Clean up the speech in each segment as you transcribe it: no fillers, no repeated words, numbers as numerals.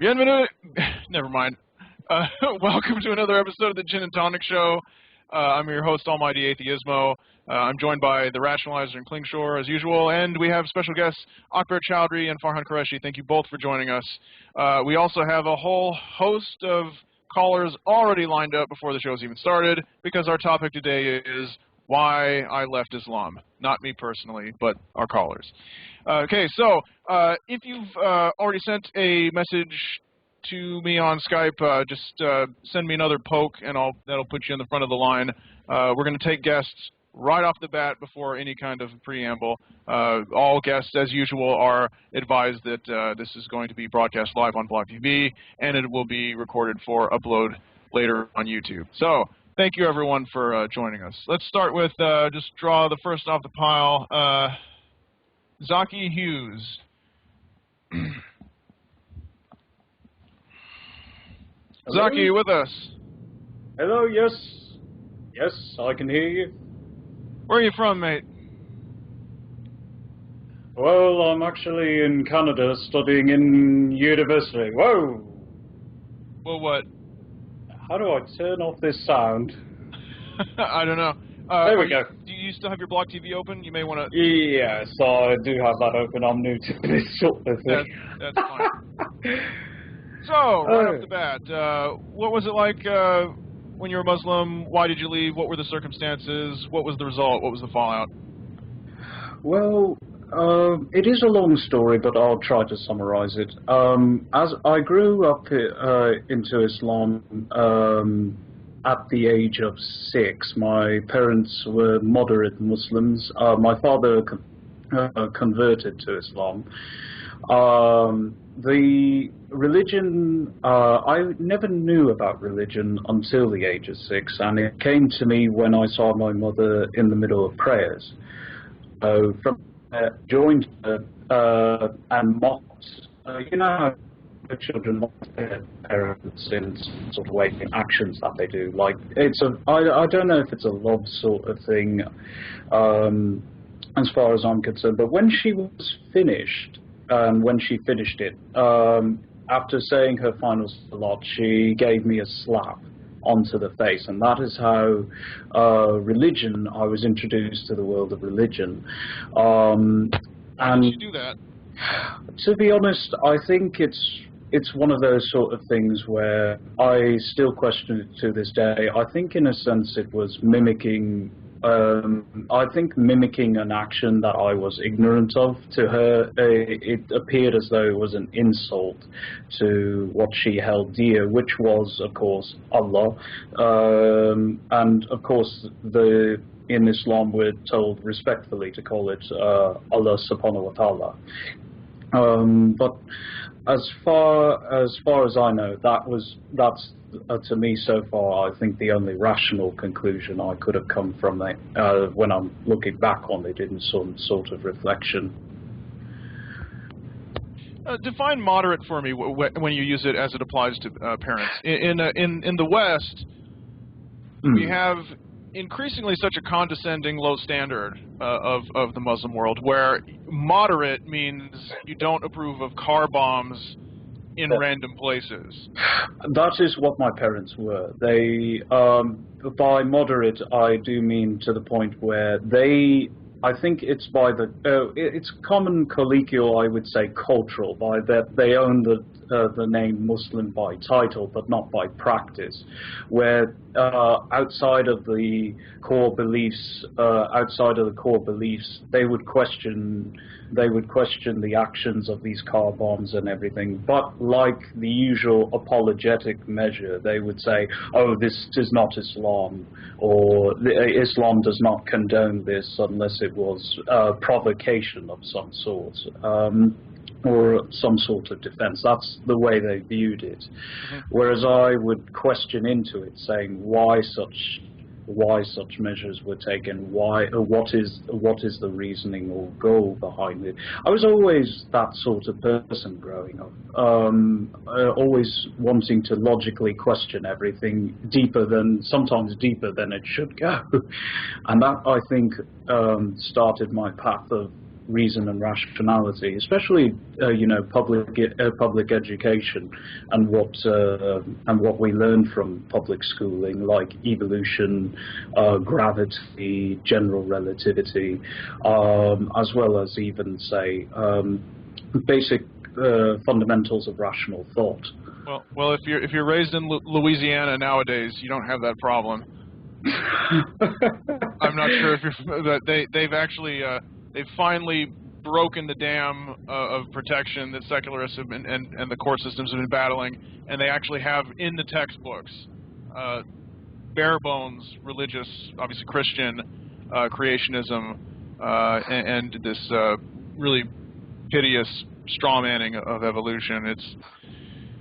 Bienvenue. Never mind. Welcome to another episode of the Jinn and Tonic Show. I'm your host, Almighty Atheismo. I'm joined by the Rationalizer and Klingschor, as usual, and we have special guests, Akber, Chaudhry, and Farhan Qureshi. Thank you both for joining us. We also have a whole host of callers already lined up before the show's even started, because our topic today is why I left Islam. Not me personally, but our callers. Okay, so if you've already sent a message to me on Skype, just send me another poke, and that'll put you in the front of the line. We're going to take guests right off the bat before any kind of preamble. All guests, as usual, are advised that this is going to be broadcast live on Block TV, and it will be recorded for upload later on YouTube. So, thank you, everyone, for joining us. Let's start with, just draw the first off the pile, Zaki Hughes. Zaki, you with us? Hello, yes. Yes, I can hear you. Where are you from, mate? Well, I'm actually in Canada studying in university. Whoa! Well, what? How do I turn off this sound? I don't know. There we go. Do you still have your Block TV open? You may want to... Yes, I do have that open. I'm new to this sort of thing. That's fine. So, right off the bat, what was it like when you were Muslim? Why did you leave? What were the circumstances? What was the result? What was the fallout? Well, it is a long story, but I'll try to summarize it. As I grew up into Islam at the age of 6, my parents were moderate Muslims. My father converted to Islam. The religion, I never knew about religion until the age of 6, and it came to me when I saw my mother in the middle of prayers. From there, joined her and mocked, you know how the children mock their parents in sort of way, in actions that they do. Like, I don't know if it's a love sort of thing, as far as I'm concerned, but when she was finished, when she finished it, after saying her final salat, she gave me a slap onto the face, and that is how religion, I was introduced to the world of religion. How did you do that? To be honest, I think it's one of those sort of things where I still question it to this day. I think in a sense it was mimicking an action that I was ignorant of. To her, it appeared as though it was an insult to what she held dear, which was, of course, Allah. And, of course, in Islam we're told respectfully to call it Allah subhanahu wa ta'ala. But as far as I know, that's to me so far, I think the only rational conclusion I could have come from it when I'm looking back on it in some sort of reflection. Define moderate for me when you use it as it applies to parents. In the West, we have increasingly such a condescending low standard of the Muslim world, where moderate means you don't approve of car bombs in random places. That is what my parents were. They, by moderate, I do mean to the point where I think it's by it's common colloquial, I would say cultural, by that they own the name Muslim by title, but not by practice, where outside of the core beliefs, they would question the actions of these car bombs and everything. But like the usual apologetic measure, they would say, "Oh, this is not Islam," or "Islam does not condone this unless it was provocation of some sort." Or some sort of defense. That's the way they viewed it. Whereas I would question into it, saying why such measures were taken, what is the reasoning or goal behind it. I was always that sort of person growing up, always wanting to logically question everything sometimes deeper than it should go. And that, I think, started my path of reason and rationality, especially public education and what we learn from public schooling, like evolution, gravity, general relativity, as well as even say basic fundamentals of rational thought. Well, if you're raised in Louisiana nowadays, you don't have that problem. I'm not sure if they've finally broken the dam of protection that secularists have been, and the court systems have been battling, and they actually have in the textbooks bare bones religious, obviously Christian creationism and this really hideous strawmanning of evolution.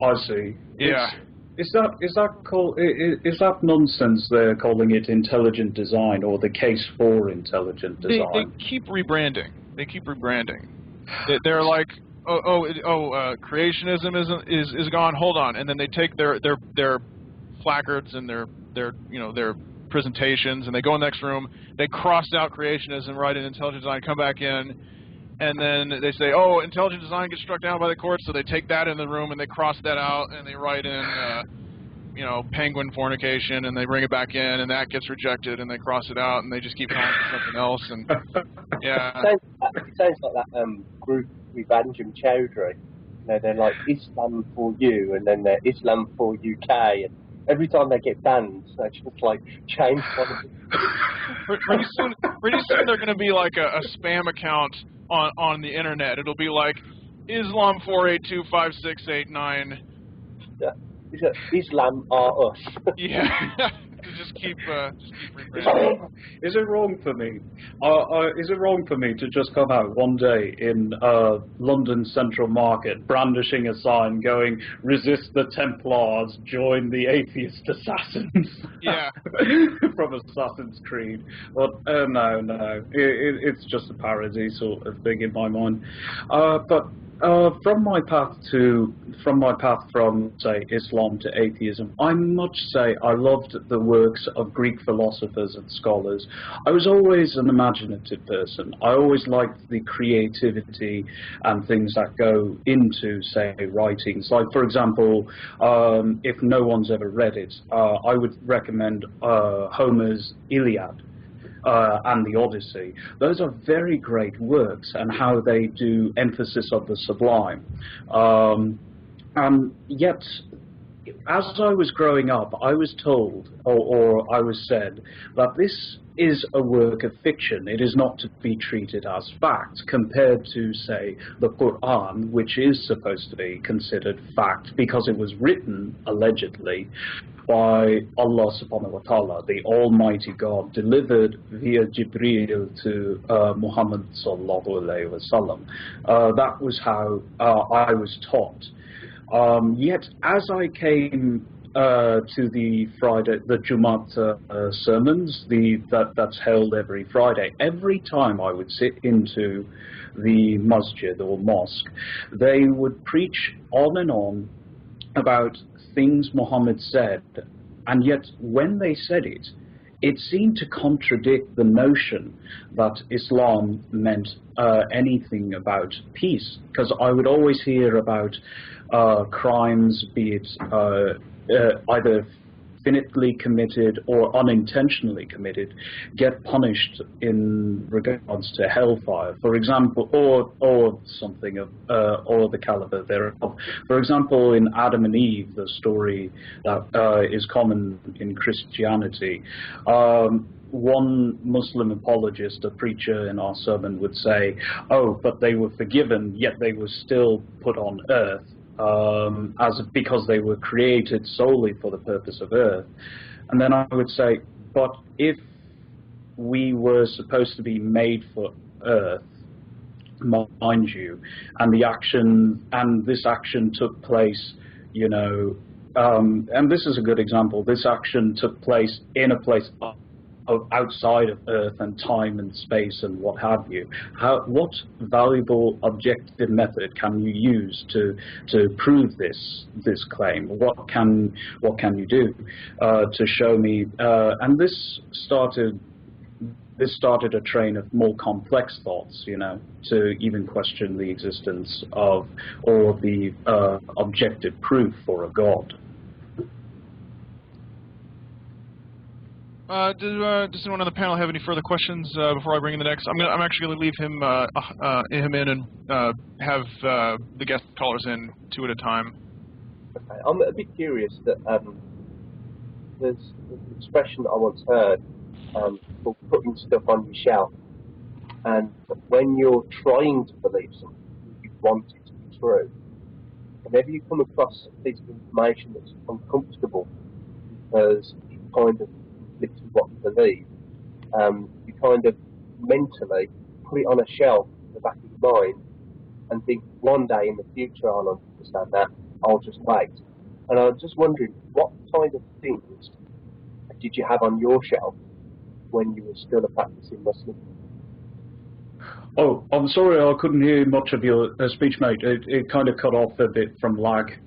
I see. Yeah. Is that nonsense? They're calling it intelligent design, or the case for intelligent design. They keep rebranding. They're like, creationism is gone. Hold on, and then they take their placards and their presentations, and they go in the next room. They crossed out creationism, write in intelligent design, come back in. And then they say, oh, intelligent design gets struck down by the courts, so they take that in the room and they cross that out and they write in, penguin fornication, and they bring it back in, and that gets rejected, and they cross it out, and they just keep calling it something else. And yeah, it sounds like that group with Anjum Chaudhry. They're like Islam for you, and then they're Islam for UK, and every time they get banned, they just like change one. Pretty soon they're going to be like a spam account on the internet. It'll be like Islam 4825689. Yeah. Islam are us. Yeah. just keep rebranding. Is it wrong for me? Is it wrong for me to just come out one day in London Central Market, brandishing a sign going, "Resist the Templars, join the atheist assassins"? Yeah. From Assassin's Creed. But no, it's just a parody sort of thing in my mind. But from my path from say Islam to atheism, I must say I loved the works of Greek philosophers and scholars. I was always an imaginative person. I always liked the creativity and things that go into, say, writings. Like, for example, if no one's ever read it, I would recommend Homer's Iliad. And the Odyssey. Those are very great works, and how they do emphasis of the sublime. And yet, as I was growing up, I was told, or I was said, that this is a work of fiction. It is not to be treated as fact, compared to, say, the Quran, which is supposed to be considered fact, because it was written, allegedly, by Allah subhanahu wa ta'ala, the Almighty God, delivered via Jibreel to Muhammad sallallahu alayhi wa sallam. That was how I was taught. Yet, as I came to the Jumat sermons, that's held every Friday, every time I would sit into the masjid or mosque, they would preach on and on about things Muhammad said, and yet when they said it, it seemed to contradict the notion that Islam meant anything about peace, because I would always hear about crimes, be it either finitely committed or unintentionally committed, get punished in regards to hellfire, for example, or something of or the caliber thereof. For example, in Adam and Eve, the story that is common in Christianity, one Muslim apologist, a preacher in our sermon, would say, "Oh, but they were forgiven, yet they were still put on earth." Because they were created solely for the purpose of earth. And then I would say, but if we were supposed to be made for earth, mind you, and this action took place, and this is a good example, this action took place in a place outside of Earth and time and space and what have you. What valuable objective method can you use to prove this claim? What can you do to show me? And this started this started a train of more complex thoughts, you know, to even question the existence of or the objective proof for a god. Does anyone on the panel have any further questions before I bring in the next? I'm actually going to leave him in and have the guest callers in 2 at a time. Okay. I'm a bit curious that there's an expression that I once heard called putting stuff on your shelf, and when you're trying to believe something, you want it to be true. Whenever you come across a piece of information that's uncomfortable because it kind of conflicts with what you believe, you kind of mentally put it on a shelf in the back of your mind and think, one day in the future I'll understand that, I'll just wait. And I was just wondering, what kind of things did you have on your shelf when you were still a practicing Muslim? Oh, I'm sorry, I couldn't hear much of your speech, mate. It kind of cut off a bit from lag.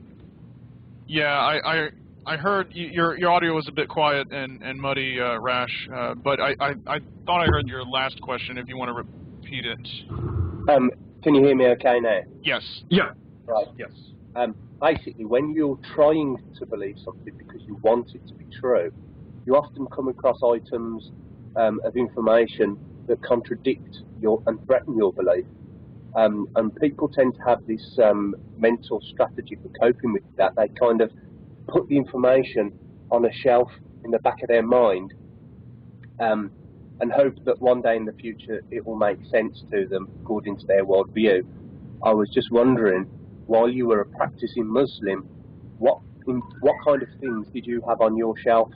Yeah, I heard your audio was a bit quiet and muddy, Rash, but I thought I heard your last question, if you want to repeat it. Can you hear me okay now? Yes. Yeah. Right. Yes. Basically, when you're trying to believe something because you want it to be true, you often come across items of information that contradict and threaten your belief. And people tend to have this mental strategy for coping with that. They kind of put the information on a shelf in the back of their mind and hope that one day in the future it will make sense to them according to their worldview. I was just wondering, while you were a practicing Muslim, what kind of things did you have on your shelf?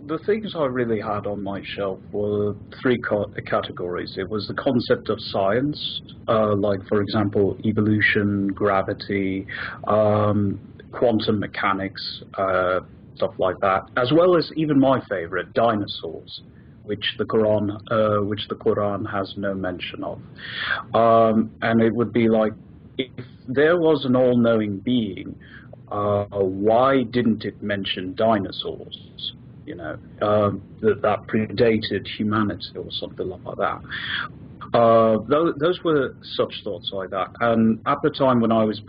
The things I really had on my shelf were 3 categories. It was the concept of science, like, for example, evolution, gravity, quantum mechanics, stuff like that, as well as even my favorite, dinosaurs, which the Quran has no mention of. And it would be like, if there was an all-knowing being, why didn't it mention dinosaurs? You know, that predated humanity or something like that. Those were such thoughts like that. And at the time when I was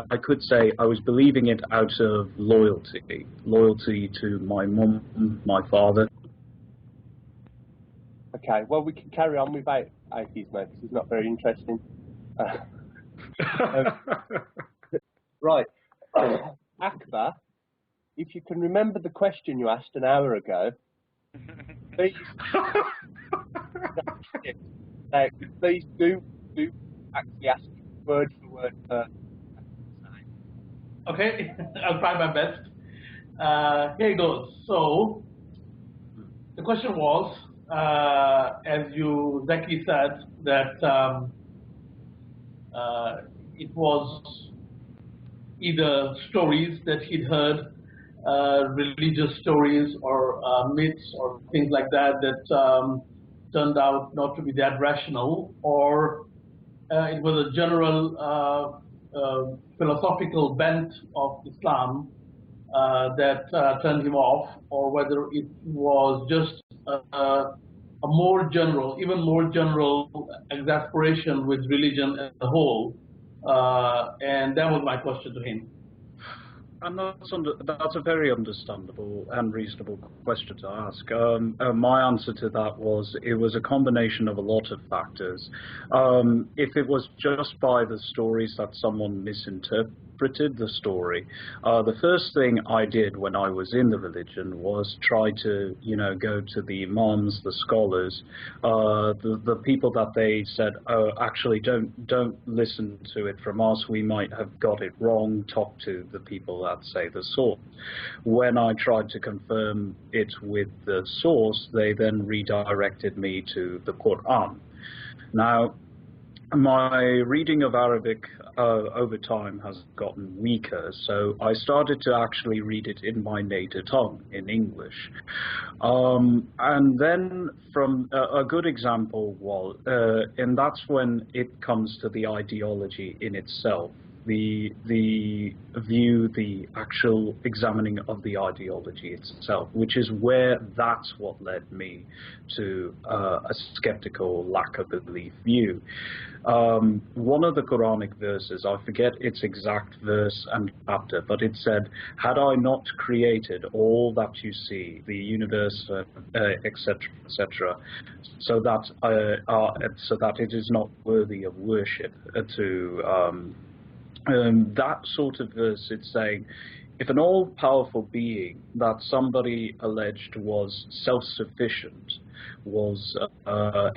I could say I was believing it out of loyalty to my mum, my father. Okay, well, we can carry on without Atheismo because it's not very interesting. Right. Akber, if you can remember the question you asked an hour ago, please, please do actually ask word for word. Okay, I'll try my best. Here it goes. So, the question was, as you exactly said, that it was either stories that he'd heard, religious stories or myths or things like that that turned out not to be that rational, or it was a general philosophical bent of Islam that turned him off, or whether it was just a more general, even more general exasperation with religion as a whole. And that was my question to him. And that's a very understandable and reasonable question to ask. My answer to that was it was a combination of a lot of factors. If it was just by the stories that someone misinterpreted the story, the first thing I did when I was in the religion was try to, go to the imams, the scholars, the people that they said, oh, actually don't listen to it from us, we might have got it wrong, talk to the people that say the source. When I tried to confirm it with the source, they then redirected me to the Quran. Now, my reading of Arabic over time has gotten weaker, so I started to actually read it in my native tongue, in English. And then from a good example was, and that's when it comes to the ideology in itself. the view, the actual examining of the ideology itself, which is where that's what led me to a skeptical, lack of belief view. One of the Quranic verses, I forget its exact verse and chapter, but it said, "Had I not created all that you see, the universe, etc., etc., so that it is not worthy of worship." That sort of verse, it's saying, if an all-powerful being that somebody alleged was self-sufficient, was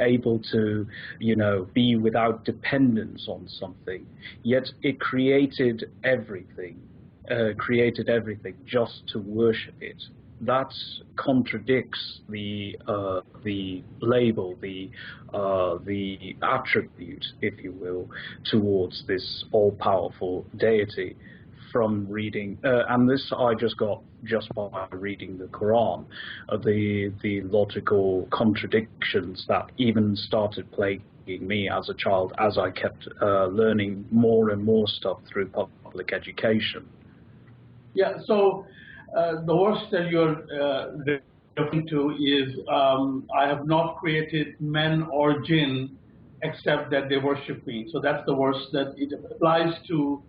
able to, be without dependence on something, yet it created everything just to worship it, that contradicts the label, the attribute, if you will, towards this all-powerful deity. From reading, and this I just got just by reading the Quran, the logical contradictions that even started plaguing me as a child as I kept learning more and more stuff through public education. Yeah, so the verse that you're referring to is, I have not created men or jinn except that they worship me. So that's the verse that it applies to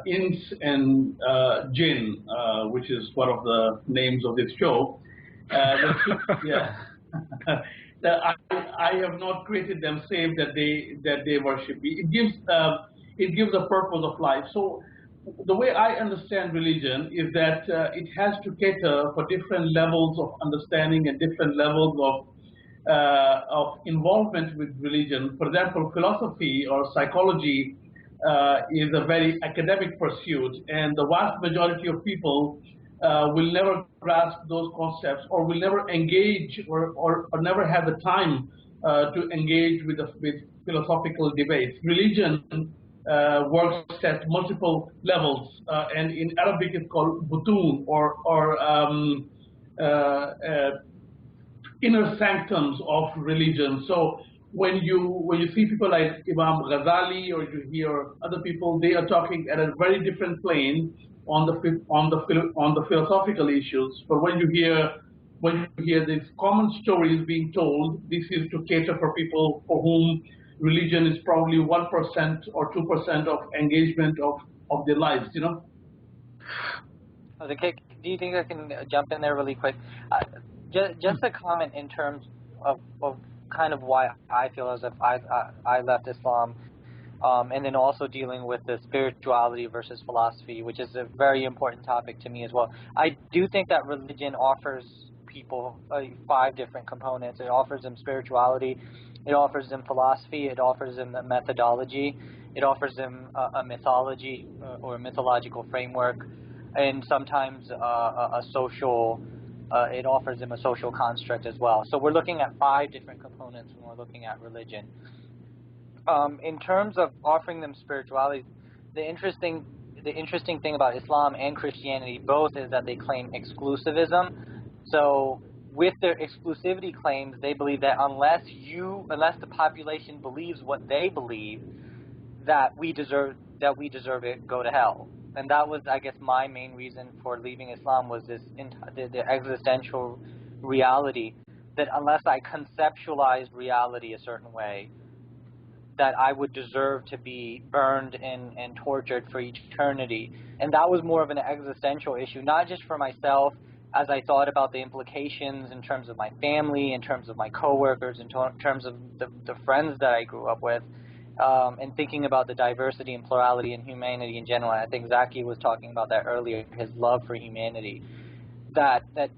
ins and jinn, which is one of the names of this show. Yeah. I have not created them save that they worship me. It gives a purpose of life. So the way I understand religion is that it has to cater for different levels of understanding and different levels of involvement with religion. For example, philosophy or psychology is a very academic pursuit, and the vast majority of people will never grasp those concepts, or will never engage, or never have the time to engage with philosophical debates. Religion works at multiple levels, and in Arabic it's called butun, or inner sanctums of religion. So when you see people like Imam Ghazali, or you hear other people, they are talking at a very different plane on the philosophical issues. But when you hear these common stories being told, this is to cater for people for whom religion is probably 1% or 2% of engagement of their lives. Okay, do you think I can jump in there really quick? Just a comment in terms of kind of why I feel as if I left Islam, and then also dealing with the spirituality versus philosophy, which is a very important topic to me as well. I do think that religion offers people 5 different components. It offers them spirituality, it offers them philosophy, it offers them a methodology, it offers them a mythology or a mythological framework, and sometimes a social. It offers them a social construct as well. So we're looking at 5 different components when we're looking at religion. In terms of offering them spirituality, the interesting thing about Islam and Christianity both is that they claim exclusivism. So with their exclusivity claims, they believe that unless the population believes what they believe, that we deserve it, go to hell. And that was, I guess, my main reason for leaving Islam, was the existential reality that unless I conceptualized reality a certain way, that I would deserve to be burned and tortured for eternity. And that was more of an existential issue, not just for myself, as I thought about the implications in terms of my family, in terms of my coworkers, in terms of the friends that I grew up with, and thinking about the diversity and plurality and humanity in general. I think Zaki was talking about that earlier, his love for humanity. That the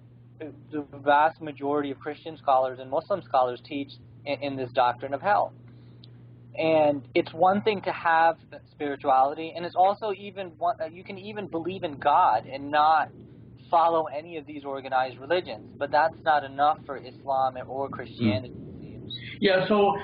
vast majority of Christian scholars and Muslim scholars teach in this doctrine of hell. And it's one thing to have spirituality, and it's also you can even believe in God and not follow any of these organized religions, but that's not enough for Islam or Christianity. Yeah, so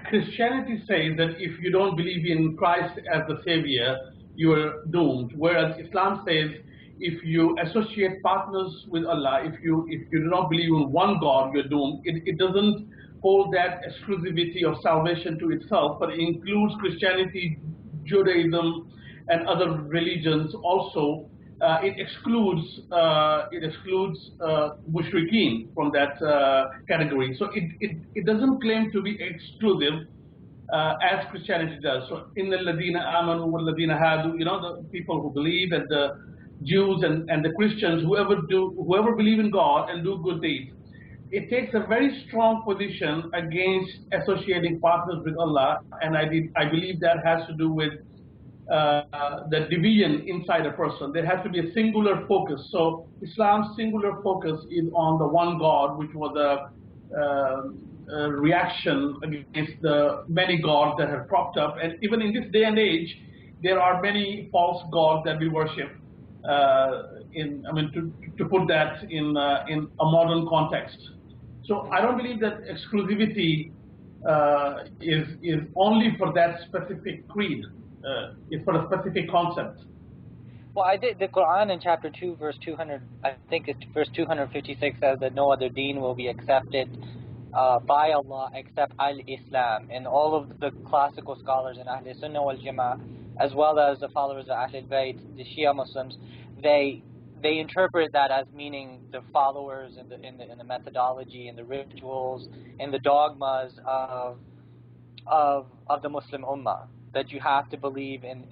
Christianity says that if you don't believe in Christ as the Savior, you are doomed. Whereas Islam says if you associate partners with Allah, if you do not believe in one God, you're doomed. It doesn't hold that exclusivity of salvation to itself, but it includes Christianity, Judaism, and other religions also, it excludes mushrikeen from that category. So it doesn't claim to be exclusive as Christianity does. So in the ladina amanu wal ladina hadu, the people who believe, and the Jews and the Christians, whoever believe in God and do good deeds. It takes a very strong position against associating partners with Allah, and I believe that has to do with the division inside a person. There has to be a singular focus. So Islam's singular focus is on the one God, which was a reaction against the many gods that have cropped up. And even in this day and age, there are many false gods that we worship. To put that in a modern context. So I don't believe that exclusivity is only for that specific creed. It's for a specific concept. Well, I think the Quran in chapter 2, verse 200, I think it's verse 256 says that no other deen will be accepted by Allah except al-Islam. And all of the classical scholars in Ahl Sunnah wal Jama'ah, as well as the followers of Ahl Bayt, the Shia Muslims, they interpret that as meaning the followers in the methodology and the rituals and the dogmas of the Muslim Ummah. That you have to believe in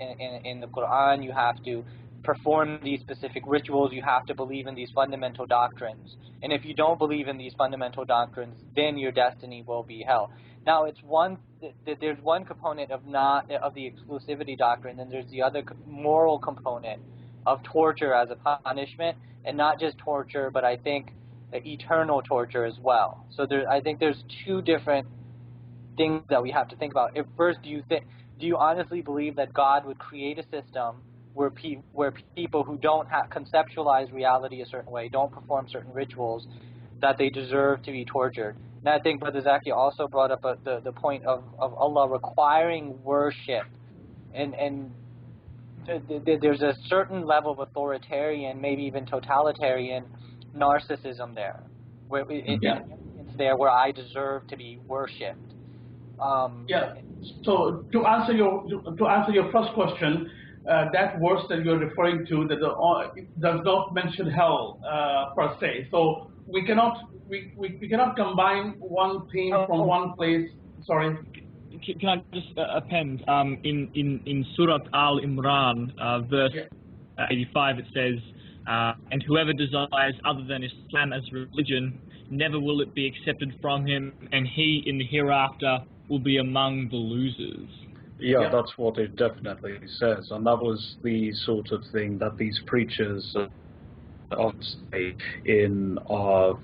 the Quran, you have to perform these specific rituals, you have to believe in these fundamental doctrines. And if you don't believe in these fundamental doctrines, then your destiny will be hell. Now, there's one component of the exclusivity doctrine, and there's the other moral component of torture as a punishment, and not just torture, but I think eternal torture as well. So I think there's two different things that we have to think about. First, do you honestly believe that God would create a system where people who don't conceptualize reality a certain way, don't perform certain rituals, that they deserve to be tortured? And I think Brother Zaki also brought up the point of Allah requiring worship, and there's a certain level of authoritarian, maybe even totalitarian narcissism there, where it's there where I deserve to be worshipped. So to answer your first question, that verse that you're referring to does not mention hell per se. So we cannot combine one theme from one place. Sorry. Can I just append in Surat Al Imran, verse 85, it says, "And whoever desires other than Islam as religion, never will it be accepted from him, and he in the hereafter will be among the losers." Yeah, that's what it definitely says, and that was the sort of thing that these preachers say in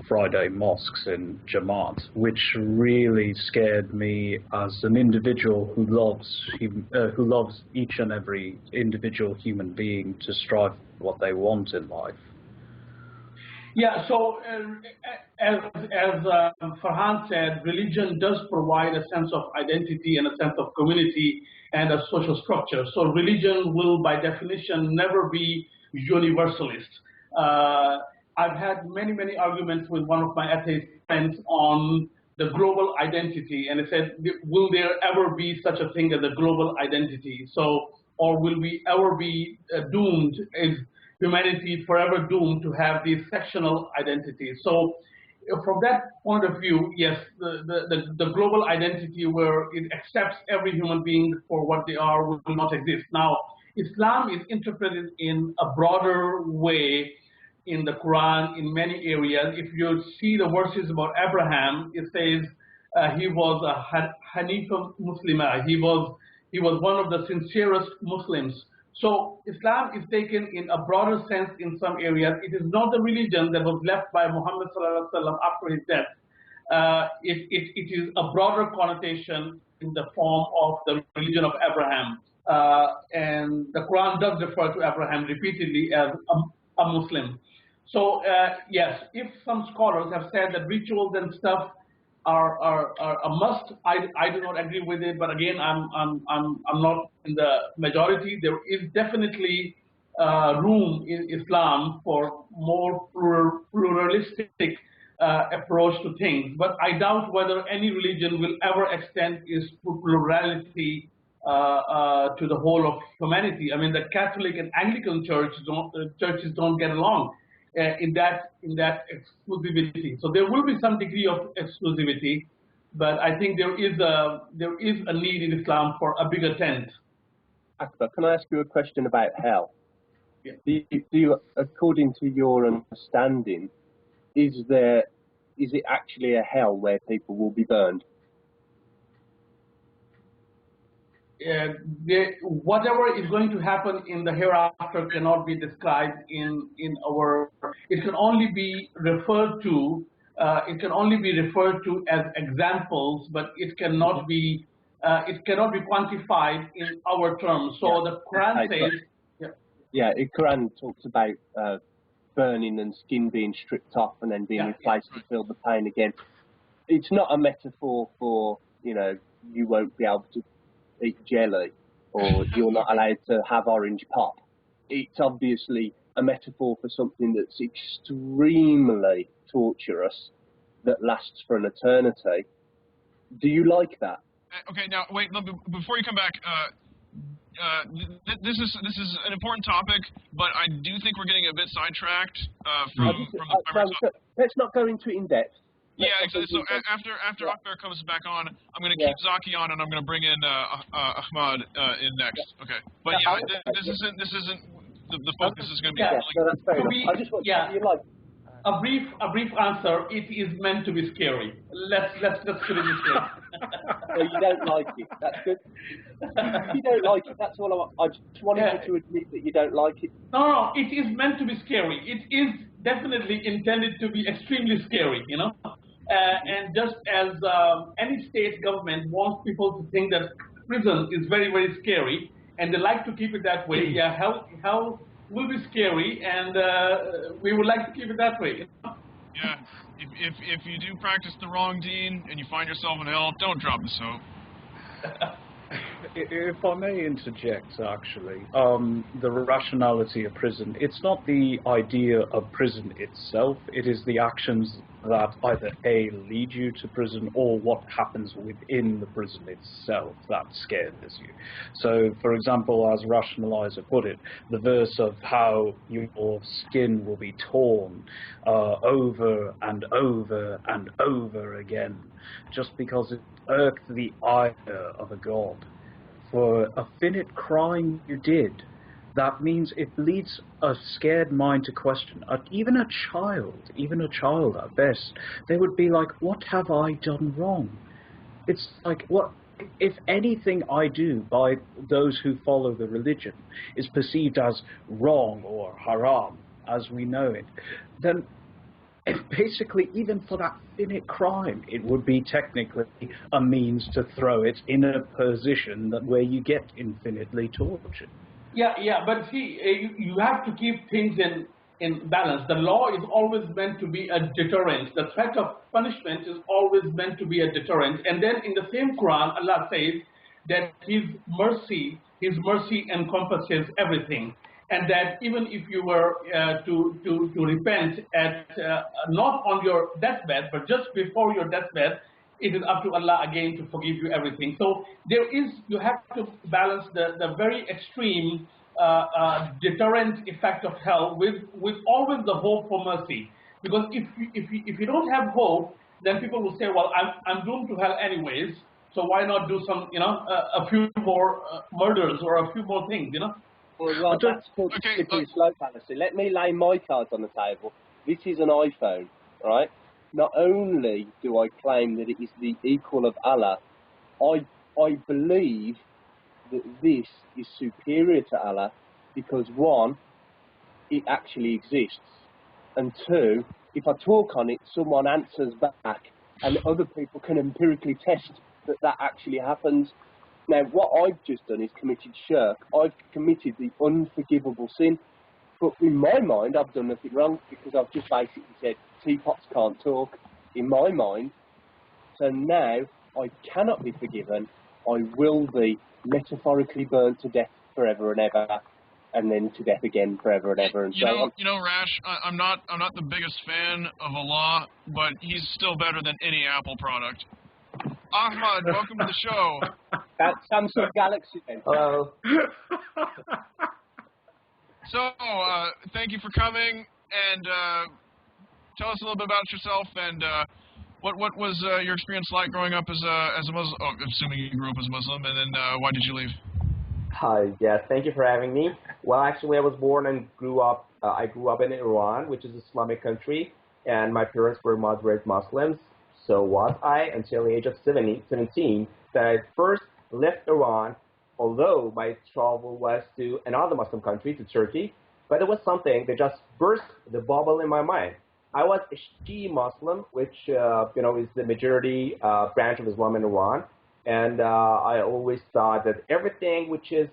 Friday mosques in Jamaat, which really scared me as an individual who loves each and every individual human being to strive for what they want in life. Yeah, so as Farhan said, religion does provide a sense of identity and a sense of community and a social structure. So religion will, by definition, never be universalist. I've had many arguments with one of my atheist friends on the global identity, and I said, will there ever be such a thing as a global identity? So, or will we ever be doomed? Is humanity forever doomed to have these sectional identities? So from that point of view, yes, the global identity where it accepts every human being for what they are will not exist. Now, Islam is interpreted in a broader way in the Quran in many areas. If you see the verses about Abraham, it says he was a Hanifa Muslima. He was one of the sincerest Muslims. So Islam is taken in a broader sense in some areas. It is not the religion that was left by Muhammad sallallahu alaihi wasallam after his death. It is a broader connotation in the form of the religion of Abraham. And the Quran does refer to Abraham repeatedly as a Muslim. So yes, if some scholars have said that rituals and stuff are a must, I do not agree with it. But again, I'm not in the majority. There is definitely room in Islam for more pluralistic approach to things. But I doubt whether any religion will ever extend its plurality to the whole of humanity. I mean, the Catholic and Anglican churches don't get along in that exclusivity. So there will be some degree of exclusivity, but I think there is a need in Islam for a bigger tent. Akber, can I ask you a question about hell? Yeah. Do you, according to your understanding, is it actually a hell where people will be burned? Whatever is going to happen in the hereafter cannot be described in our. It can only be referred to. It can only be referred to as examples, but it cannot be. It cannot be quantified in our terms. So the Quran says. Yeah, the Quran talks about burning and skin being stripped off and then being replaced to feel the pain again. It's not a metaphor for, you won't be able to eat jelly or you're not allowed to have orange pop. It's obviously a metaphor for something that's extremely torturous that lasts for an eternity. Do you like that? Okay, now wait. Before you come back, this is an important topic, but I do think we're getting a bit sidetracked from the primary topic. Let's not go into it in depth. Yeah, exactly. So after Akber comes back on, I'm going to keep Zaki on, and I'm going to bring in Ahmad in next. Okay, but this isn't the focus is going to be. No, that's fair enough. I just want you like. A brief answer. It is meant to be scary. Let's put it this way. So you don't like it. That's good. You don't like it. That's all I just wanted you to admit that you don't like it. No, it is meant to be scary. It is definitely intended to be extremely scary. And just as any state government wants people to think that prison is very, very scary, and they like to keep it that way. Yeah, hell will be scary, and we would like to keep it that way. Yeah, if you do practice the wrong deed and you find yourself in hell, don't drop the soap. If I may interject, actually, the rationality of prison, it's not the idea of prison itself, it is the actions that either A, lead you to prison, or what happens within the prison itself that scares you. So, for example, as Rationalizer put it, the verse of how your skin will be torn over and over and over again, just because it irked the ire of a god. For a finite crime you did, that means it leads a scared mind to question. Even a child at best, they would be like, what have I done wrong? It's like, what if anything I do by those who follow the religion is perceived as wrong or haram, as we know it, then basically, even for that finite crime, it would be technically a means to throw it in a position where you get infinitely tortured. Yeah, but see, you have to keep things in balance. The law is always meant to be a deterrent. The threat of punishment is always meant to be a deterrent. And then in the same Quran, Allah says that His mercy encompasses everything. And that even if you were to repent at not on your deathbed, but just before your deathbed, it is up to Allah again to forgive you everything. So you have to balance the very extreme deterrent effect of hell with always the hope for mercy. Because if you don't have hope, then people will say, well, I'm doomed to hell anyways. So why not do some, a few more murders or a few more things, Well, that's called slippery slope fallacy. Let me lay my cards on the table. This is an iPhone, right? Not only do I claim that it is the equal of Allah, I believe that this is superior to Allah because, one, it actually exists, and two, if I talk on it, someone answers back, and other people can empirically test that actually happens. Now, what I've just done is committed shirk. I've committed the unforgivable sin. But in my mind, I've done nothing wrong because I've just basically said teapots can't talk in my mind. So now I cannot be forgiven. I will be metaphorically burnt to death forever and ever, and then to death again forever and ever, and so on. Rash, I'm not the biggest fan of Allah, but He's still better than any Apple product. Ahmad, welcome to the show. That's Samsung Galaxy then. Hello. So, thank you for coming, and tell us a little bit about yourself, and what was your experience like growing up as a Muslim, assuming you grew up as a Muslim, and then why did you leave? Hi, yes, thank you for having me. Well, actually, I was born and grew up, I grew up in Iran, which is an Islamic country, and my parents were moderate Muslims. So was I until the age of 17, that I first left Iran, although my travel was to another Muslim country, to Turkey, but it was something that just burst the bubble in my mind. I was a Shia Muslim, which is the majority branch of Islam in Iran, and I always thought that everything which is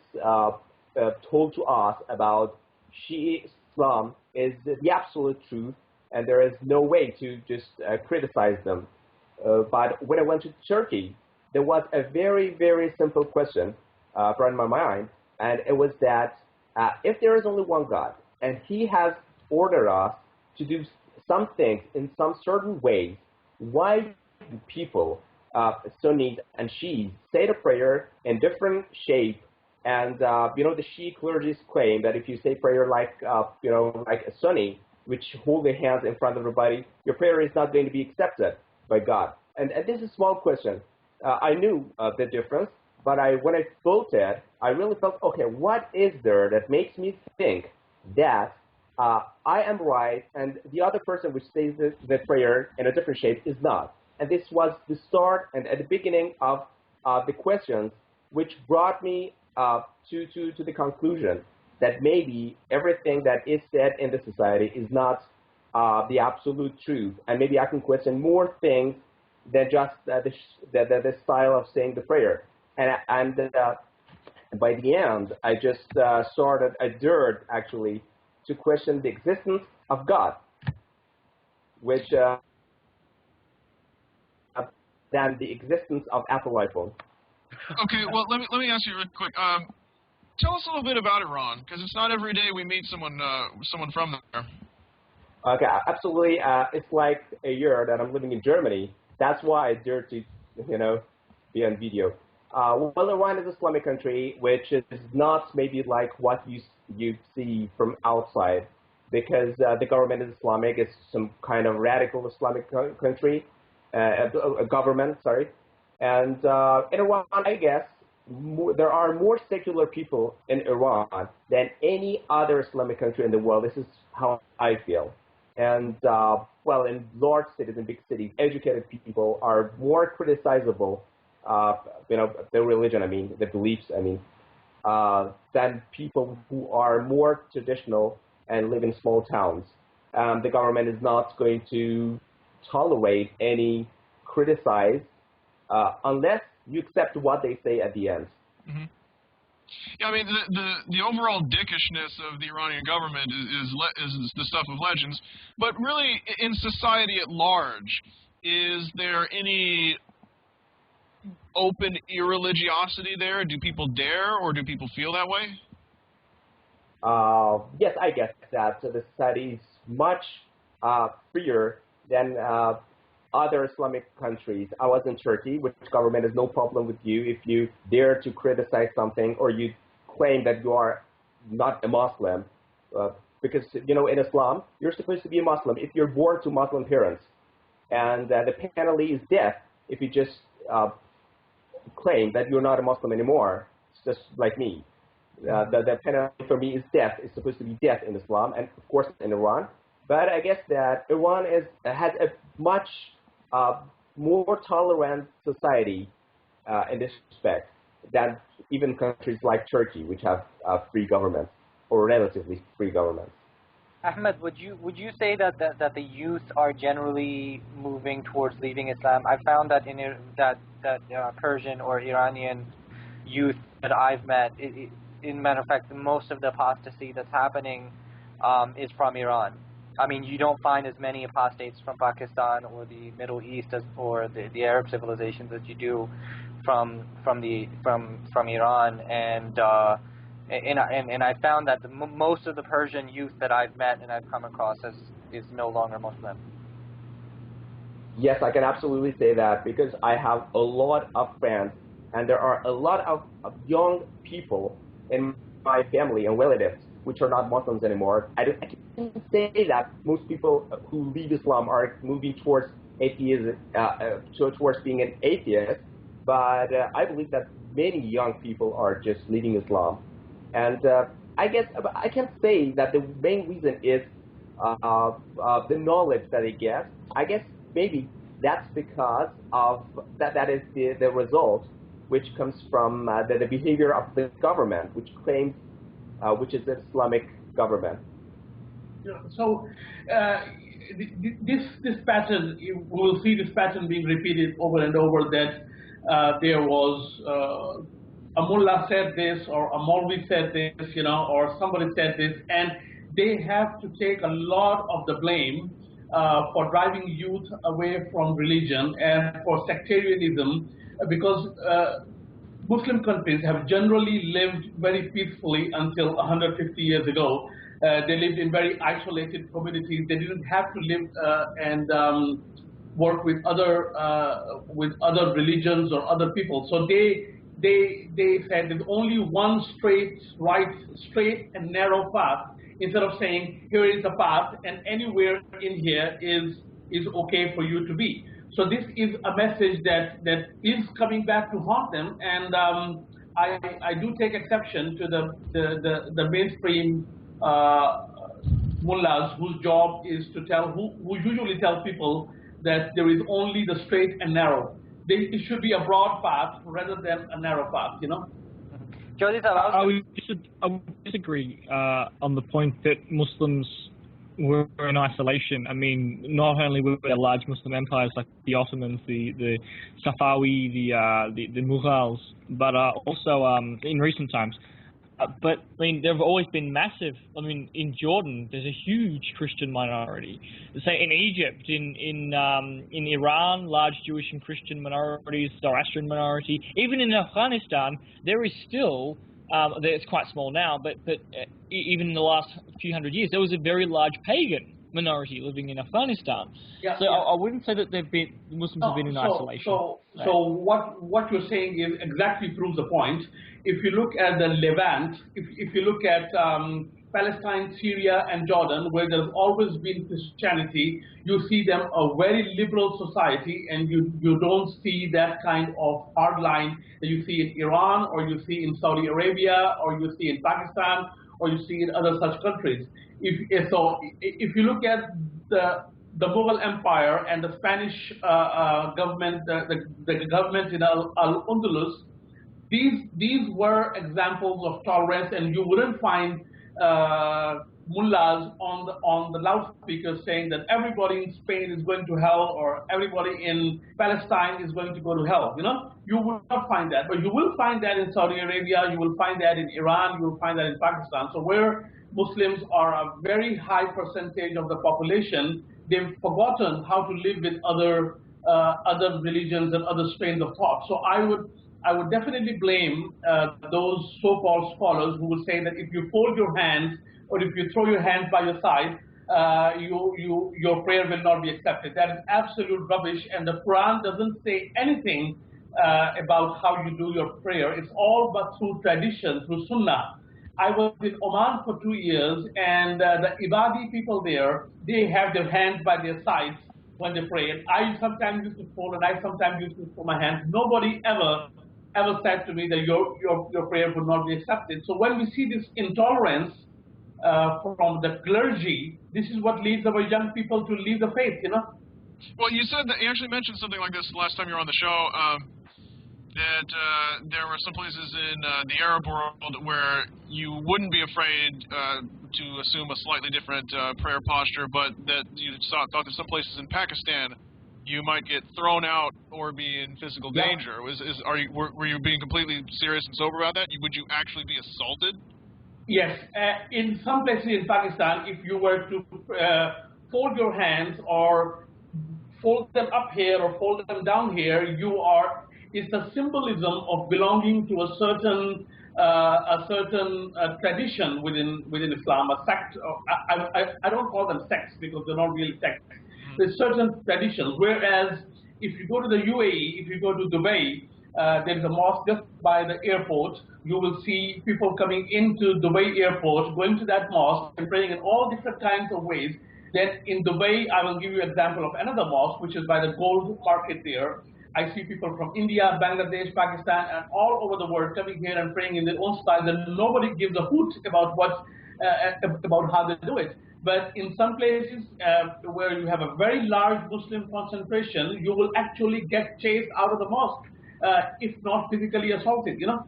told to us about Shia Islam is the absolute truth, and there is no way to just criticize them. But when I went to Turkey, there was a very, very simple question in my mind, and it was that if there is only one God, and He has ordered us to do some things in some certain ways, why do people, Sunnis and Shias, say the prayer in different shape? And the Shia clergies claim that if you say prayer like like a Sunni, which hold their hands in front of everybody, your prayer is not going to be accepted by God. And this is a small question. I knew the difference, but when I felt it, I really felt, okay, what is there that makes me think that I am right and the other person which says the prayer in a different shape is not? And this was the start and at the beginning of the questions which brought me to the conclusion that maybe everything that is said in the society is not the absolute truth, and maybe I can question more things than just the style of saying the prayer. And by the end, I just I dared actually to question the existence of God, which than the existence of Apple iPhone. Okay, well, let me ask you real quick. Tell us a little bit about Iran, because it's not every day we meet someone from there. Okay, absolutely. It's like a year that I'm living in Germany. That's why I dare to, be on video. Well, Iran is an Islamic country, which is not maybe like what you see from outside, because the government is Islamic. It's some kind of radical Islamic country, a government, sorry. And in Iran, I guess, there are more secular people in Iran than any other Islamic country in the world. This is how I feel. And, well, in large cities, in big cities, educated people are more criticizable, their religion, the beliefs, than people who are more traditional and live in small towns. The government is not going to tolerate any criticize unless you accept what they say at the end. Mm-hmm. Yeah, the overall dickishness of the Iranian government is the stuff of legends. But really, in society at large, is there any open irreligiosity there? Do people dare, or do people feel that way? Yes, I guess that the society is much freer than other Islamic countries. I was in Turkey, which government has no problem with you if you dare to criticize something or you claim that you are not a Muslim. Because, in Islam, you're supposed to be a Muslim if you're born to Muslim parents. And the penalty is death if you just claim that you're not a Muslim anymore. It's just like me. The penalty for me is death. It's supposed to be death in Islam and, of course, in Iran. But I guess that Iran has a much more tolerant society in this respect than even countries like Turkey, which have free governments or relatively free governments. Ahmed, would you say that the youth are generally moving towards leaving Islam? I found that Persian or Iranian youth that I've met, in matter of fact, most of the apostasy that's happening is from Iran. You don't find as many apostates from Pakistan or the Middle East or the Arab civilizations as you do from Iran, and I found that most of the Persian youth that I've met and I've come across is no longer Muslim. Yes, I can absolutely say that because I have a lot of friends, and there are a lot of young people in my family and relatives which are not Muslims anymore. I can say that most people who leave Islam are moving towards atheism, towards being an atheist, but I believe that many young people are just leaving Islam. And I guess I can say that the main reason is the knowledge that they get. I guess maybe that's because of that is the result which comes from the behavior of the government, which claims, which is the Islamic government. Yeah, so this pattern, we will see this pattern being repeated over and over, that there was a mullah said this, or a Maulvi said this, or somebody said this, and they have to take a lot of the blame for driving youth away from religion and for sectarianism, because Muslim countries have generally lived very peacefully until 150 years ago. They lived in very isolated communities. They didn't have to live and work with other religions or other people. So they said there's only one straight and narrow path, instead of saying here is a path and anywhere in here is okay for you to be. So this is a message that is coming back to haunt them, and I do take exception to the mainstream mullahs whose job is to who usually tell people that there is only the straight and narrow. It should be a broad path rather than a narrow path, I would disagree on the point that Muslims were in isolation. I mean, not only were there large Muslim empires like the Ottomans, the Safawi, the Mughals, but also in recent times. But I mean, there have always been massive. I mean, in Jordan, there's a huge Christian minority. Say in Egypt, in Iran, large Jewish and Christian minorities, Zoroastrian minority. Even in Afghanistan, there is still. It's quite small now, but even in the last few hundred years, there was a very large pagan minority living in Afghanistan. Yeah, so yeah. I wouldn't say that Muslims have been in isolation. So what you're saying is exactly proves the point. If you look at the Levant, if you look at Palestine, Syria, and Jordan, where there's always been Christianity, you see them a very liberal society, and you don't see that kind of hard line that you see in Iran, or you see in Saudi Arabia, or you see in Pakistan, or you see in other such countries. If you look at the Mughal Empire and the Spanish government, the government in Al-Andalus, these were examples of tolerance, and you wouldn't find mullahs on the loudspeakers saying that everybody in Spain is going to hell, or everybody in Palestine is going to go to hell. You will not find that, but you will find that in Saudi Arabia, you will find that in Iran, you will find that in Pakistan. So where Muslims are a very high percentage of the population, they've forgotten how to live with other religions and other strains of thought. So I would definitely blame those so-called scholars who will say that if you fold your hands or if you throw your hands by your side, your prayer will not be accepted. That is absolute rubbish, and the Quran doesn't say anything about how you do your prayer. It's all but through tradition, through sunnah. I was in Oman for 2 years, and the Ibadi people there, they have their hands by their sides when they pray. And I sometimes used to fold, and I sometimes used to fold my hands. Nobody ever said to me that your prayer would not be accepted. So when we see this intolerance from the clergy, this is what leads our young people to leave the faith, Well, you said that you actually mentioned something like this last time you were on the show, that there were some places in the Arab world where you wouldn't be afraid to assume a slightly different prayer posture, but that you thought that some places in Pakistan you might get thrown out or be in physical danger. Were you being completely serious and sober about that? Would you actually be assaulted? Yes. In some places in Pakistan, if you were to fold your hands or fold them up here or fold them down here, it's a symbolism of belonging to a certain tradition within Islam, a sect. I don't call them sects because they're not really sects. There's certain traditions. Whereas if you go to the UAE, if you go to Dubai, there is a mosque just by the airport. You will see people coming into Dubai airport, going to that mosque and praying in all different kinds of ways. Then in Dubai, I will give you an example of another mosque, which is by the gold market there. I see people from India, Bangladesh, Pakistan, and all over the world coming here and praying in their own style, and nobody gives a hoot about about how they do it. But in some places where you have a very large Muslim concentration, you will actually get chased out of the mosque, if not physically assaulted, you know?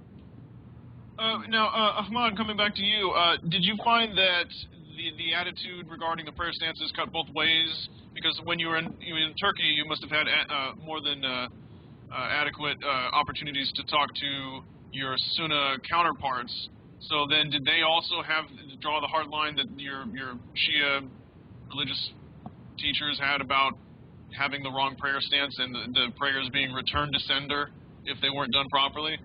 Now, Ahmad, coming back to you, did you find that the attitude regarding the prayer stances cut both ways? Because when you were in Turkey, you must have had more than adequate opportunities to talk to your Sunni counterparts. So then, did they also have to draw the hard line that your Shia religious teachers had about having the wrong prayer stance and the prayers being returned to sender if they weren't done properly?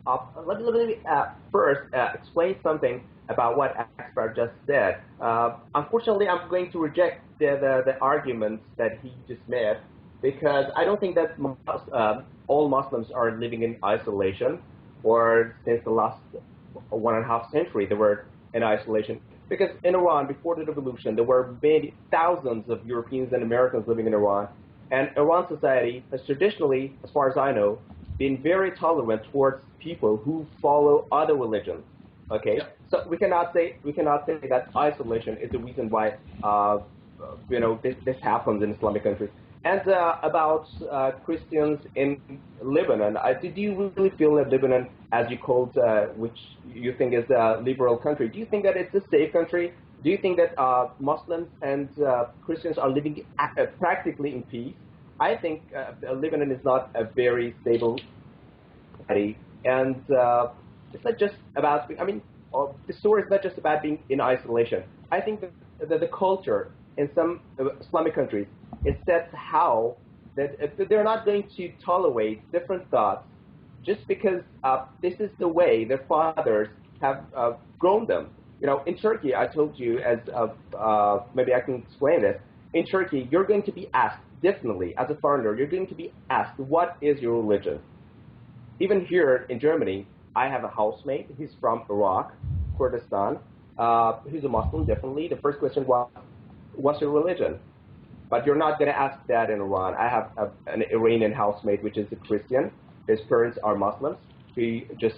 Let me first explain something about what Akber just said. Unfortunately, I'm going to reject the arguments that he just made, because I don't think that all Muslims are living in isolation, or since the last 1.5 century they were in isolation. Because in Iran, before the revolution, there were many thousands of Europeans and Americans living in Iran, and Iran society has traditionally, as far as I know, been very tolerant towards people who follow other religions. Okay, yeah. So we cannot say that isolation is the reason why this happens in Islamic countries. And about Christians in Lebanon, did you really feel that Lebanon, as you called, which you think is a liberal country, do you think that it's a safe country? Do you think that Muslims and Christians are living practically in peace? I think Lebanon is not a very stable society, and it's not just about, the story is not just about being in isolation. I think that the culture in some Islamic countries, it sets how that they're not going to tolerate different thoughts just because this is the way their fathers have grown them. In Turkey, I told you, as maybe I can explain this. In Turkey, you're going to be asked, definitely, as a foreigner, you're going to be asked, what is your religion? Even here in Germany, I have a housemate. He's from Iraq, Kurdistan. He's a Muslim, definitely. The first question was, what's your religion? But you're not going to ask that in Iran. I have an Iranian housemate, which is a Christian. His parents are Muslims. He just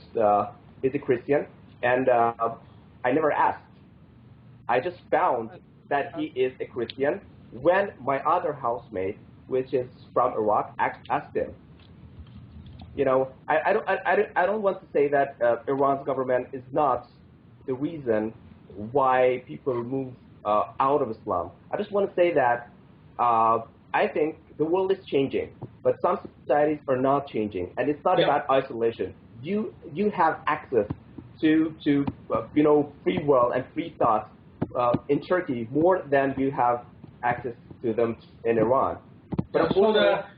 is a Christian. And I never asked. I just found that he is a Christian when my other housemate, which is from Iraq, asked him. I don't want to say that Iran's government is not the reason why people move out of Islam. I just want to say that I think the world is changing, but some societies are not changing, and it's not about isolation. You have access to free world and free thoughts in Turkey more than you have access to them in Iran. But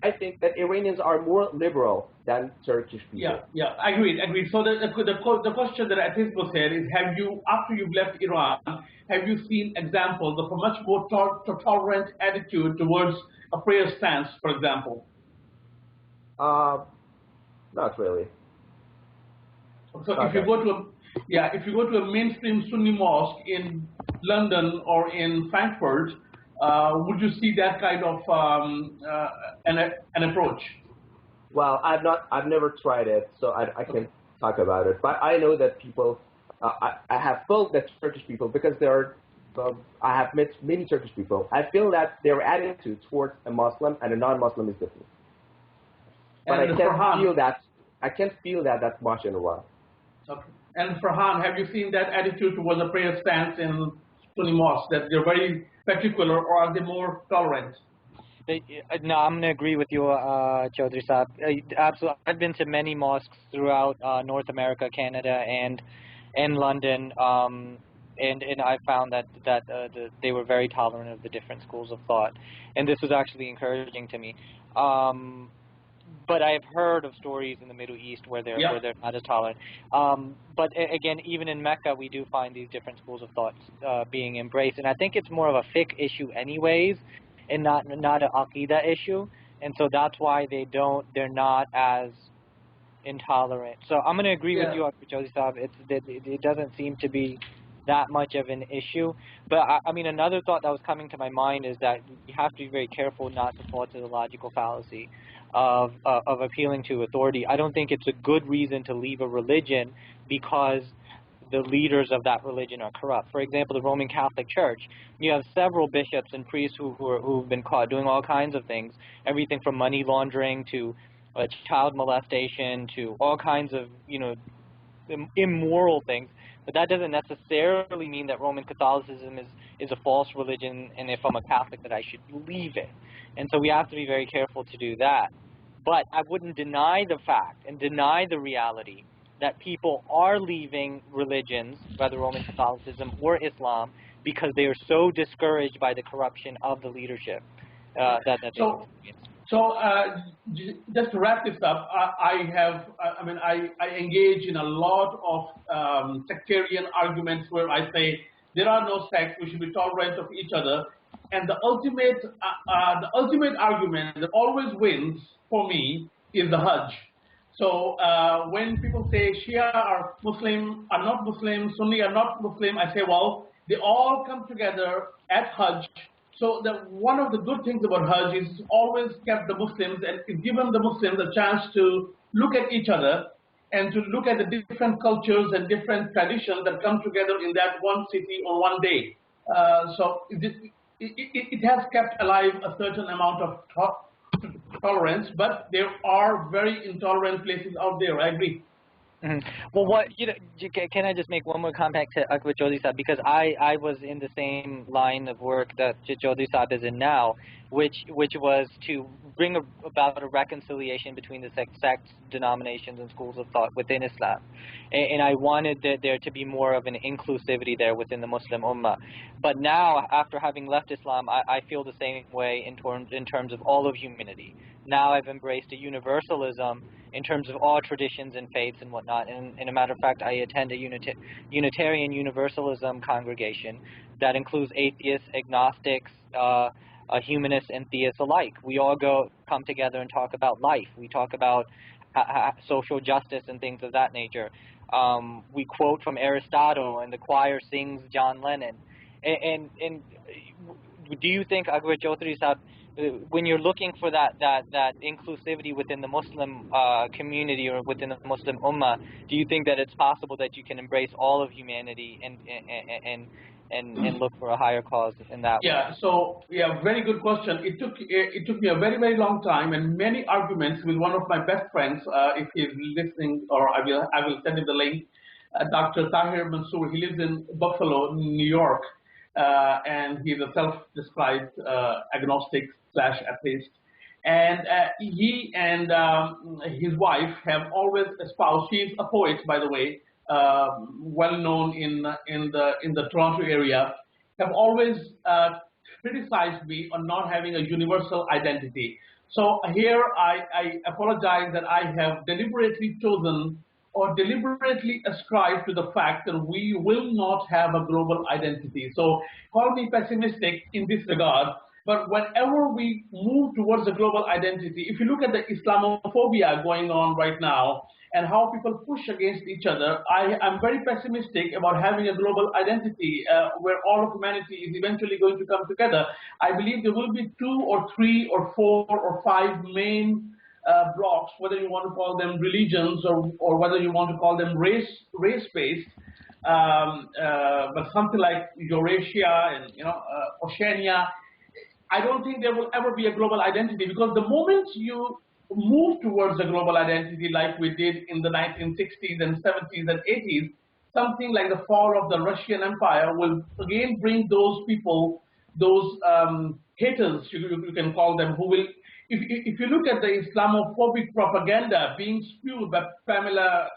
I think that Iranians are more liberal than Turkish people. Yeah, agreed. So the question that Atheismo said is, have you, after you've left Iran, have you seen examples of a much more tolerant attitude towards a prayer stance, for example? Not really. So if you go to a mainstream Sunni mosque in London or in Frankfurt, would you see that kind of an approach? Well, I've never tried it, so I can't talk about it. But I know that people, I have felt that Turkish people, because I have met many Turkish people, I feel that their attitude towards a Muslim and a non-Muslim is different. But I can't feel that much in Iran. Okay. And Farhan, have you seen that attitude towards a prayer stance in Sunni mosques, that they're very particular, or are they more tolerant? No, I'm going to agree with you, Chaudhry Saab. Absolutely. I've been to many mosques throughout North America, Canada, and London, and I found that they were very tolerant of the different schools of thought, and this was actually encouraging to me. But I've heard of stories in the Middle East where they're not as tolerant. But again, even in Mecca, we do find these different schools of thought being embraced, and I think it's more of a fiqh issue, anyways. and not an Aqidah issue, and so that's why they're not as intolerant. So I'm going to agree with you, Chaudhry Sahib. It doesn't seem to be that much of an issue. But I mean, another thought that was coming to my mind is that you have to be very careful not to fall to the logical fallacy of appealing to authority. I don't think it's a good reason to leave a religion because the leaders of that religion are corrupt. For example, the Roman Catholic Church, you have several bishops and priests who've been caught doing all kinds of things, everything from money laundering to child molestation to all kinds of, immoral things. But that doesn't necessarily mean that Roman Catholicism is a false religion, and if I'm a Catholic that I should leave it. And so we have to be very careful to do that. But I wouldn't deny the fact and deny the reality that people are leaving religions, whether Roman Catholicism or Islam, because they are so discouraged by the corruption of the leadership that they experience. So just to wrap this up, I engage in a lot of sectarian arguments where I say there are no sects, we should be tolerant of each other, and the ultimate argument that always wins for me is the Hajj. So when people say Shia are Muslim, are not Muslim, Sunni are not Muslim, I say, well, they all come together at Hajj. So one of the good things about Hajj is always kept the Muslims and given the Muslims a chance to look at each other and to look at the different cultures and different traditions that come together in that one city on one day. So it has kept alive a certain amount of tolerance, but there are very intolerant places out there. I agree. Mm-hmm. Well, can I just make one more comment to Akber Chaudhry Sahib, because I was in the same line of work that Chaudhry Sahib is in now, which was to bring about a reconciliation between the sects, denominations, and schools of thought within Islam, and I wanted there to be more of an inclusivity there within the Muslim Ummah. But now, after having left Islam, I feel the same way in terms of all of humanity. Now I've embraced a universalism in terms of all traditions and faiths and whatnot. And a matter of fact, I attend a Unitarian Universalism congregation that includes atheists, agnostics, humanists, and theists alike. We all come together and talk about life. We talk about social justice and things of that nature. We quote from Aristotle, and the choir sings John Lennon. And do you think, Akber Chaudhry Sahib, when you're looking for that inclusivity within the Muslim community or within the Muslim Ummah, do you think that it's possible that you can embrace all of humanity and look for a higher cause in that way? So very good question. It took me a very, very long time and many arguments with one of my best friends. If he's listening, or I will send him the link. Dr. Tahir Mansour. He lives in Buffalo, New York, and he's a self-described agnostic/atheist. And he and his wife have always espoused. She's a poet, by the way, well known in the Toronto area. Have always criticized me on not having a universal identity. So here I apologize that I have deliberately chosen or deliberately ascribed to the fact that we will not have a global identity. So call me pessimistic in this regard, but whenever we move towards a global identity, if you look at the Islamophobia going on right now and how people push against each other, I am very pessimistic about having a global identity where all of humanity is eventually going to come together. I believe there will be 2 or 3 or 4 or 5 main blocks, whether you want to call them religions or whether you want to call them race-based, but something like Eurasia and Oceania. I don't think there will ever be a global identity, because the moment you move towards a global identity like we did in the 1960s and 70s and 80s, something like the fall of the Russian Empire will again bring those people, those haters, you can call them, who will. If you look at the Islamophobic propaganda being spewed by Pamela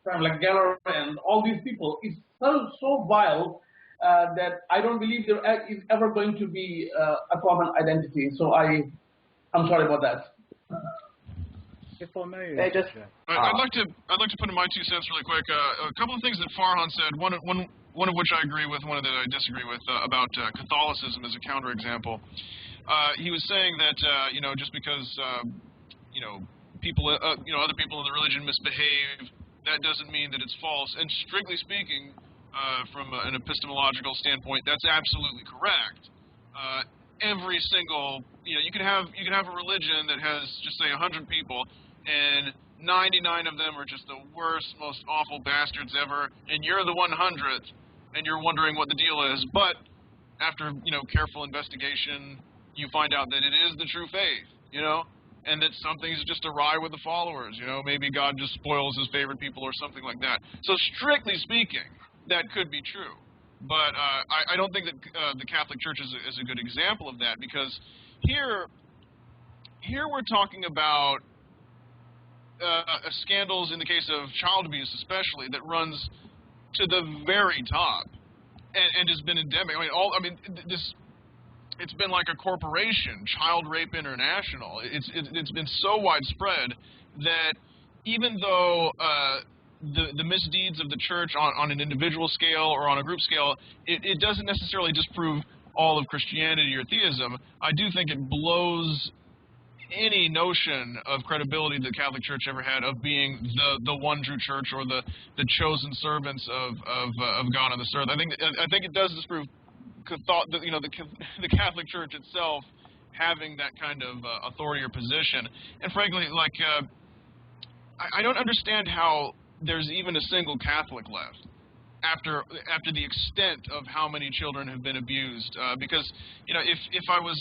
Geller and all these people, it's so vile that I don't believe there is ever going to be a common identity. So I'm sorry about that. If I may, I'd like to put in my 2 cents really quick. A couple of things that Farhan said. One of which I agree with, one that I disagree with about Catholicism as a counterexample. He was saying that, just because, people, other people in the religion misbehave, that doesn't mean that it's false. And strictly speaking, from an epistemological standpoint, that's absolutely correct. Every single, you can have a religion that has, just say, 100 people, and 99 of them are just the worst, most awful bastards ever, and you're the 100th, and you're wondering what the deal is. But after, careful investigation, you find out that it is the true faith, and that something's just awry with the followers, maybe God just spoils his favorite people or something like that. So strictly speaking, that could be true. But I don't think that the Catholic Church is a good example of that, because here we're talking about scandals in the case of child abuse especially that runs to the very top and has been endemic. It's been like a corporation, Child Rape International. It's been so widespread that even though the misdeeds of the church on an individual scale or on a group scale, it doesn't necessarily disprove all of Christianity or theism. I do think it blows any notion of credibility the Catholic Church ever had of being the one true church or the chosen servants of God on this earth. I think it does disprove the Catholic Church itself having that kind of authority or position. And frankly, I don't understand how there's even a single Catholic left after the extent of how many children have been abused. Because if I was,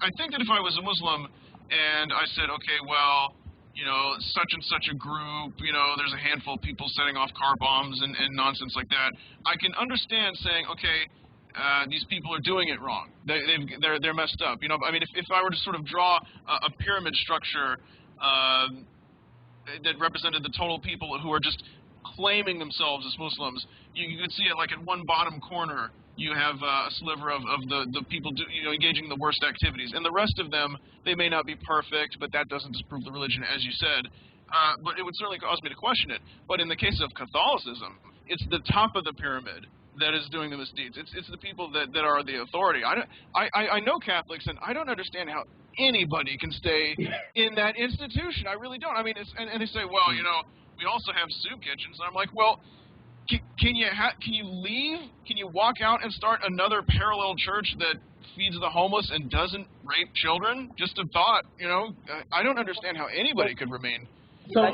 I think that if I was a Muslim and I said, okay, well, such and such a group, there's a handful of people setting off car bombs and nonsense like that, I can understand saying, okay, these people are doing it wrong. They're messed up. If I were to sort of draw a pyramid structure that represented the total people who are just claiming themselves as Muslims, you could see it like at one bottom corner you have a sliver of the people engaging in the worst activities, and the rest of them, they may not be perfect, but that doesn't disprove the religion, as you said. But it would certainly cause me to question it. But in the case of Catholicism, it's the top of the pyramid that is doing the misdeeds. It's the people that are the authority. I know Catholics, and I don't understand how anybody can stay in that institution. I really don't. And they say, well, we also have soup kitchens. And I'm like, well, can you leave? Can you walk out and start another parallel church that feeds the homeless and doesn't rape children? Just a thought, I don't understand how anybody could remain. Let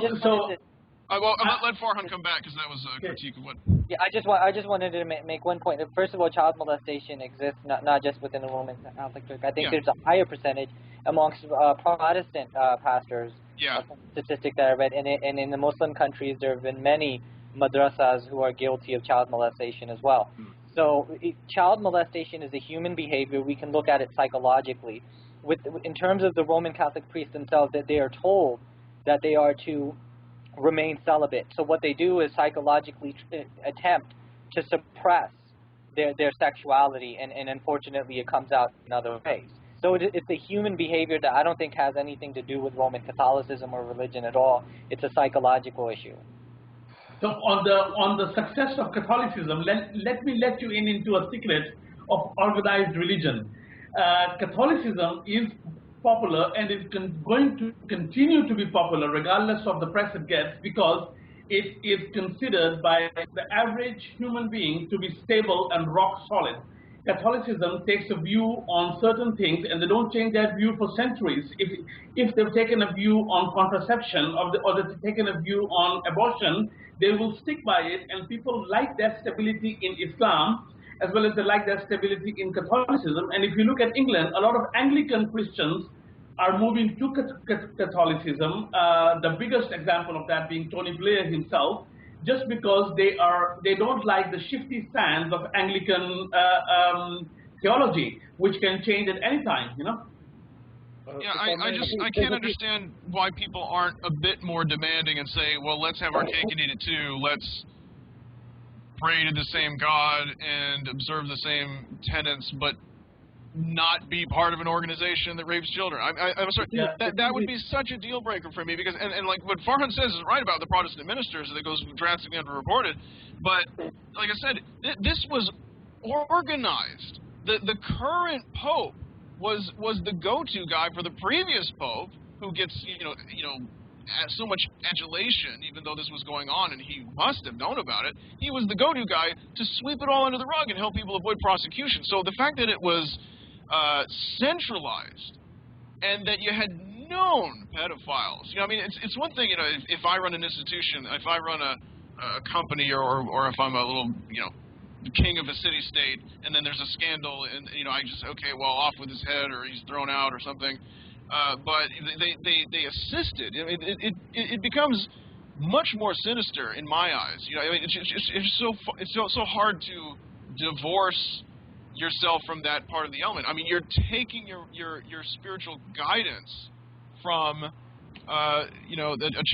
Farhan come back, because that was a critique of what. Yeah, I just wanted to make one point. First of all, child molestation exists not just within the Roman Catholic Church. I think there's a higher percentage amongst Protestant pastors. Yeah. Statistic that I read, and in the Muslim countries, there have been many madrasas who are guilty of child molestation as well. So child molestation is a human behavior. We can look at it psychologically. In terms of the Roman Catholic priests themselves, that they are told that they are to remain celibate. So what they do is psychologically attempt to suppress their sexuality, and unfortunately it comes out in other ways. So it's a human behavior that I don't think has anything to do with Roman Catholicism or religion at all. It's a psychological issue. So on the success of Catholicism, let me let you into a secret of organized religion. Catholicism is popular and is going to continue to be popular regardless of the press it gets, because it is considered by the average human being to be stable and rock solid. Catholicism takes a view on certain things, and they don't change that view for centuries. If they've taken a view on contraception or they've taken a view on abortion, they will stick by it, and people like that stability in Islam as well as they like that stability in Catholicism. And if you look at England, a lot of Anglican Christians are moving to Catholicism. The biggest example of that being Tony Blair himself, just because they don't like the shifty sands of Anglican theology, which can change at any time, Yeah, I can't understand why people aren't a bit more demanding and say, well, let's have our cake and eat it too. Let's pray to the same God and observe the same tenets, but not be part of an organization that rapes children. I'm sorry, that would be such a deal breaker for me, because and like what Farhan says is right about the Protestant ministers, that goes drastically underreported. But like I said, this was organized. The current Pope was the go-to guy for the previous pope, who gets so much adulation, even though this was going on and he must have known about it. He was the go-to guy to sweep it all under the rug and help people avoid prosecution. So the fact that it was centralized and that you had known pedophiles, I mean, it's one thing, if I run an institution, if I run a company, or if I'm a little, the king of a city-state, and then there's a scandal, and I just, okay, well, off with his head, or he's thrown out, or something. But they assisted. It becomes much more sinister in my eyes. It's so hard to divorce yourself from that part of the element. I mean, you're taking your spiritual guidance from a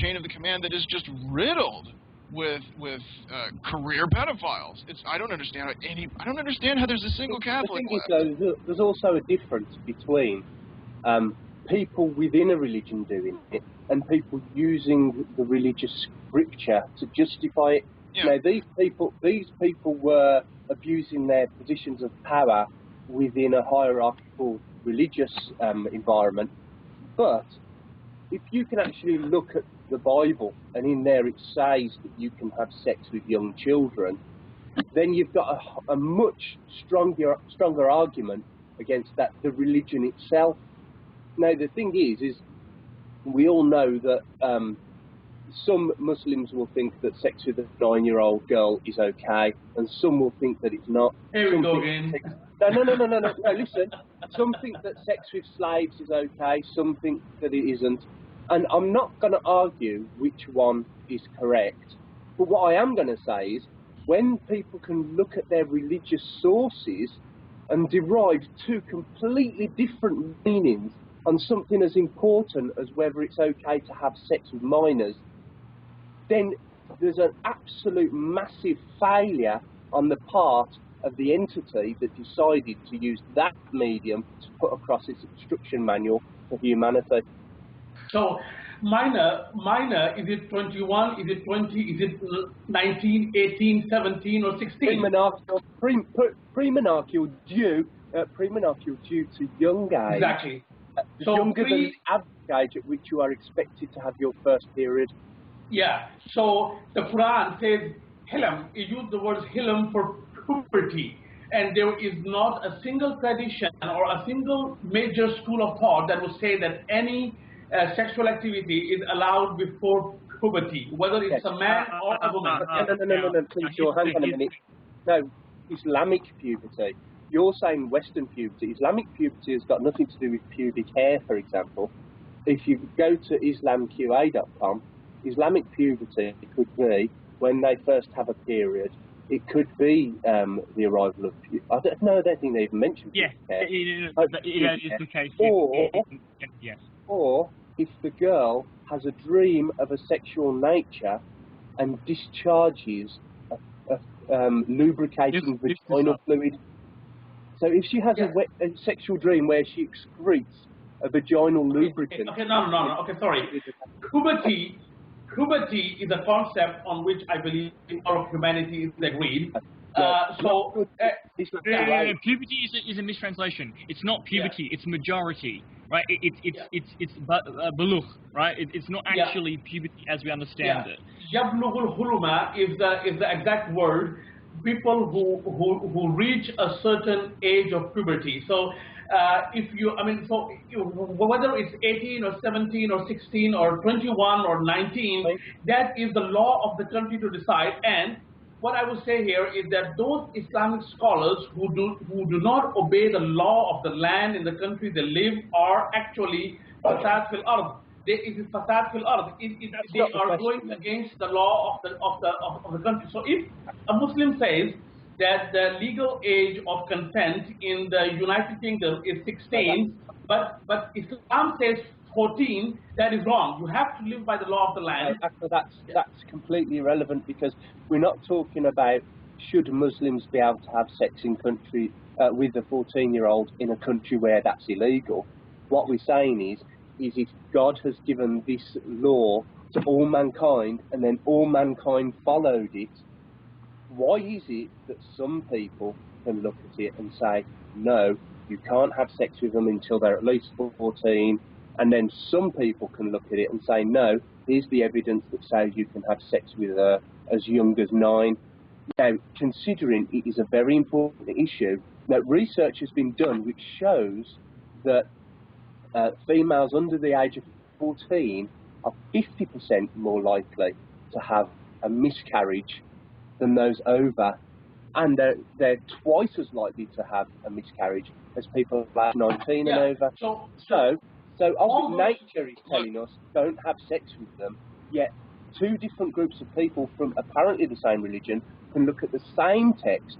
chain of the command that is just riddled with career pedophiles. I don't understand how there's a single Catholic left. The thing is, though, there's also a difference between people within a religion doing it and people using the religious scripture to justify it. Yeah. Now, these people were abusing their positions of power within a hierarchical religious environment. But if you can actually look at the Bible, and in there it says that you can have sex with young children, then you've got a much stronger argument against that, the religion itself. Now, the thing is we all know that some Muslims will think that sex with a 9-year-old girl is okay, and some will think that it's not. Here we go again. No, listen. Some think that sex with slaves is okay, some think that it isn't. And I'm not going to argue which one is correct. But what I am going to say is, when people can look at their religious sources and derive two completely different meanings on something as important as whether it's okay to have sex with minors, then there's an absolute massive failure on the part of the entity that decided to use that medium to put across its instruction manual for humanity. So, minor, is it 21, is it 20, is it 19, 18, 17, or 16? Premonarchial due to young age. Exactly. So younger than the average age at which you are expected to have your first period. Yeah. So the Quran says hilm. It used the word hilm for puberty. And there is not a single tradition or a single major school of thought that will say that any sexual activity is allowed before puberty, whether it's a man or a woman. No, please, hang on a minute. No, Islamic puberty. You're saying Western puberty. Islamic puberty has got nothing to do with pubic hair, for example. If you go to islamqa.com, Islamic puberty could be when they first have a period. It could be the arrival of puberty. I don't think they even mentioned pubic hair. It is the case. Yes. Or if the girl has a dream of a sexual nature and discharges a lubricating vaginal fluid. So if she has a sexual dream where she excretes a vaginal lubricant... No. Okay, sorry. Puberty is a concept on which I believe all of humanity is agreed. Puberty is a mistranslation. It's not puberty. It's majority, right? It's bulugh, right? It's not actually puberty as we understand it. Yablughul huluma is the exact word. People who reach a certain age of puberty. So whether it's 18 or 17 or 16 or 21 or 19, that is the law of the country to decide. And what I would say here is that those Islamic scholars who do not obey the law of the land in the country they live are actually fasad fil ard. It is fasad fil ard. They are going against the law of the country. So if a Muslim says that the legal age of consent in the United Kingdom is 16, but Islam says 14, that is wrong. You have to live by the law of the land. That's completely irrelevant, because we're not talking about should Muslims be able to have sex in country with a 14-year-old in a country where that's illegal. What we're saying is if God has given this law to all mankind and then all mankind followed it, Why is it that some people can look at it and say, no, you can't have sex with them until they're at least 14, and then some people can look at it and say, no, here's the evidence that says you can have sex with her as young as 9. Now, considering it is a very important issue, now research has been done which shows that females under the age of 14 are 50% more likely to have a miscarriage than those over, and they're twice as likely to have a miscarriage as people aged 19 and over. So nature is telling us don't have sex with them, yet two different groups of people from apparently the same religion can look at the same text.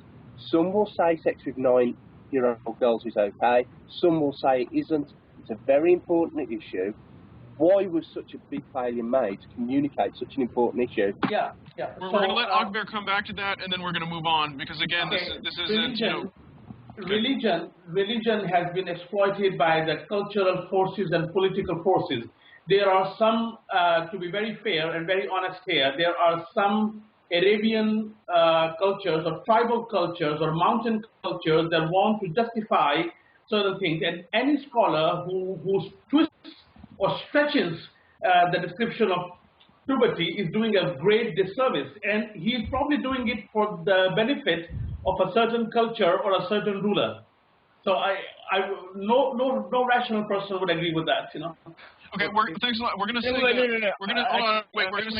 Some will say sex with 9-year-old girls is okay, some will say it isn't. It's a very important issue. Why was such a big failure made to communicate such an important issue? Yeah. We're going to let Akber come back to that, and then we're going to move on, because again, this isn't, Religion has been exploited by the cultural forces and political forces. There are some, to be very fair and very honest here, there are some Arabian cultures or tribal cultures or mountain cultures that want to justify certain things, and any scholar who twists or stretches the description of puberty is doing a great disservice, and he's probably doing it for the benefit of a certain culture or a certain ruler. So no rational person would agree with that, you know. Okay, thanks a lot. We're going to say we're going to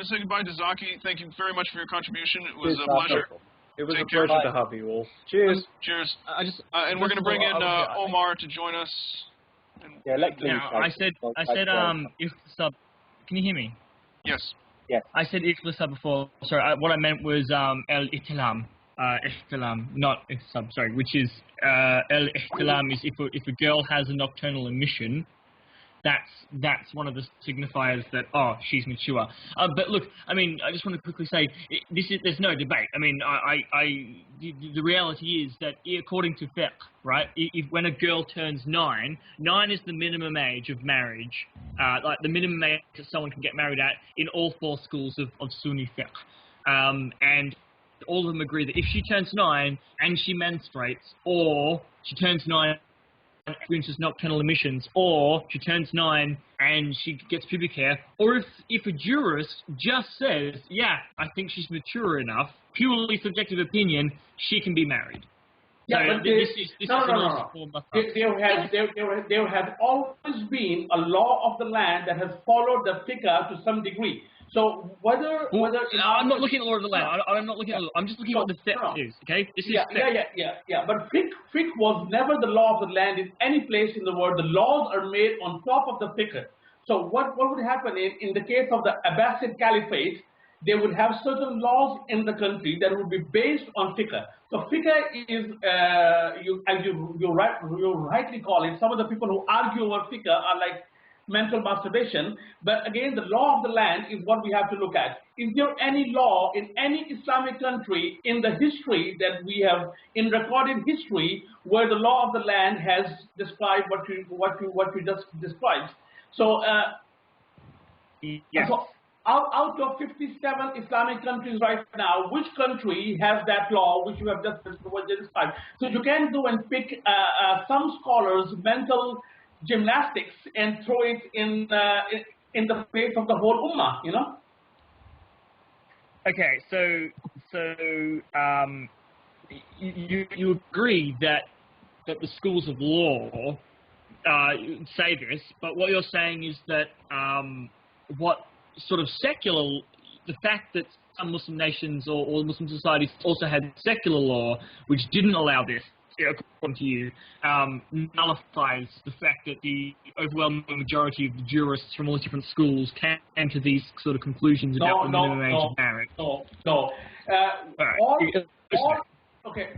say goodbye to Zaki. Thank you very much for your contribution. It was a pleasure. It was a pleasure to have you all. Cheers. Cheers. And we're going to bring in Omar to join us. I said if sub. Can you hear me? Yes. Yeah. I said Ikhlasab before. Sorry, what I meant was el-ihtilam. Ihtilam, not sub. Sorry, which is el-ihtilam is if a girl has a nocturnal emission. That's one of the signifiers that she's mature. But look, I mean, I just want to quickly say there's no debate. I mean, the reality is that according to fiqh, right, if when a girl turns 9 is the minimum age of marriage, like the minimum age that someone can get married at in all 4 schools of Sunni fiqh, and all of them agree that if she turns 9 and she menstruates, or she turns 9 experiences nocturnal emissions, or she turns 9 and she gets pubic hair, or if a jurist just says, yeah, I think she's mature enough, purely subjective opinion, she can be married. Yeah, So there has always been a law of the land that has followed the fiqh to some degree. So whether I'm not looking at law of the land. I'm not looking at. I'm just looking at what the fiqh is. Okay, this is yeah. But fiqh was never the law of the land in any place in the world. The laws are made on top of the fiqh. So what would happen in the case of the Abbasid Caliphate? They would have certain laws in the country that would be based on fiqh. So fiqh is, as you rightly call it, some of the people who argue over fiqh are like mental masturbation. But again, the law of the land is what we have to look at. Is there any law in any Islamic country in the history that we have in recorded history where the law of the land has described what you just described? So, yes. So out of 57 Islamic countries right now, which country has that law which you have just described? So you can go and pick some scholars' mental gymnastics and throw it in the face of the whole ummah, you know. Okay, so you agree that the schools of law say this, but what you're saying is that what sort of secular, the fact that some Muslim nations or Muslim societies also had secular law which didn't allow this, according to you, nullifies the fact that the overwhelming majority of the jurists from all different schools came to these sort of conclusions about the minimum age of marriage. No.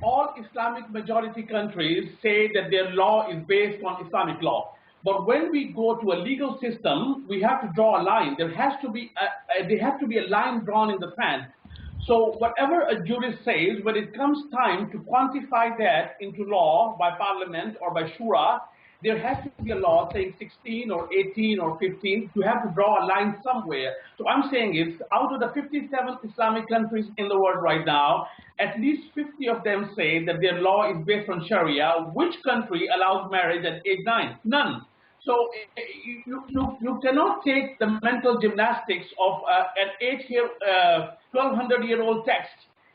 All Islamic majority countries say that their law is based on Islamic law. But when we go to a legal system, we have to draw a line. There has to be a line drawn in the sand. So whatever a jurist says, when it comes time to quantify that into law by parliament or by shura, there has to be a law saying 16 or 18 or 15. You have to draw a line somewhere. So I'm saying is, out of the 57 Islamic countries in the world right now, at least 50 of them say that their law is based on Sharia. Which country allows marriage at age 9? None. So you cannot take the mental gymnastics of an 1200-year-old text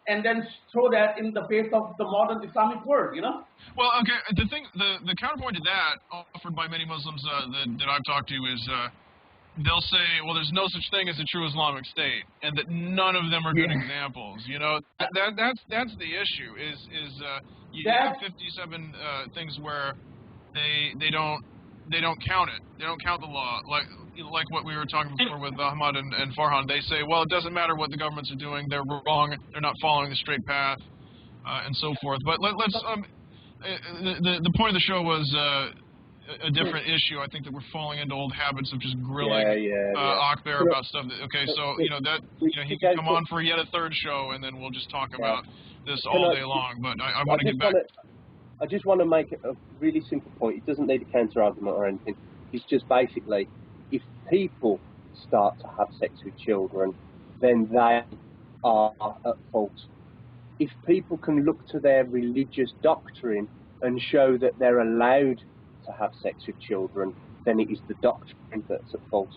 and then throw that in the face of the modern Islamic world, you know? Well, okay, the counterpoint to that, offered by many Muslims that I've talked to, is they'll say, well, there's no such thing as a true Islamic State, and that none of them are good examples. You know, that's the issue. You have 57 things where they don't count it. They don't count the law. Like what we were talking before with Ahmad and Farhan. They say, well, it doesn't matter what the governments are doing. They're wrong. They're not following the straight path, and so forth. But let's. The point of the show was a different issue. I think that we're falling into old habits of just grilling Akber about stuff. Okay, so he can come on for yet a third show, and then we'll just talk about this all day long. But I want to get back. I just want to make a really simple point. It doesn't need a counter argument or anything. It's just basically, if people start to have sex with children, then they are at fault. If people can look to their religious doctrine and show that they're allowed to have sex with children, then it is the doctrine that's at fault.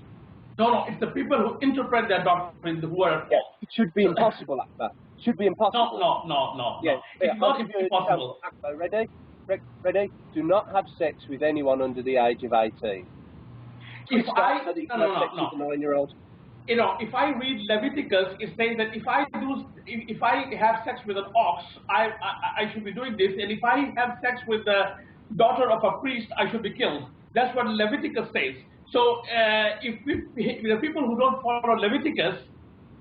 No, it's the people who interpret their doctrine who are at fault. It should be impossible like that. Should be impossible. No. Yeah, it's not impossible. Ready? Do not have sex with anyone under the age of 18. If I with a 9-year-old. You know, if I read Leviticus, it says that if I have sex with an ox, I should be doing this, and if I have sex with the daughter of a priest, I should be killed. That's what Leviticus says. So if the people who don't follow Leviticus.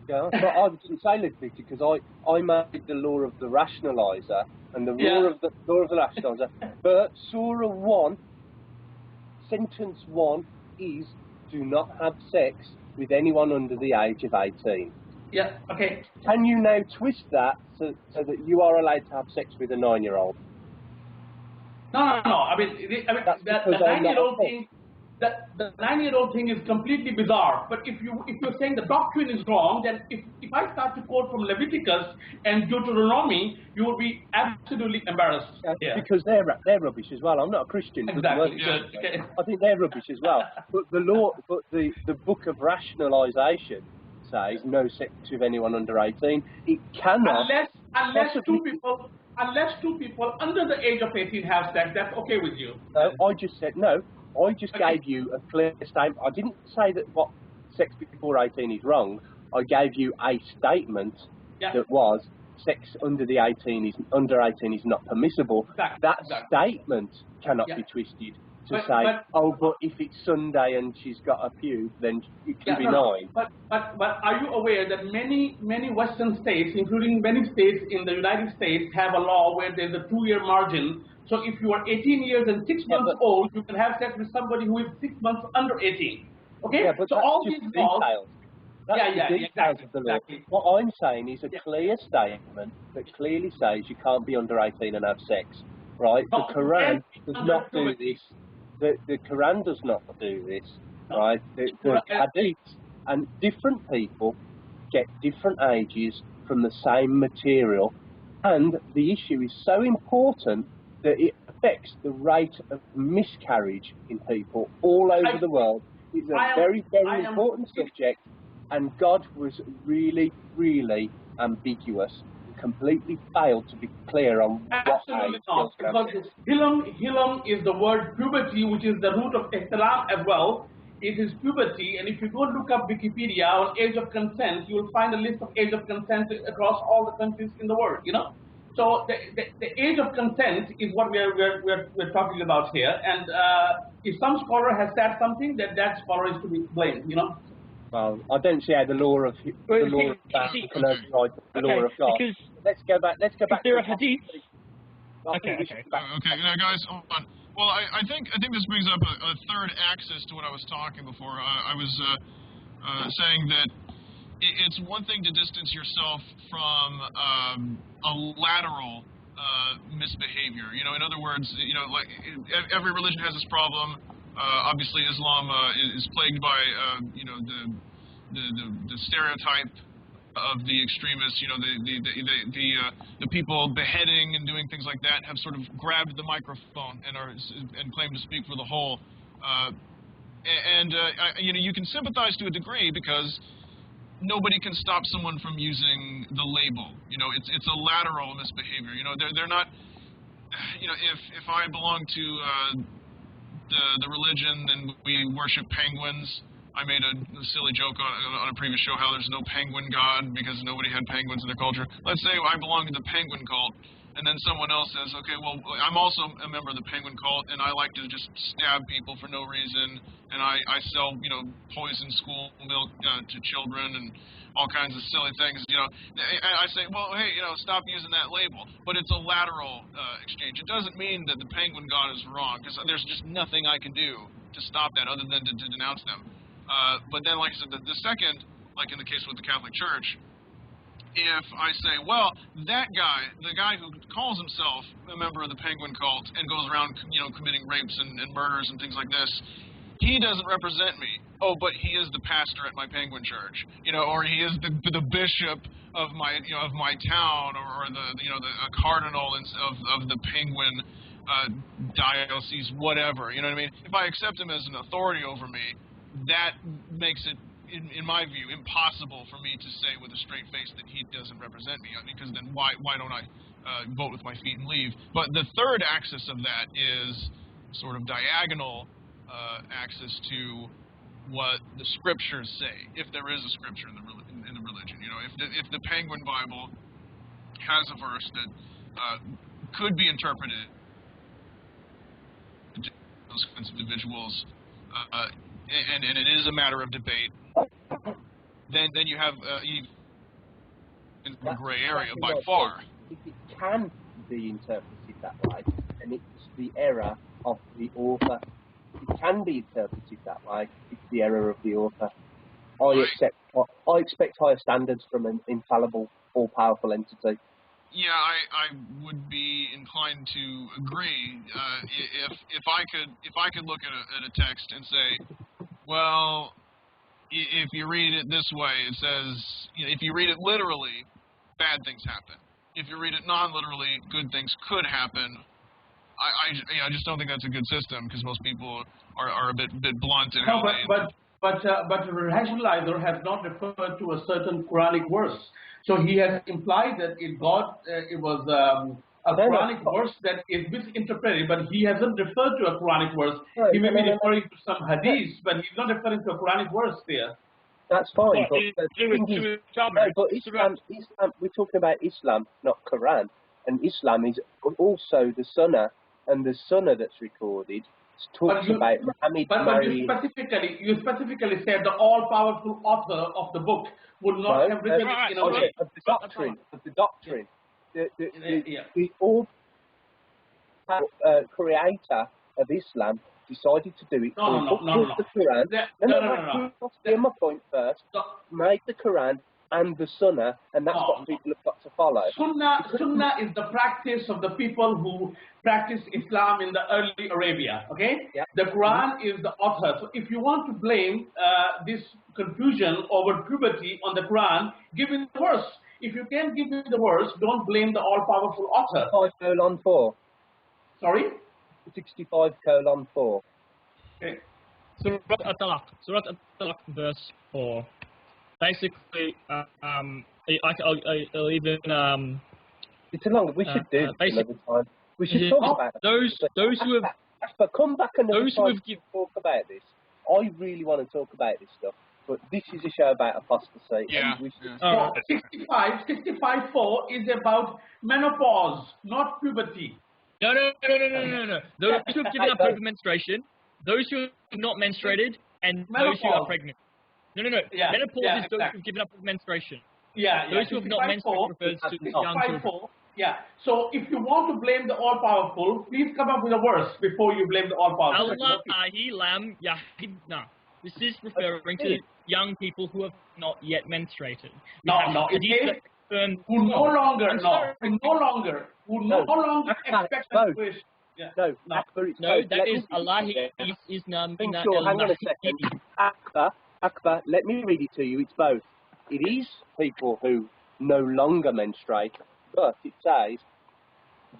Yeah, but I didn't say Leviticus because I made the law of the Rationalizer and the law of the Rationalizer. But Surah 1, sentence 1 is do not have sex with anyone under the age of 18. Yeah, okay. Can you now twist that so that you are allowed to have sex with a 9-year-old? No. I mean the 9-year-old thing. The 9-year-old thing is completely bizarre. But if you're saying the doctrine is wrong, then if I start to quote from Leviticus and Deuteronomy, you will be absolutely embarrassed. Yeah. Because they're rubbish as well. I'm not a Christian. Exactly. I think they're rubbish as well. But the book of rationalization says no sex with anyone under 18. It cannot unless two people under the age of 18 have sex. That's okay with you. No, I just said no. I just gave you a clear statement. I didn't say that what sex before 18 is wrong. I gave you a statement that was sex under 18 is not permissible. That statement cannot be twisted to say, but if it's Sunday and she's got a pube, then it can be 9. But are you aware that many Western states, including many states in the United States, have a law where there's a 2-year margin. So if you are 18 years and 6 months old, you can have sex with somebody who is 6 months under 18. Okay? Yeah, but so that's all just these details. laws. That's the details of the law. Exactly. What I'm saying is a clear statement that clearly says you can't be under 18 and have sex. Right? No, the Quran does not do this. The Quran does not do this. Right? The Hadiths and different people get different ages from the same material, and the issue is so important that it affects the rate of miscarriage in people all over the world. It's a very, very important subject, and God was really, really ambiguous. He completely failed to be clear on what age. Not, because hilum is the word puberty, which is the root of ihtilam as well. It is puberty, and if you go look up Wikipedia on age of consent, you will find a list of age of consent across all the countries in the world. You know. So the age of consent is what we're talking about here, and if some scholar has said something, that scholar is to be blamed, you know. Well, I don't see how the law of that can override the law of God. Let's go back. There are hadiths. Okay. Now, guys, hold on. Well, I think this brings up a third axis to what I was talking before. I was saying that it's one thing to distance yourself from a lateral misbehavior. You know, in other words, you know, like every religion has this problem. Obviously, Islam is plagued by you know, the stereotype of the extremists. You know, the people beheading and doing things like that have sort of grabbed the microphone and claim to speak for the whole. You know, you can sympathize to a degree because nobody can stop someone from using the label. You know, it's a lateral misbehavior. You know, they're not. You know, if I belong to the religion and we worship penguins, I made a silly joke on a previous show how there's no penguin god because nobody had penguins in their culture. Let's say I belong to the penguin cult, and then someone else says, okay, well, I'm also a member of the penguin cult, and I like to just stab people for no reason, and I sell, you know, poison school milk to children and all kinds of silly things. You know, I say, well, hey, you know, stop using that label. But it's a lateral exchange. It doesn't mean that the penguin god is wrong, because there's just nothing I can do to stop that other than to denounce them. But then, like I said, the second, like in the case with the Catholic Church, if I say, well, that guy, the guy who calls himself a member of the penguin cult and goes around, you know, committing rapes and murders and things like this, he doesn't represent me. Oh, but he is the pastor at my penguin church, you know, or he is the bishop of my, you know, of my town, or the, you know, a cardinal of the penguin diocese, whatever. You know what I mean? If I accept him as an authority over me, that makes it, in my view, impossible for me to say with a straight face that he doesn't represent me, because then why don't I vote with my feet and leave? But the third axis of that is sort of diagonal axis to what the scriptures say, if there is a scripture in the religion. You know, if the Penguin Bible has a verse that could be interpreted to those kinds of individuals, and it is a matter of debate, then you have a gray area by far. If it can be interpreted that way, and it's the error of the author. It can be interpreted that way. It's the error of the author. I expect higher standards from an infallible, all-powerful entity. Yeah, I would be inclined to agree. If I could look at a text and say, well, if you read it this way, it says, you know, if you read it literally, bad things happen. If you read it non-literally, good things could happen. I just don't think that's a good system, because most people are a bit blunt in how they... But the Rationalizer has not referred to a certain Quranic verse. So he has implied that it was a Quranic verse that is misinterpreted, but he hasn't referred to a Quranic verse. He may be referring to some Hadiths, but he's not referring to a Quranic verse there. That's fine, but Islam, we're talking about Islam, not Quran. And Islam is also the Sunnah, and the Sunnah that's recorded talks about Muhammad marrying... You specifically said the all-powerful author of the book would not have written it in a way. Of the doctrine. The all-creator of Islam decided to do it. No. The Quran. Hear my point first. Make the Quran and the Sunnah, and that's what people have got to follow. Sunnah is the practice of the people who practiced Islam in the early Arabia, okay? Yeah. The Quran is the author. So if you want to blame this confusion over puberty on the Quran, give me the verse. If you can't give me the verse, don't blame the all-powerful author. 65:4. Sorry? 65:4. Okay. Surah At-Talaq, verse 4. Basically, I'll even it's a long. We should do this another time. We should talk about those who have. But come back another time to talk about this. I really want to talk about this stuff, but this is a show about apostasy. Yeah. 65:4 is about menopause, not puberty. No. Those who have given up over menstruation, those who have not menstruated, and those who are pregnant. No. Yeah, menopause is those who have given up menstruation. Yeah. Those who have not menstruated refers to young children. Yeah. So if you want to blame the all-powerful, please come up with a verse before you blame the all-powerful. Allah lam yahidna. This is referring to young people who have not yet menstruated. No. Who no longer expect menstruation. Yeah. No, Akber, it's No, both. that Let is me- Allah is none. Sure, hang on a second. Akber, let me read it to you. It's both. It is people who no longer menstruate, but it says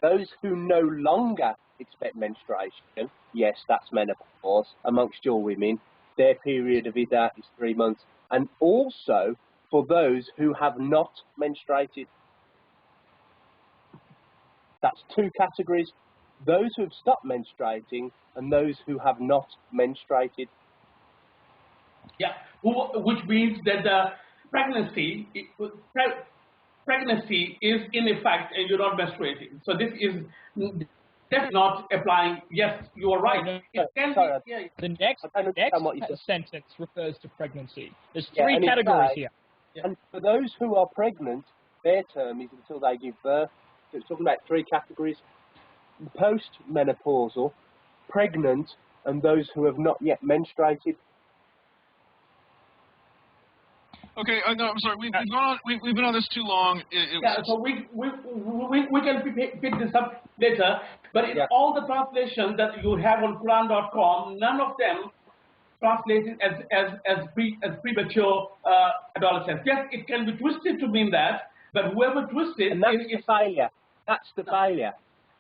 those who no longer expect menstruation, yes, that's menopause, amongst your women, their period of Ida is 3 months, and also for those who have not menstruated. That's two categories. Those who have stopped menstruating and those who have not menstruated. Yeah, which means that the pregnancy is in effect and you're not menstruating. So this is definitely not applying. Yes, you are right. It can be, yeah. The next sentence refers to pregnancy. There's three and categories here. And for those who are pregnant, their term is until they give birth. So it's talking about three categories: post-menopausal, pregnant, and those who have not yet menstruated. Okay, no, I'm sorry. We've been on this too long. So we can pick this up later. But in all the translations that you have on Quran.com, none of them translated as premature adolescence. Yes, it can be twisted to mean that, but whoever twisted and that's the failure. That's the failure.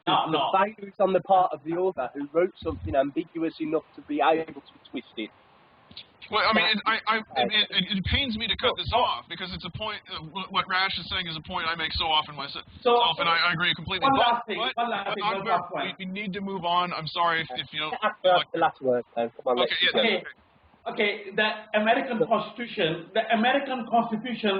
The failure is on the part of the author who wrote something ambiguous enough to be able to twist it. Well, I mean, it pains me to cut this off because it's a point. What Rash is saying is a point I make so often myself, and I agree completely. One last thing. We need to move on. I'm sorry if you don't. That's the last word. Come on, Okay. The American Constitution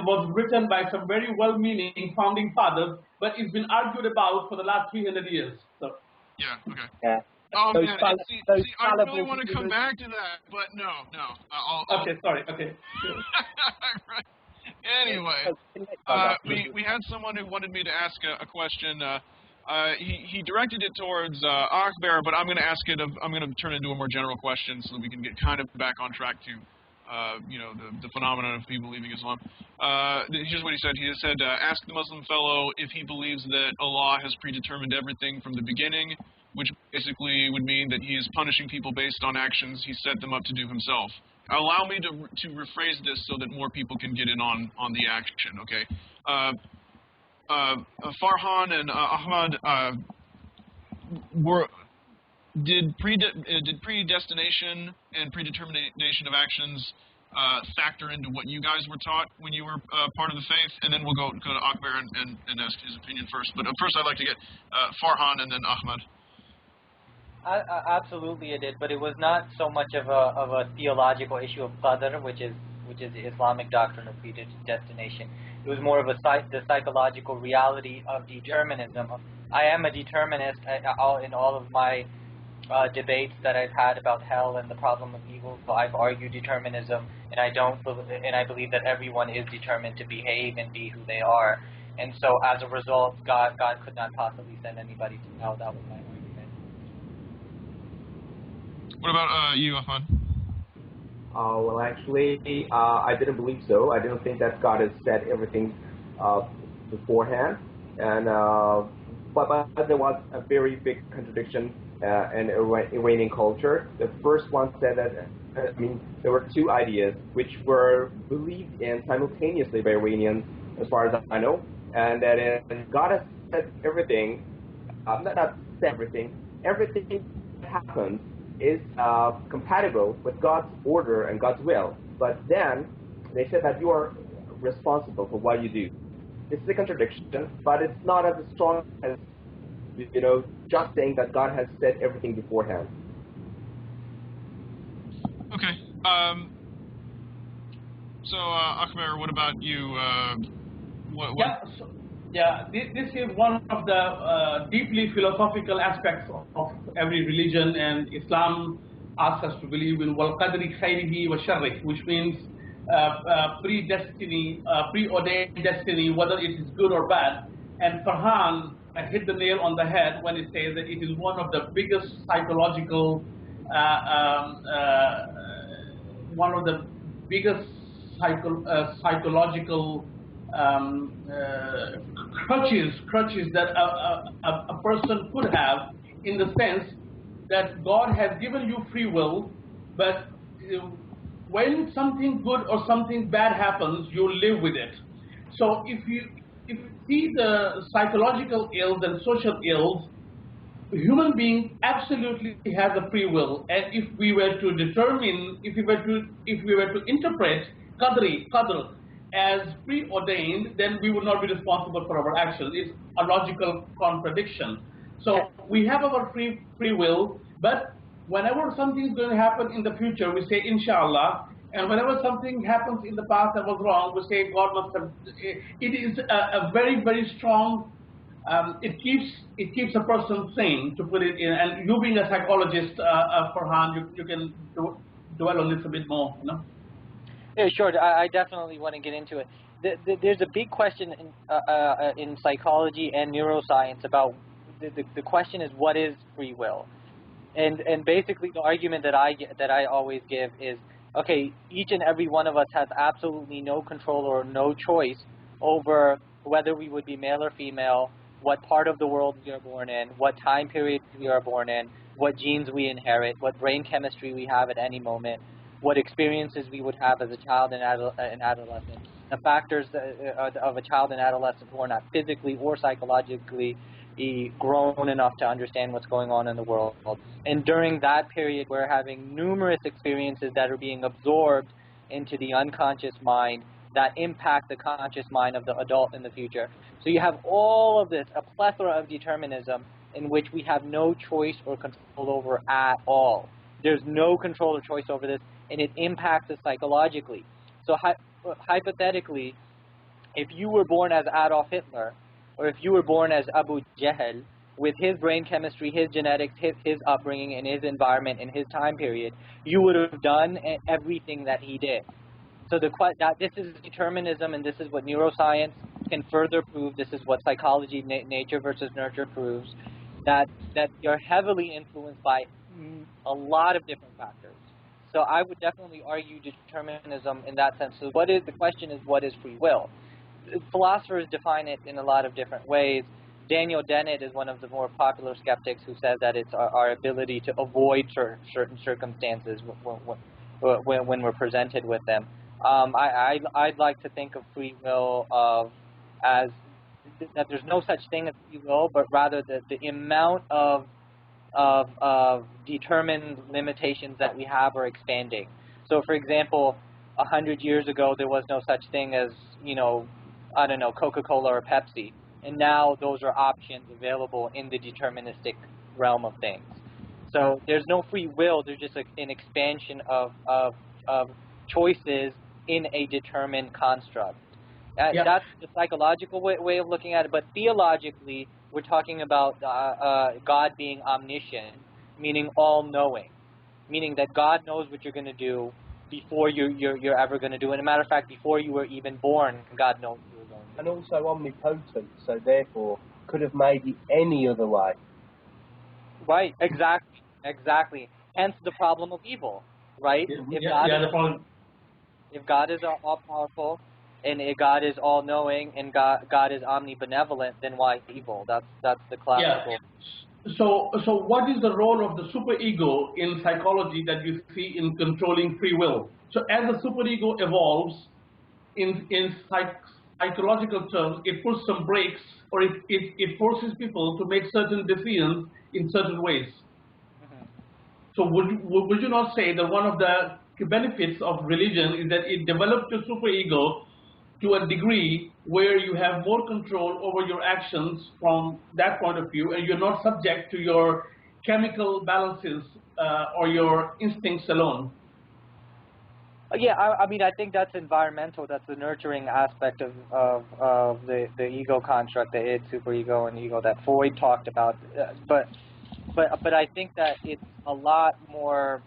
was written by some very well-meaning founding fathers, but it's been argued about for the last 300 years. So. Yeah. Okay. Yeah. Oh man, see, I really want to come back to that, but no. Okay, sorry. Okay. Anyway, we had someone who wanted me to ask a question. He directed it towards Akber, but I'm going to ask it. I'm going to turn it into a more general question so that we can get kind of back on track to, the phenomenon of people leaving Islam. Here's what he said. He said, ask the Muslim fellow if he believes that Allah has predetermined everything from the beginning, which basically would mean that he is punishing people based on actions he set them up to do himself. Allow me to rephrase this so that more people can get in on the action, okay? Farhan and Ahmad, did predestination and predetermination of actions factor into what you guys were taught when you were part of the faith? And then we'll go to Akber and ask his opinion first. But first I'd like to get Farhan and then Ahmad. Absolutely it did, but it was not so much of a theological issue of qadr, which is the Islamic doctrine of predestination. It was more of the psychological reality of determinism. I am a determinist in all of my debates that I've had about hell and the problem of evil. So I've argued determinism, and I believe that everyone is determined to behave and be who they are. And so as a result, God could not possibly send anybody to hell. That was my argument. What about you, Ahmad? Well, actually, I didn't believe so. I didn't think that God has said everything beforehand. And but there was a very big contradiction in Iranian culture. The first one said that, there were two ideas which were believed in simultaneously by Iranians, as far as I know, and that is God has said everything, not said everything. Everything that happens is compatible with God's order and God's will. But then they said that you are responsible for what you do. This is a contradiction, but it's not as strong as just saying that God has said everything beforehand. Okay. So Akber, what about you? This is one of the deeply philosophical aspects of every religion, and Islam asks us to believe in wal qadri khayrihi wa sharrihi, which means preordained destiny, whether it is good or bad. And Farhan hit the nail on the head when he says that it is one of the biggest psychological crutches that a person could have, in the sense that God has given you free will, but when something good or something bad happens, you live with it. So if you see the psychological ills and social ills, human being absolutely has a free will, and if we were to determine, if we were to interpret qadr as preordained, then we would not be responsible for our actions. It's a logical contradiction. So we have our free will, but whenever something is going to happen in the future, we say inshallah, and whenever something happens in the past that was wrong, we say God must have. It is a very, very strong. It keeps a person sane, to put it in. And you being a psychologist, Farhan, you can dwell on this a bit more, you know. Yeah, sure. I definitely want to get into it. There's a big question in psychology and neuroscience about the question is, what is free will? And basically the argument that I always give is, okay, each and every one of us has absolutely no control or no choice over whether we would be male or female, what part of the world we are born in, what time period we are born in, what genes we inherit, what brain chemistry we have at any moment, what experiences we would have as a child and adolescent, the factors of a child and adolescent who are not physically or psychologically grown enough to understand what's going on in the world. And during that period, we're having numerous experiences that are being absorbed into the unconscious mind that impact the conscious mind of the adult in the future. So you have all of this, a plethora of determinism in which we have no choice or control over at all. There's no control or choice over this, and it impacts us psychologically. So hypothetically, if you were born as Adolf Hitler, or if you were born as Abu Jahl, with his brain chemistry, his genetics, his upbringing, and his environment, and his time period, you would have done everything that he did. So this is determinism, and this is what neuroscience can further prove. This is what psychology, nature versus nurture, proves, that you're heavily influenced by a lot of different factors. So I would definitely argue determinism in that sense. So the question is, what is free will? Philosophers define it in a lot of different ways. Daniel Dennett is one of the more popular skeptics who says that it's our ability to avoid certain circumstances when we're presented with them. I'd like to think of free will as that there's no such thing as free will, but rather the amount of determined limitations that we have are expanding. So, for example, 100 years ago, there was no such thing as, I don't know, Coca-Cola or Pepsi. And now those are options available in the deterministic realm of things. So there's no free will. There's just an expansion of choices in a determined construct. That's the psychological way of looking at it. But theologically, we're talking about God being omniscient, meaning all-knowing, meaning that God knows what you're going to do before you're ever going to do it. And as a matter of fact, before you were even born, God knows what you were going to do. And also omnipotent, so therefore could have made it any other way. Right, exactly. Hence the problem of evil, right? If God is all-powerful, and if God is all-knowing, and God is omnibenevolent, then why evil? That's the classical. Yeah. So what is the role of the superego in psychology that you see in controlling free will? So as the superego evolves, in psychological terms, it puts some brakes, or it forces people to make certain decisions in certain ways. Mm-hmm. So would you not say that one of the benefits of religion is that it developed your superego to a degree where you have more control over your actions from that point of view, and you're not subject to your chemical balances or your instincts alone? Yeah, I mean, I think that's environmental. That's the nurturing aspect of the ego construct, the id, superego, and ego that Freud talked about. But I think that it's a lot more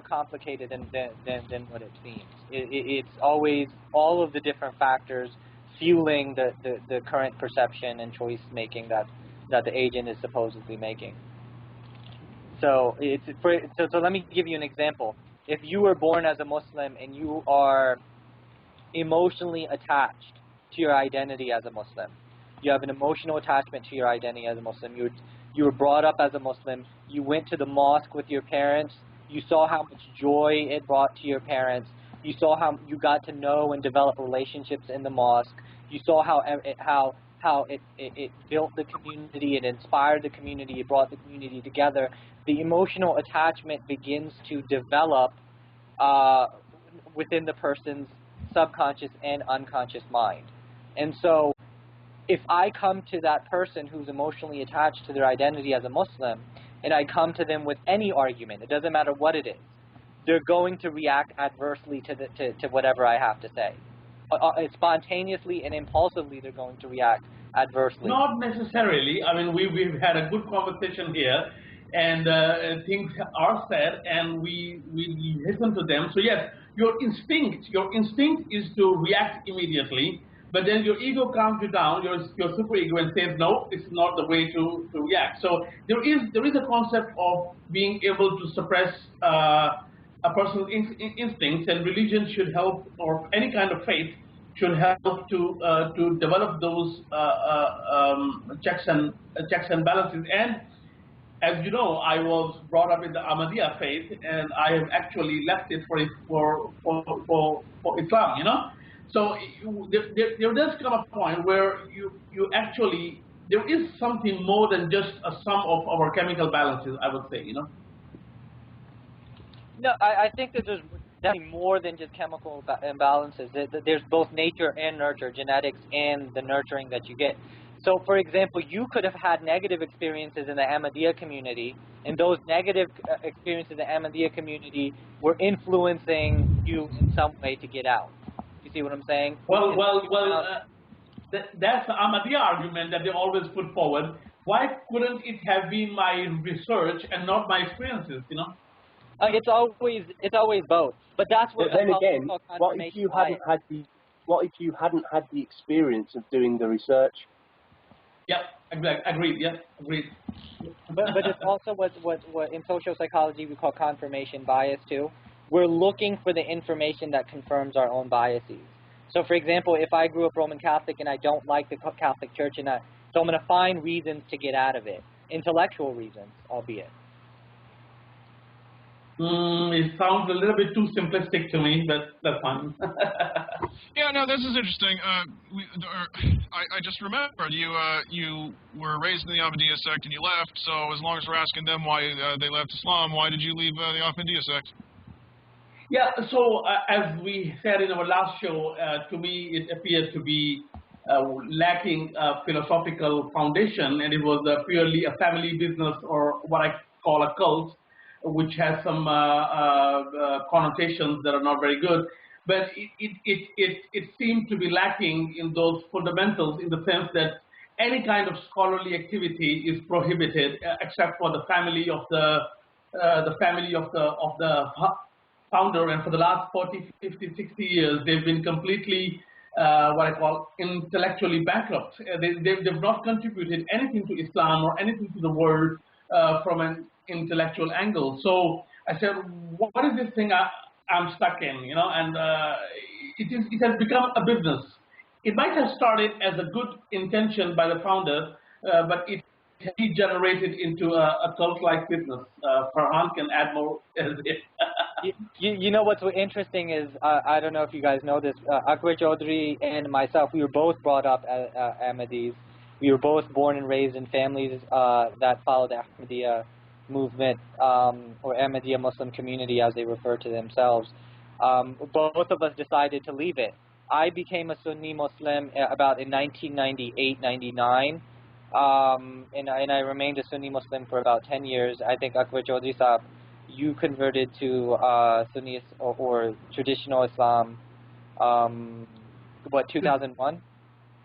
complicated than what it seems. It's always all of the different factors fueling the current perception and choice making that the agent is supposedly making. So so let me give you an example. If you were born as a Muslim and you are emotionally attached to your identity as a Muslim. You have an emotional attachment to your identity as a Muslim. You were brought up as a Muslim. You went to the mosque with your parents. You saw how much joy it brought to your parents. You saw how you got to know and develop relationships in the mosque. You saw how it built the community, it inspired the community, it brought the community together. The emotional attachment begins to develop within the person's subconscious and unconscious mind. And so if I come to that person who's emotionally attached to their identity as a Muslim, and I come to them with any argument, it doesn't matter what it is, they're going to react adversely to whatever I have to say. Spontaneously and impulsively, they're going to react adversely. Not necessarily. I mean, we've had a good conversation here, and things are said, and we listen to them. So yes, your instinct is to react immediately, but then your ego calms you down, your super ego, and says, no, this is not the way to react. So there is a concept of being able to suppress a person's instincts, and religion should help, or any kind of faith should help to develop those checks and balances. And as you know, I was brought up in the Ahmadiyya faith, and I have actually left it for Islam. You know, so there does come a point where you actually, there is something more than just a sum of our chemical balances, I would say. You know. No, I think that there's definitely more than just chemical imbalances. There's both nature and nurture, genetics and the nurturing that you get. So, for example, you could have had negative experiences in the Ahmadiyya community, and those negative experiences in the Ahmadiyya community were influencing you in some way to get out. You see what I'm saying? That's the Ahmadiyya argument that they always put forward. Why couldn't it have been my research and not my experiences, you know? It's always both. But that's what. But then again, what if you hadn't had the experience of doing the research? Yeah, exactly. Agreed. Yeah, agreed. But it's also what in social psychology we call confirmation bias too. We're looking for the information that confirms our own biases. So, for example, if I grew up Roman Catholic and I don't like the Catholic Church, so I'm going to find reasons to get out of it, intellectual reasons, albeit. It sounds a little bit too simplistic to me, but that's fine. Yeah, no, this is interesting. I just remembered you were raised in the Ahmadiyya sect and you left. So as long as we're asking them why they left Islam, why did you leave the Ahmadiyya sect? Yeah, so as we said in our last show, to me it appeared to be lacking a philosophical foundation, and it was purely a family business, or what I call a cult, which has some connotations that are not very good. But it seemed to be lacking in those fundamentals, in the sense that any kind of scholarly activity is prohibited, except for the family of the founder. And for the last 40, 50, 60 years, they've been completely what I call intellectually bankrupt. They've not contributed anything to Islam or anything to the world from an intellectual angle. So I said, what is this thing I'm stuck in, you know? And it has become a business. It might have started as a good intention by the founder, but it degenerated into a cult-like business. Farhan can add more. You know what's interesting is, I don't know if you guys know this, Akber, Chaudhry, and myself, we were both brought up as Ahmadis. We were both born and raised in families that followed the Ahmadiyya movement, or Ahmadiyya Muslim community as they refer to themselves. Both of us decided to leave it. I became a Sunni Muslim about in 1998-99, and I remained a Sunni Muslim for about 10 years. I think Akber Chaudhry Sahab, you converted to Sunni or traditional Islam, 2001?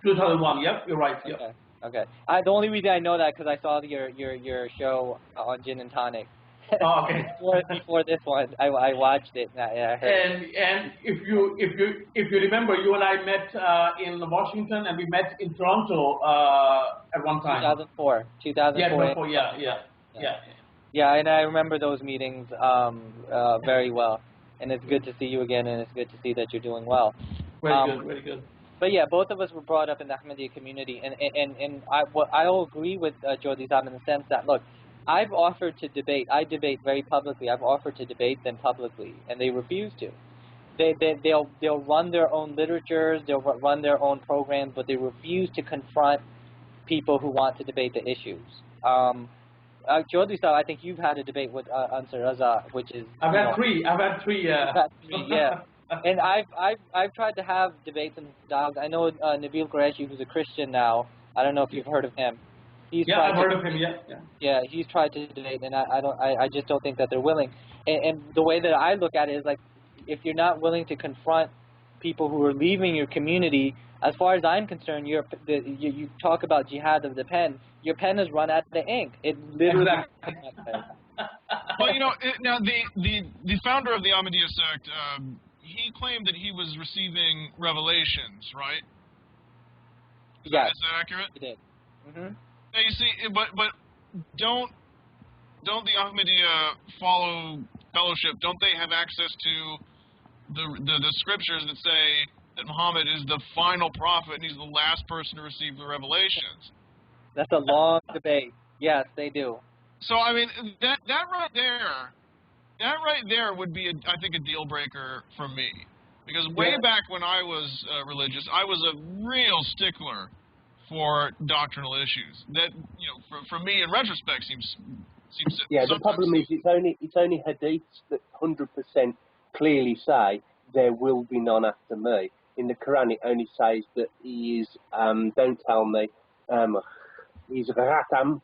2001, yep, you're right, yep. Okay. Okay. The only reason I know that because I saw your show on Jinn and Tonic. Oh, okay. before this one, I watched it. I heard. And if you remember, you and I met in Washington, and we met in Toronto at one time. 2004. Yeah, and I remember those meetings very well. And it's good to see you again, and it's good to see that you're doing well. Very good. But yeah, both of us were brought up in the Ahmadiyya community, and I'll agree with Chaudhry Sahib in the sense that, look, I've offered to debate. I debate very publicly. I've offered to debate them publicly, and they refuse to. They'll run their own literatures, they'll run their own programs, but they refuse to confront people who want to debate the issues. Chaudhry Sahib, I think you've had a debate with Ansar Raza, which is... I've had three. Yeah. And I've tried to have debates and dialogues. I know Nabil Qureshi, who's a Christian now. I don't know if you've heard of him. I've heard of him. Yeah, he's tried to debate, and I just don't think that they're willing. And the way that I look at it is like, if you're not willing to confront people who are leaving your community, as far as I'm concerned, you talk about jihad of the pen. Your pen has run out of ink. It literally. Well, now the founder of the Ahmadiyya sect, he claimed that he was receiving revelations, right? Is that accurate? He did. Mm-hmm. Now you see, but don't the Ahmadiyya follow fellowship? Don't they have access to the scriptures that say that Muhammad is the final prophet and he's the last person to receive the revelations? That's a long debate. Yes, they do. So I mean, that right there would be, I think, a deal breaker for me, because way back when I was religious, I was a real stickler for doctrinal issues. That for me, in retrospect, seems. Yeah, the problem is it's only hadiths that 100% clearly say there will be none after me. In the Quran, it only says that he is. Don't tell me. He's Ratam.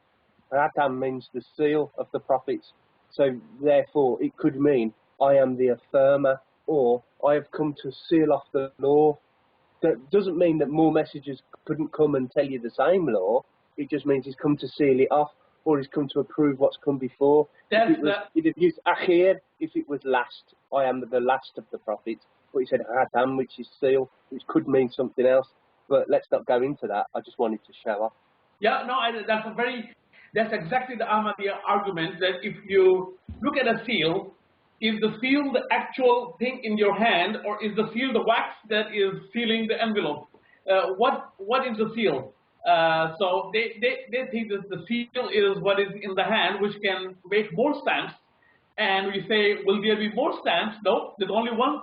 Ratam means the seal of the prophets. So therefore, it could mean I am the affirmer, or I have come to seal off the law. That doesn't mean that more messages couldn't come and tell you the same law. It just means he's come to seal it off, or he's come to approve what's come before. If it used akhir, if it was last, I am the last of the prophets. But he said Ratam, which is seal, which could mean something else. But let's not go into that. I just wanted to show off. Yeah, no, that's exactly the Ahmadiyya argument, that if you look at a seal, is the seal the actual thing in your hand, or is the seal the wax that is sealing the envelope? What is the seal? So they think that the seal is what is in the hand, which can make more stamps. And we say, will there be more stamps? No, there's only one.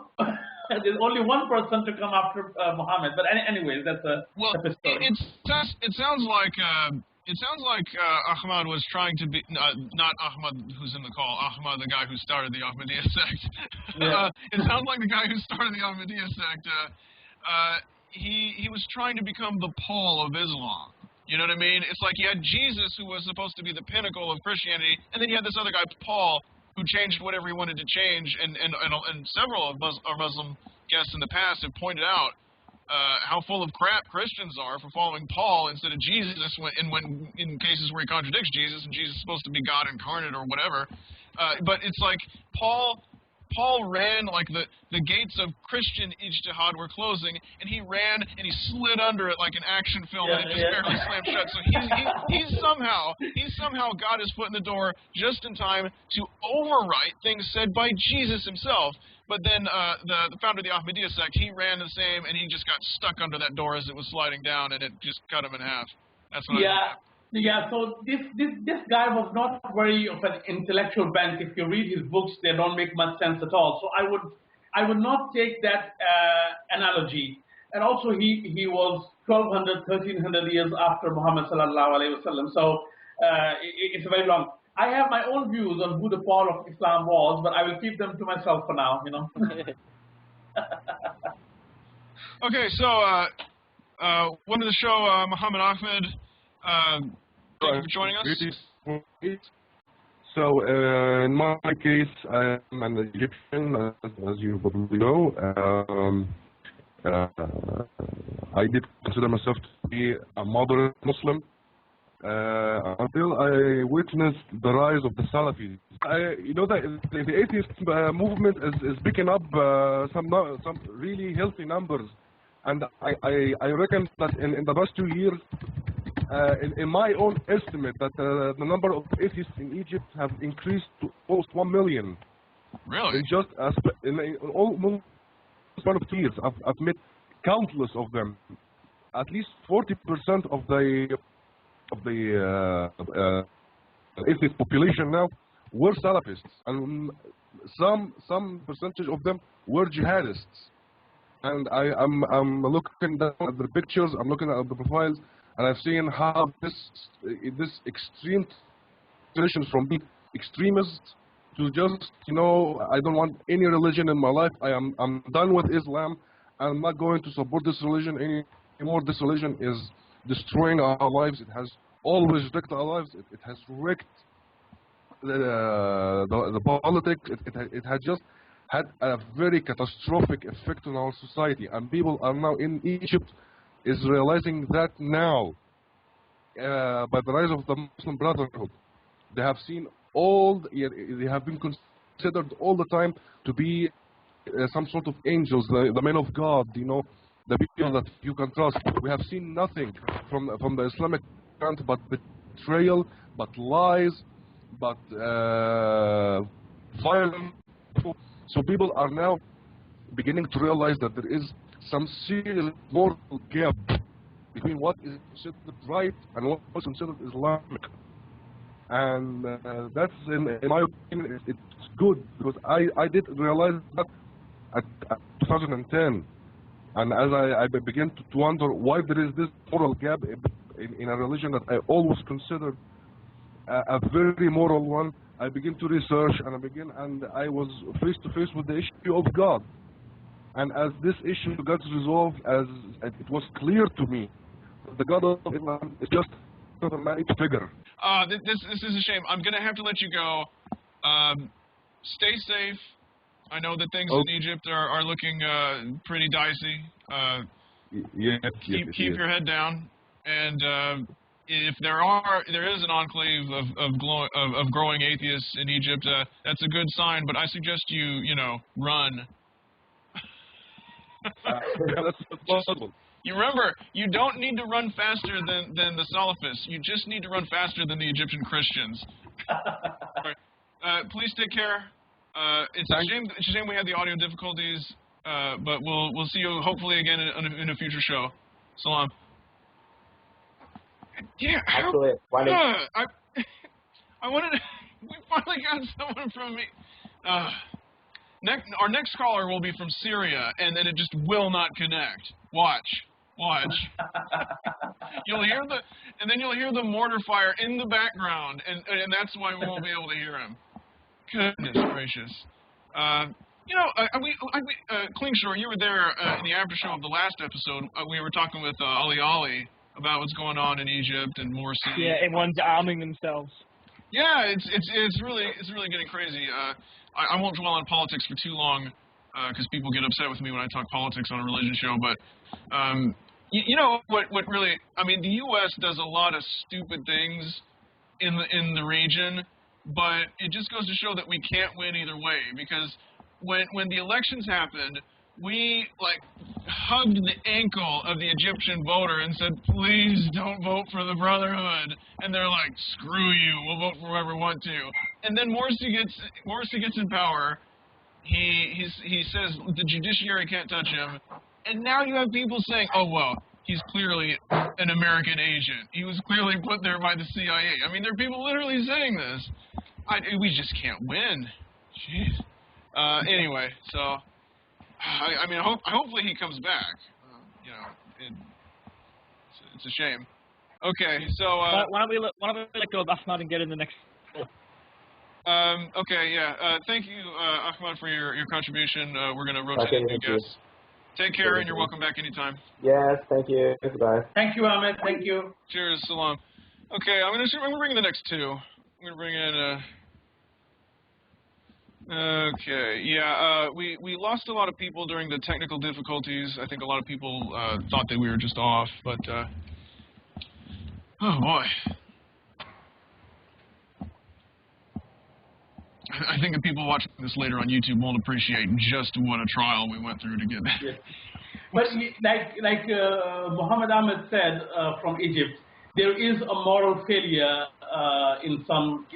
There's only one person to come after Muhammad. But anyway, that's a story. It sounds like Ahmad was trying to be not Ahmad who's in the call. Ahmad, the guy who started the Ahmadiyya sect. Yeah. It sounds like the guy who started the Ahmadiyya sect. He was trying to become the Paul of Islam. You know what I mean? It's like you had Jesus, who was supposed to be the pinnacle of Christianity, and then you had this other guy, Paul, who changed whatever he wanted to change, and several of our Muslim guests in the past have pointed out how full of crap Christians are for following Paul instead of Jesus, when in cases where he contradicts Jesus, and Jesus is supposed to be God incarnate or whatever. But it's like Paul ran like the gates of Christian ijtihad were closing, and he ran and he slid under it like an action film, and it just barely slammed shut. So he's somehow got his foot in the door just in time to overwrite things said by Jesus himself. But then the founder of the Ahmadiyya sect, he ran the same, and he just got stuck under that door as it was sliding down, and it just cut him in half. That's what Yeah, so this guy was not very of an intellectual bent. If you read his books, they don't make much sense at all. So I would not take that analogy. And also he was 1200, 1300 years after Muhammad sallallahu alaihi wasallam. So it's very long. I have my own views on who the Paul of Islam was, but I will keep them to myself for now. Okay, so one of the show, Muhammad Ahmed. Thank you for joining us. So, in my case, I am an Egyptian, as you probably know. I did consider myself to be a moderate Muslim until I witnessed the rise of the Salafis. The atheist movement is picking up some really healthy numbers, and I reckon that in the past 2 years, in my own estimate, that the number of atheists in Egypt have increased to almost 1 million. Really? In just in almost 1 of 2 years, I've met countless of them. At least 40% of the atheist population now were Salafists, and some percentage of them were jihadists. And I'm looking down at the pictures, I'm looking at the profiles, and I've seen how this extreme transitions from being extremist to just, you know, I don't want any religion in my life. I'm done with Islam. I'm not going to support this religion anymore. This religion is destroying our lives. It has always wrecked our lives. It has wrecked the politics. It has just had a very catastrophic effect on our society. And people are now in Egypt is realizing that now by the rise of the Muslim Brotherhood. They have seen they have been considered all the time to be some sort of angels, the men of God, you know, the people that you can trust. We have seen nothing from the Islamic front but betrayal, but lies, but violence. So people are now beginning to realize that there is some serious moral gap between what is considered right and what is considered Islamic. And that's, in my opinion, it's good, because I did realize that at 2010, and as I began to wonder why there is this moral gap in a religion that I always considered a very moral one. I began to research, and I was face to face with the issue of God. And as this issue got resolved, as it was clear to me, the God of Islam is just a married figure. This is a shame. I'm going to have to let you go. Stay safe. I know that things in Egypt are looking pretty dicey. Keep your head down. And if there is an enclave of growing atheists in Egypt, that's a good sign. But I suggest you run. That's possible. You remember, you don't need to run faster than the Salafists. You just need to run faster than the Egyptian Christians. Please take care. It's a shame we had the audio difficulties, but we'll see you hopefully again in a future show. Salam. Yeah. Actually, I wanted to, we finally got someone from me. Our next caller will be from Syria, and then it just will not connect. Watch. You'll hear the mortar fire in the background, and that's why we won't be able to hear him. Goodness gracious. Klingschor, you were there in the after show of the last episode. We were talking with Ali about what's going on in Egypt and Morsi. Yeah, everyone's arming themselves. Yeah, it's really getting crazy. I won't dwell on politics for too long because people get upset with me when I talk politics on a religion show. But you know what really? I mean, the U.S. does a lot of stupid things in the region, but it just goes to show that we can't win either way. Because when the elections happened, we hugged the ankle of the Egyptian voter and said, please don't vote for the Brotherhood. And they're like, screw you, we'll vote for whoever we want to. And then Morsi gets in power. He says the judiciary can't touch him. And now you have people saying, oh, well, he's clearly an American agent. He was clearly put there by the CIA. I mean, there are people literally saying this. We just can't win. Jeez. Anyway, so... I mean, hopefully he comes back. It's a shame. Okay, so why don't we let go of Ahmad and get in the next? Okay, yeah. Thank you, Ahmad, for your contribution. We're gonna rotate new guests. Take care, and you're welcome back anytime. Yes, thank you. Goodbye. Thank you, Ahmed. Thank you. Cheers, salam. Okay, I'm gonna bring in the next two. I'm gonna bring in. Okay, yeah, we lost a lot of people during the technical difficulties. I think a lot of people thought that we were just off, but, oh boy. I think the people watching this later on YouTube won't appreciate just what a trial we went through to get that. Yes. But like Muhammad Ahmed said from Egypt, there is a moral failure in some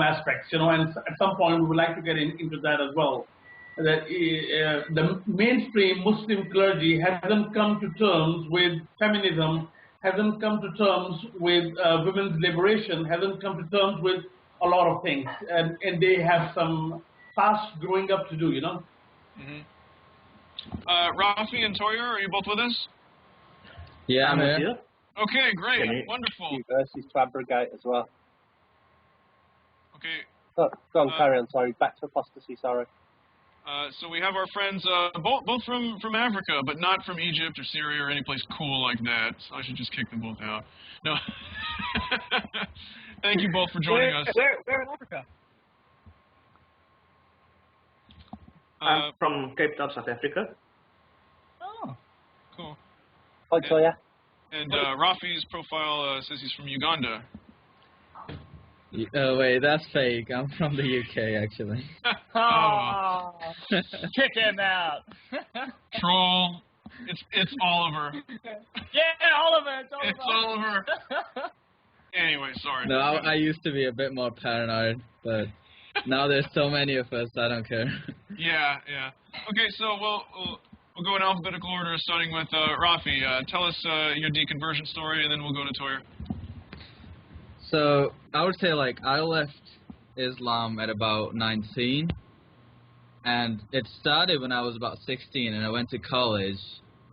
aspects, and at some point we would like to get into that as well. that the mainstream Muslim clergy hasn't come to terms with feminism, hasn't come to terms with women's liberation, hasn't come to terms with a lot of things, and they have some fast growing up to do, you know. Rafi and Toyer, are you both with us? Yeah, I'm here. Okay, great, wonderful. Verses to abrogate as well. Okay. Go on, carry on. Sorry, back to apostasy. Sorry. So we have our friends both from Africa, but not from Egypt or Syria or any place cool like that. So I should just kick them both out. No. Thank you both for joining us. Where in Africa? I'm from Cape Town, South Africa. Oh, cool. Hi, Toya. And Rafi's profile says he's from Uganda. Oh wait, that's fake. I'm from the UK actually. Oh, kick him out. Troll. It's Oliver. Yeah, Oliver. It's Oliver. Anyway, sorry. No, I used to be a bit more paranoid, but now there's so many of us, I don't care. Yeah. Okay, so we'll go in alphabetical order, starting with Rafi. Tell us your deconversion story, and then we'll go to Toyer. So I would say like I left Islam at about 19, and it started when I was about 16, and I went to college,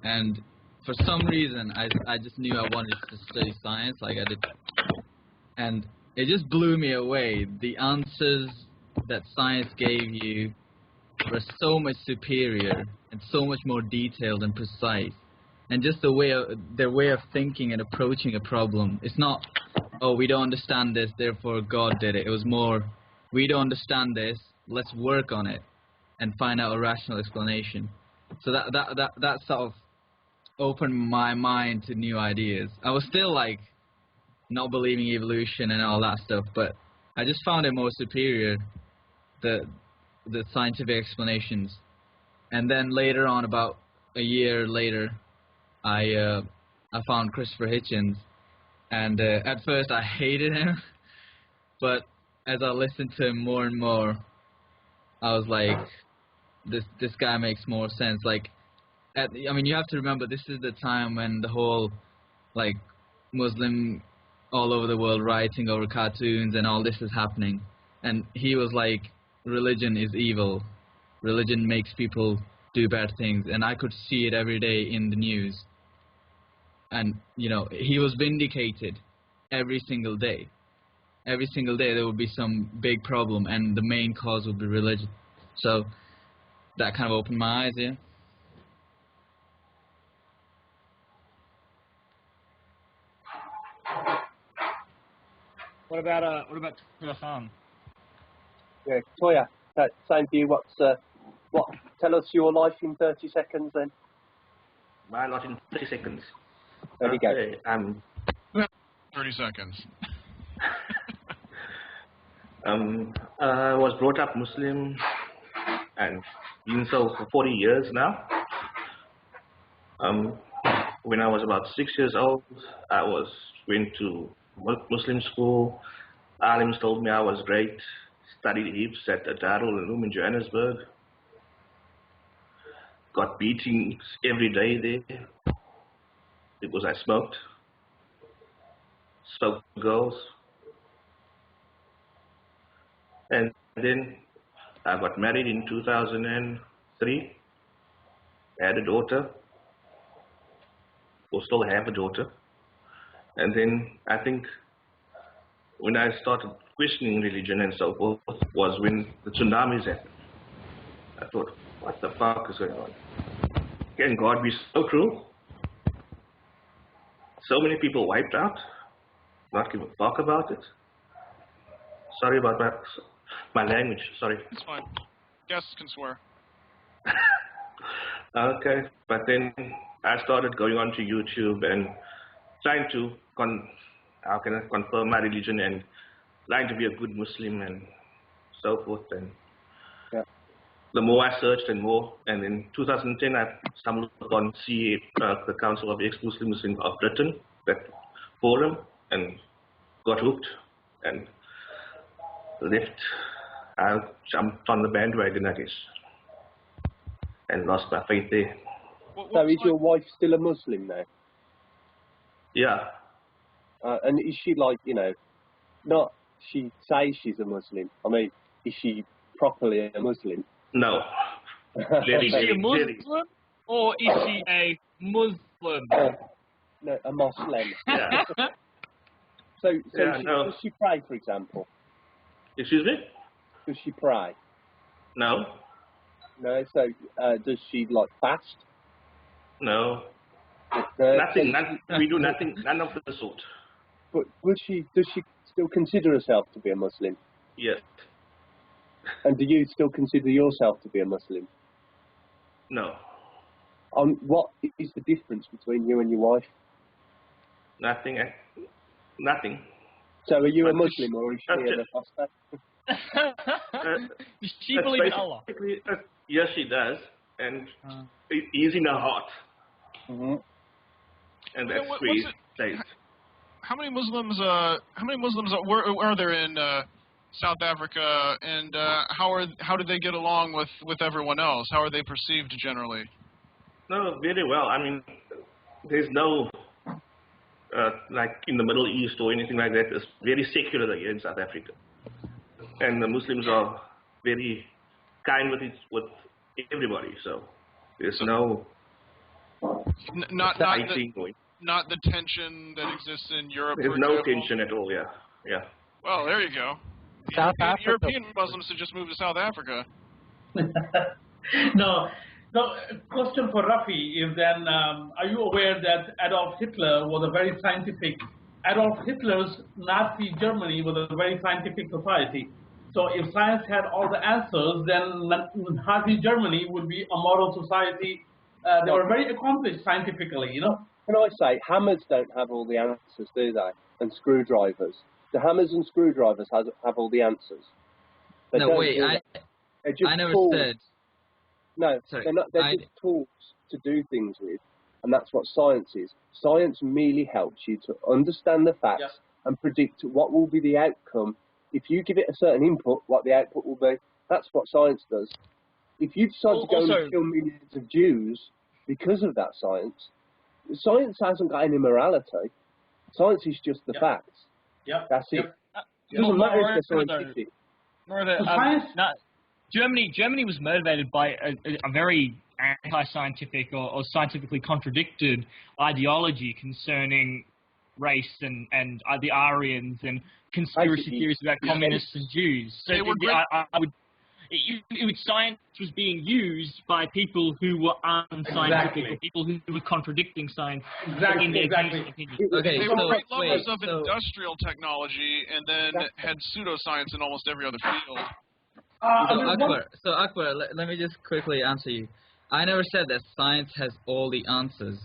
and for some reason I just knew I wanted to study science, like I did, and it just blew me away. The answers that science gave you were so much superior and so much more detailed and precise, and just their way of thinking and approaching a problem. It's not, oh, we don't understand this, therefore God did it. It was more, we don't understand this, let's work on it and find out a rational explanation. So that sort of opened my mind to new ideas. I was still like not believing evolution and all that stuff, but I just found it more superior, the scientific explanations. And then later on, about a year later, I found Christopher Hitchens. And at first I hated him, but as I listened to him more and more, I was like, this guy makes more sense. Like, I mean, you have to remember, this is the time when the whole, like, Muslim all over the world writing over cartoons and all this is happening. And he was like, religion is evil. Religion makes people do bad things. And I could see it every day in the news. And, you know, he was vindicated every single day. Every single day there would be some big problem, and the main cause would be religion. So that kind of opened my eyes, yeah. What about Farhan? Yeah, Toya, same for you. Tell us your life in 30 seconds then. My life in 30 seconds. There you go. 30 seconds. I was brought up Muslim and been so for 40 years now. When I was about 6 years old, I went to Muslim school. Alims told me I was great. Studied heaps at the Darul Uloom in Johannesburg. Got beatings every day there because I smoked. Spoke to girls. And then I got married in 2003. I had a daughter. Or still have a daughter. And then I think when I started questioning religion and so forth was when the tsunamis happened. I thought, what the fuck is going on? Can God be so cruel? So many people wiped out, not give a fuck about it. Sorry about my language, sorry. It's fine. Guests can swear. Okay, but then I started going onto YouTube and trying to confirm my religion and trying to be a good Muslim and so forth. And the more I searched and more, and in 2010 I stumbled upon CA, the Council of Ex-Muslims of Britain, that forum, and got hooked and left. I jumped on the bandwagon, I guess. and lost my faith there. So is your wife still a Muslim now? Yeah. And is she like, you know, not she says she's a Muslim. I mean, is she properly a Muslim? No. Is she a Muslim or is she a Muslim? No, a Muslim. Yeah. So Yeah, no. does she pray, for example? Excuse me? Does she pray? No. No. So does she like fast? No. Nothing. We do nothing. None of the sort. But does she still consider herself to be a Muslim? Yes. And do you still consider yourself to be a Muslim? No. What is the difference between you and your wife? Nothing. Nothing. So are you a Muslim or is she an apostate? Does she believe in Allah? Yes, she does, and it is in her heart. Mm-hmm. And that's where it stays. How many Muslims are there in South Africa, and how do they get along with everyone else? How are they perceived generally? No, very well. I mean, there's no like in the Middle East or anything like that. It's very secular here in South Africa, and the Muslims are very kind with everybody. So there's no not the tension that exists in Europe. There's no tension at all. Yeah, yeah. Well, there you go. European Muslims should just move to South Africa. No. Question for Rafi is then, are you aware that Adolf Hitler was a very scientific, Adolf Hitler's Nazi Germany was a very scientific society. So if science had all the answers, then Nazi Germany would be a moral society. They were very accomplished scientifically, you know. Can I say, hammers don't have all the answers, do they? And screwdrivers. The hammers and screwdrivers have all the answers. No, wait, I never said. No, sorry, they're just tools to do things with, and that's what science is. Science merely helps you to understand the facts and predict what will be the outcome. If you give it a certain input, what the output will be. That's what science does. If you decide to go and kill millions of Jews because of that science hasn't got any morality. Science is just the facts. Yeah. That's it. It doesn't matter if they're scientific. Germany was motivated by a very anti-scientific or scientifically contradicted ideology concerning race and the Aryans and conspiracy theories about communists and Jews. So science was being used by people who were unscientific, or people who were contradicting science. Exactly. Okay, they were great lovers of industrial technology, and then had pseudoscience in almost every other field. Akber, let me just quickly answer you. I never said that science has all the answers,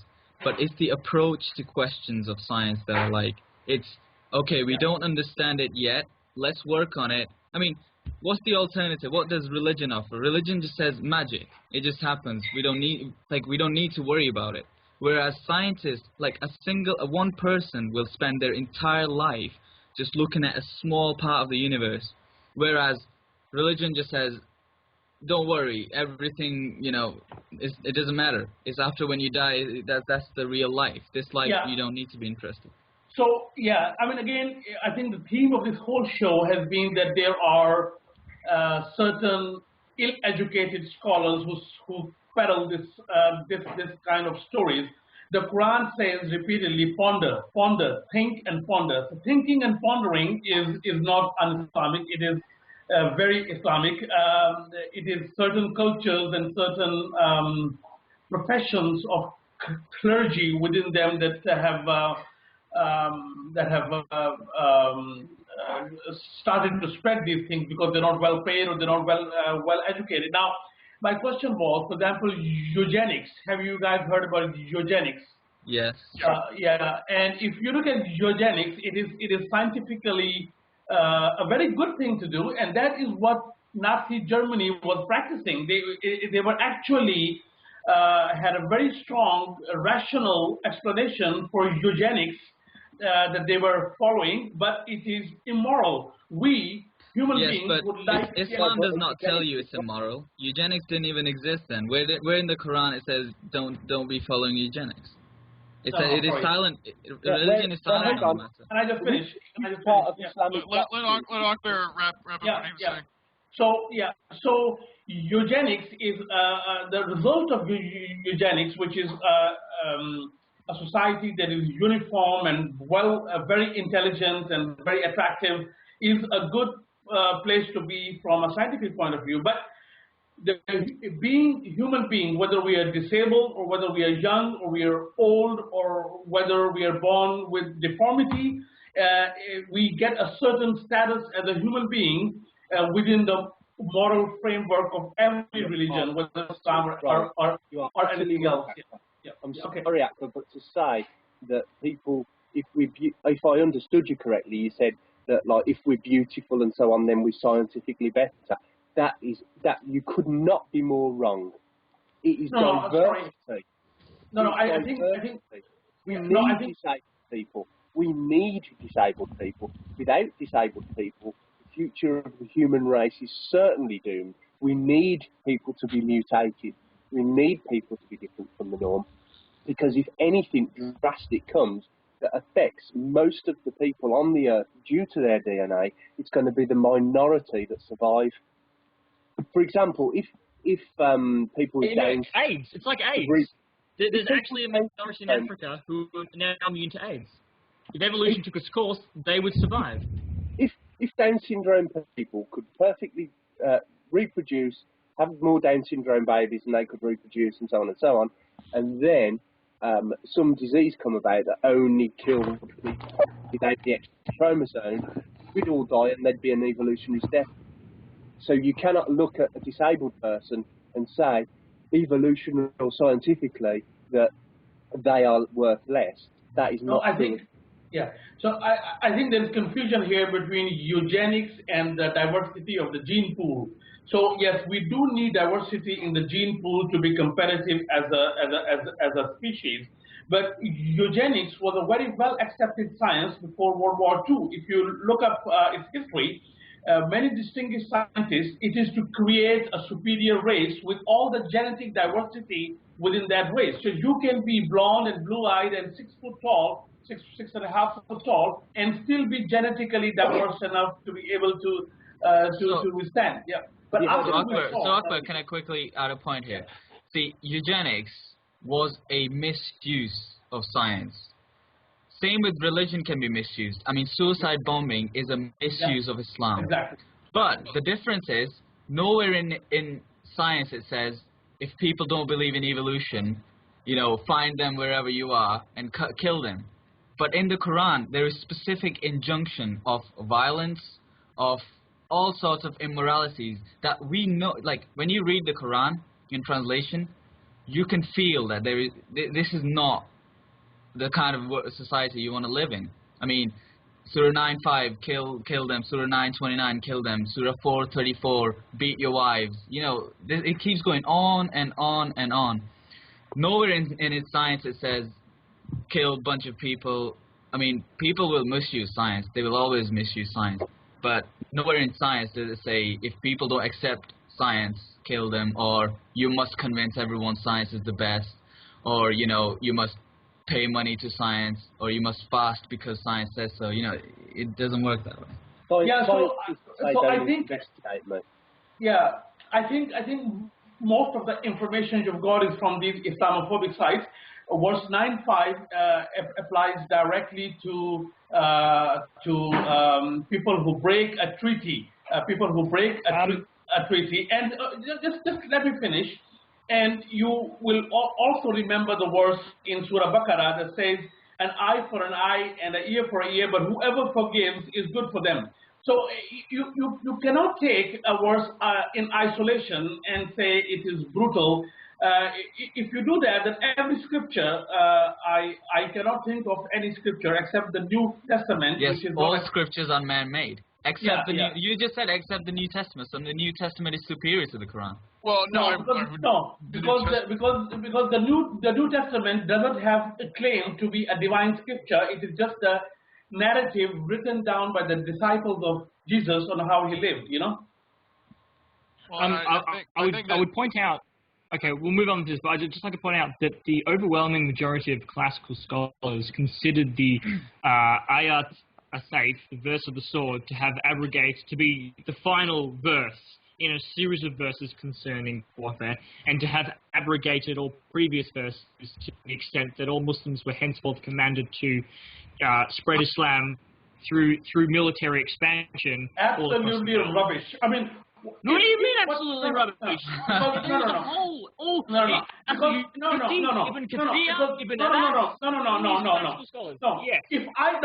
but it's the approach to questions of science that are like, it's, okay, we don't understand it yet, let's work on it. I mean, what's the alternative? What does religion offer? Religion just says magic. It just happens. We don't need to worry about it. Whereas scientists, like one person will spend their entire life just looking at a small part of the universe. Whereas religion just says, don't worry, everything, you know, it doesn't matter. It's after when you die, that's the real life. This life, you don't need to be interested. So, yeah, I mean, again, I think the theme of this whole show has been that there are certain ill-educated scholars who peddle this kind of stories. The Quran says repeatedly, ponder, think and ponder. So thinking and pondering is not un-Islamic. It is very Islamic. It is certain cultures and certain professions of clergy within them that have started to spread these things because they're not well paid or they're not well educated. Now, my question was, for example, eugenics. Have you guys heard about eugenics? Yes. Yeah, and if you look at eugenics, it is scientifically a very good thing to do, and that is what Nazi Germany was practicing. They were actually had a very strong rational explanation for eugenics that they were following, but it is immoral. We human yes, beings but would like... Islam does not tell you it's immoral. Eugenics didn't even exist then. Where in the Quran it says don't be following eugenics? It says it is silent. Religion is silent on the matter. Can I just finish? Let Akber wrap up what he was saying. So eugenics is the result of eugenics, which is a society that is uniform and very intelligent and very attractive, is a good place to be from a scientific point of view. But being human being, whether we are disabled or whether we are young or we are old or whether we are born with deformity, we get a certain status as a human being within the moral framework of every religion, whether Islam or anything else. I'm sorry, Akber, but to say that people, if I understood you correctly, you said that like if we're beautiful and so on, then we're scientifically better. That you could not be more wrong. It is diversity. I think we need disabled people. We need disabled people. Without disabled people, the future of the human race is certainly doomed. We need people to be mutated. We need people to be different from the norm. Because if anything drastic comes that affects most of the people on the earth due to their DNA, it's going to be the minority that survive. For example, if people with Down AIDS, it's like AIDS. There's actually a minority in Africa who are now immune to AIDS. If evolution took its course, they would survive. If Down syndrome people could perfectly reproduce, have more Down syndrome babies, and they could reproduce, and so on, and then some disease come about that only killed people without the extra chromosome, we'd all die, and there'd be an evolutionary step. So you cannot look at a disabled person and say, evolutionary or scientifically, that they are worth less. That is not true. So I think there's confusion here between eugenics and the diversity of the gene pool. So yes, we do need diversity in the gene pool to be competitive as a species. But eugenics was a very well accepted science before World War II. If you look up its history, many distinguished scientists, it is to create a superior race with all the genetic diversity within that race. So you can be blonde and blue-eyed and 6 foot tall, 6.5 foot tall, and still be genetically diverse enough to be able to withstand. But so Akber, can I quickly add a point here? See, eugenics was a misuse of science. Same with religion can be misused. I mean, suicide bombing is a misuse of Islam. Exactly. But the difference is, nowhere in science it says, if people don't believe in evolution, find them wherever you are and kill them. But in the Quran, there is specific injunction of violence, of all sorts of immoralities that we know. Like, when you read the Quran in translation, you can feel that this is not the kind of society you want to live in. I mean, Surah 9:5, kill them. Surah 9:29, kill them. Surah 4:34, beat your wives. It keeps going on and on and on. Nowhere in its science it says, kill a bunch of people. I mean, people will misuse science. They will always misuse science. But nowhere in science does it say, if people don't accept science, kill them, or you must convince everyone science is the best, or, you must pay money to science, or you must fast because science says so. It doesn't work that way. So I think, I think most of the information you've got is from these Islamophobic sites. Verse 9:5 applies directly to people who break a treaty, treaty. And just let me finish. And you will also remember the verse in Surah Baqarah that says, an eye for an eye and an ear for an ear, but whoever forgives is good for them. So you cannot take a verse in isolation and say it is brutal. If you do that, then every scripture, I cannot think of any scripture except the New Testament. Yes, which is all scriptures are man-made. Except you just said except the New Testament. So the New Testament is superior to the Quran. Well, because the New Testament doesn't have a claim to be a divine scripture. It is just a narrative written down by the disciples of Jesus on how he lived, you know? Well, I would point out, okay, we'll move on to this, but I'd just like to point out that the overwhelming majority of classical scholars considered the ayat as-sayf, the verse of the sword, to have abrogated, to be the final verse in a series of verses concerning warfare, and to have abrogated all previous verses to the extent that all Muslims were henceforth commanded to spread Islam through military expansion. Absolutely rubbish. I mean, what do you mean absolutely rubbish? No. If I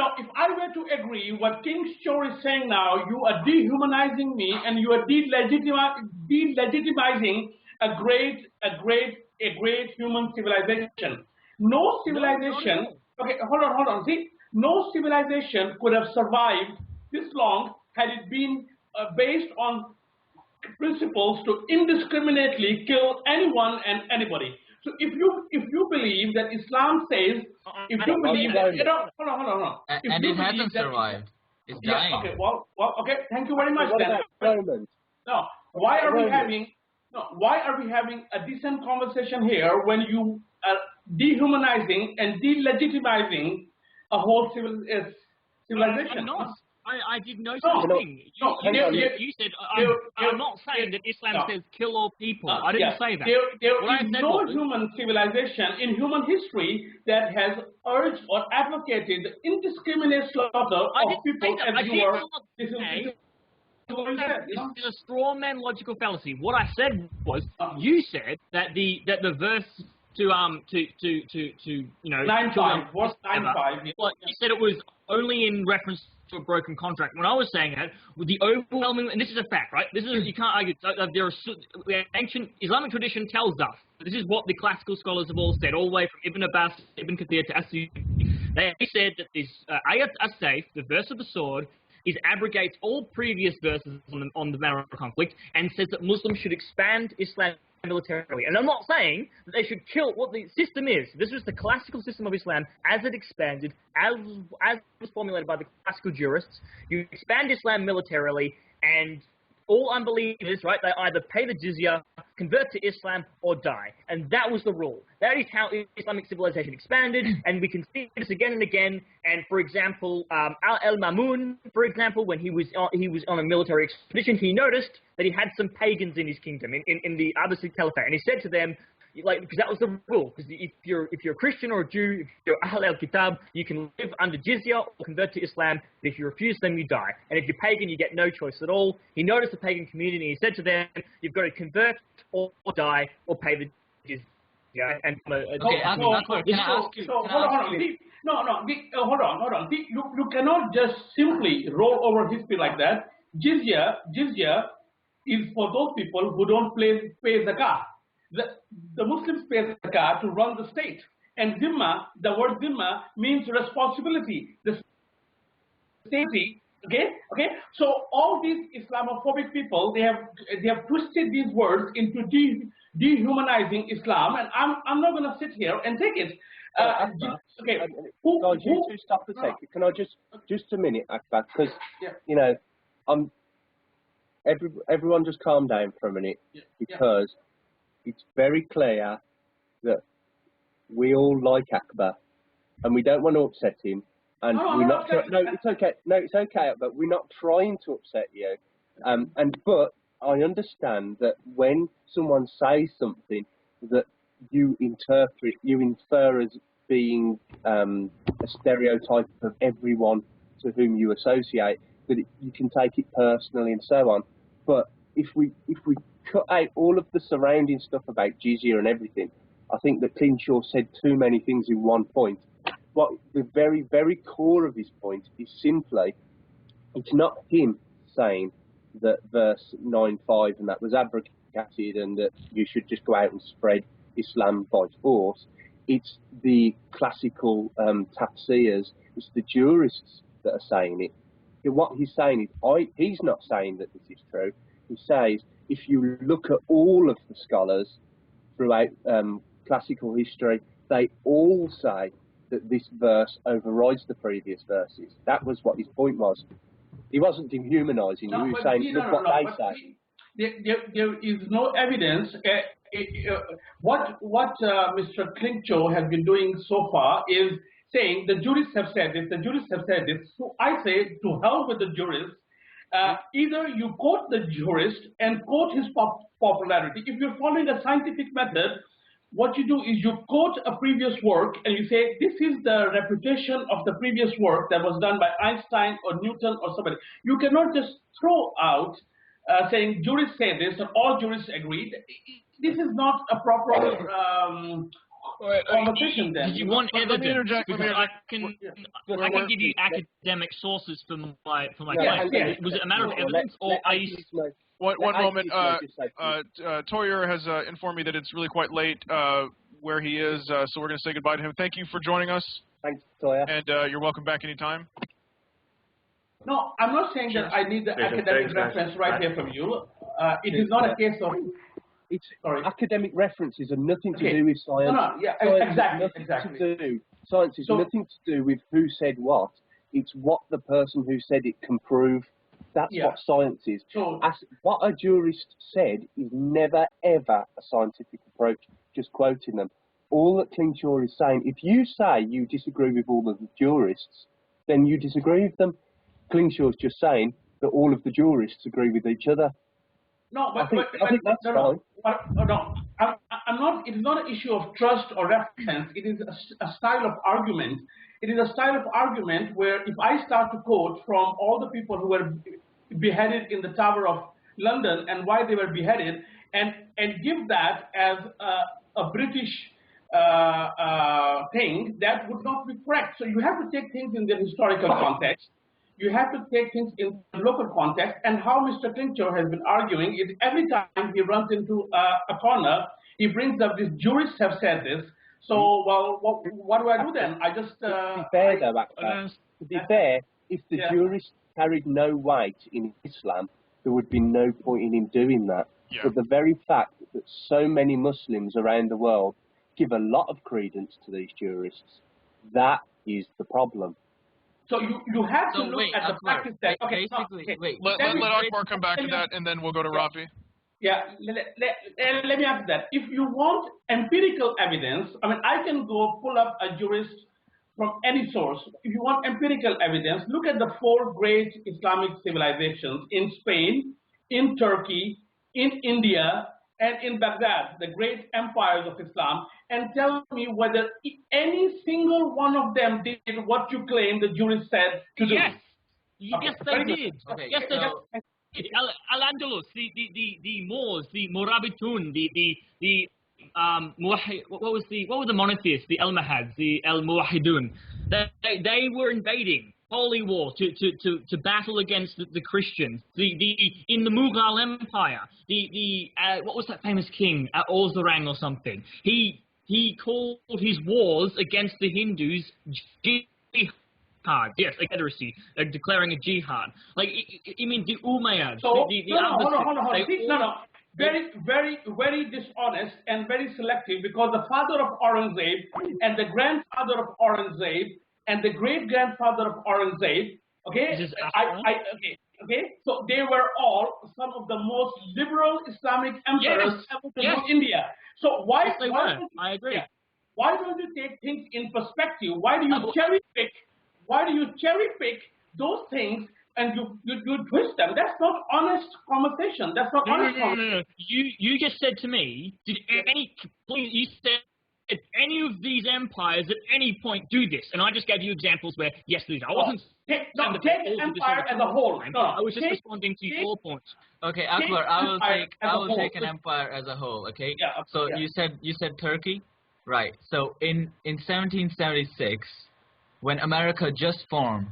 were to agree what Klingschor is saying now, you are dehumanizing me and you are delegitimizing a great human civilization. No civilization. Okay, hold on. See, no civilization could have survived this long had it been based on principles to indiscriminately kill anyone and anybody. So if you believe that Islam says, if you believe that, hold on. And it hasn't survived. It's dying. Okay. Well. Okay. Thank you very much. What Then. about Romans? No. Why are we having a decent conversation here when you are dehumanizing and delegitimizing a whole civilization? I'm not. I did no such thing. You said, I'm not saying that Islam says kill all people. I didn't say that. There is no human civilization in human history that has urged or advocated the indiscriminate slaughter of people as you were. This is9:5. What's 9:5? Well, you said it was only in reference to a broken contract. When I was saying that, with the overwhelming, and this is a fact, right? This is, you can't argue. There are ancient Islamic tradition tells us. This is what the classical scholars have all said, all the way from Ibn Abbas, Ibn Kathir to Asyuti. They said that this ayat as-sayf, the verse of the sword, abrogates all previous verses on the matter of conflict, and says that Muslims should expand Islam militarily. And I'm not saying that they should kill. What the system is, this was the classical system of Islam as it expanded, as was formulated by the classical jurists. You expand Islam militarily, and all unbelievers, right, they either pay the jizya, convert to Islam, or die. And that was the rule. That is how Islamic civilization expanded, and we can see this again and again. And, for example, Al-Mamun, for example, when he was on a military expedition, he noticed that he had some pagans in his kingdom, in the Abbasid Caliphate. And he said to them, because that was the rule. Because if you're a Christian or a Jew, if you're Ahl al-Kitab, you can live under jizya or convert to Islam. But if you refuse them, you die. And if you're pagan, you get no choice at all. He noticed the pagan community. And he said to them, "You've got to convert or die or pay the jizya." And hold on. See, you cannot just simply roll over history like that. Jizya is for those people who don't pay zakah. The Muslims pay zakah to run the state. And zimma, the word zimma means responsibility. The state, okay. So all these Islamophobic people, they have twisted these words into dehumanizing Islam, and I'm not going to sit here and take it. Okay. Guys, you two stop a second. Can I just a minute, Akber? Because everyone just calm down for a minute, because it's very clear that we all like Akber, and we don't want to upset him. And we're not. It's okay. No, it's okay. But we're not trying to upset you. But I understand that when someone says something that you infer as being a stereotype of everyone to whom you associate, that you can take it personally and so on. But if we cut out all of the surrounding stuff about jizya and everything, I think that Klingschor said too many things in one point. What the very, very core of his point is simply, it's not him saying that verse 9:5 and that was abrogated and that you should just go out and spread Islam by force. It's the classical tafsirs, it's the jurists that are saying it. What he's saying is, he's not saying that this is true. He says, if you look at all of the scholars throughout classical history, they all say that this verse overrides the previous verses. That was what his point was. He wasn't dehumanising you. He was saying, look what they say. There is no evidence. What Mr. Klingschor has been doing so far is saying the jurists have said this, the jurists have said this. So I say, to hell with the jurists. Either you quote the jurist and quote his popularity. If you're following a scientific method, what you do is you quote a previous work and you say, this is the reputation of the previous work that was done by Einstein or Newton or somebody. You cannot just throw out saying jurists say this and all jurists agreed. This is not a proper conversation then. Did you want evidence? I can give you academic sources for my claim. Was it a matter of evidence or are you... One moment. Toyer has informed me that it's really quite late where he is, so we're going to say goodbye to him. Thank you for joining us. Thanks, Toyer. And you're welcome back anytime. No, I'm not saying that I need the academic reference right here from you. It is not a case of... Academic references are nothing to do with science. Exactly. Science is nothing to do with who said what. It's what the person who said it can prove. That's what science is. So, what a jurist said is never, ever a scientific approach, just quoting them. All that Klingschor is saying, if you say you disagree with all of the jurists, then you disagree with them. Klingschor's just saying that all of the jurists agree with each other. No, I think that's fine. No, I'm not. It is not an issue of trust or reference. It is a style of argument. It is a style of argument where if I start to quote from all the people who were beheaded in the Tower of London and why they were beheaded, and give that as a British thing, that would not be correct. So you have to take things in their historical context. You have to take things in the local context, and how Mr. Klingschor has been arguing is every time he runs into a corner, he brings up this jurists have said this. So, well, what do I do then? I just... to be fair, if the jurists carried no weight in Islam, there would be no point in him doing that. Yeah. But the very fact that so many Muslims around the world give a lot of credence to these jurists, that is the problem. So you have to look at the practice that... Okay, let Akbar come back to that, and then we'll go to Rafi. Yeah, let me ask that. If you want empirical evidence, I mean, I can go pull up a jurist from any source. If you want empirical evidence, look at the 4 great Islamic civilizations in Spain, in Turkey, in India, and in Baghdad, the great empires of Islam, and tell me whether any single one of them did what you claim the jurist said to do. Yes, yes, they did. Okay, yes, they did. Al-Andalus, the Moors, the Morabitun, what were the monotheists, the Almohads, the Al-Muwahidun? They were invading holy war to battle against the Christians. In the Mughal Empire, what was that famous king, Orzarang or something? He called his wars against the Hindus jihad. Yes, a confederacy, declaring a jihad. Like, I mean, the Umayyads. So, hold on. Very, very, very dishonest and very selective, because the father of Aurangzeb and the grandfather of Aurangzeb and the great-grandfather of Aurangzeb, okay, so they were all some of the most liberal Islamic emperors ever in India. So why I agree. Yeah, why don't you take things in perspective? Why do you cherry pick? Why do you cherry pick those things and you twist them? That's not honest conversation. That's not honest conversation. No. You just said to me, you said any of these empires at any point do this, and I just gave you examples where yes, these. I wasn't. Take empire as a whole. I was just responding to your points. Okay, Akbar, I will take an empire as a whole. Okay. Yeah. So you said Turkey, right? So in 1776. When America just formed,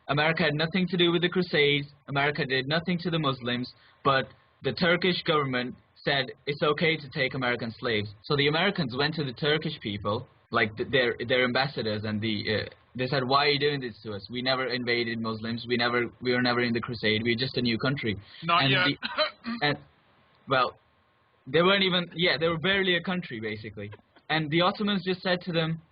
America had nothing to do with the Crusades, America did nothing to the Muslims, but the Turkish government said it's okay to take American slaves. So the Americans went to the Turkish people, like their ambassadors, and they said, why are you doing this to us? We never invaded Muslims, we were never in the Crusade, we're just a new country. Not yet. Well, they weren't even, they were barely a country, basically. And the Ottomans just said to them,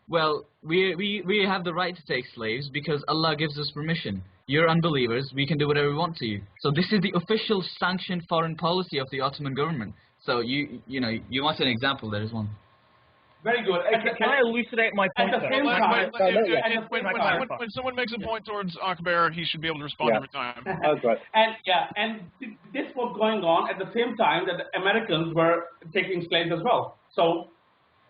well, we have the right to take slaves because Allah gives us permission. you're unbelievers, we can do whatever we want to you. So this is the official sanctioned foreign policy of the Ottoman government. So you want an example, there is one. Very good. Can I elucidate my point? At the same time, when someone makes a point towards Akber, he should be able to respond every time. Okay. And this was going on at the same time that the Americans were taking slaves as well. So.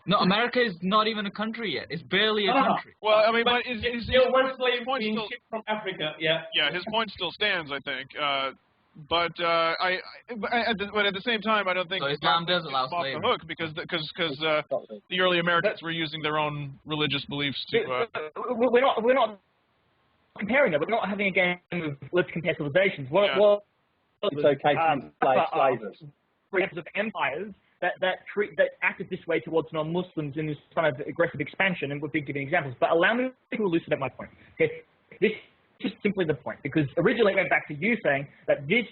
No, America is not even a country yet. It's barely a country. No. Well, I mean, but there were slaves being shipped from Africa. Yeah. Yeah, his point still stands, I think. But at the same time, I don't think so Islam does allow slavery. Off the hook because the early Americans were using their own religious beliefs to. We're not comparing it. We're not having a game of let's compare civilizations. It's okay to ensslave slavers. Of empires that acted this way towards non-Muslims in this kind of aggressive expansion, and we've been giving examples. But allow me to elucidate my point. Okay? This is just simply the point, because originally it went back to you saying that these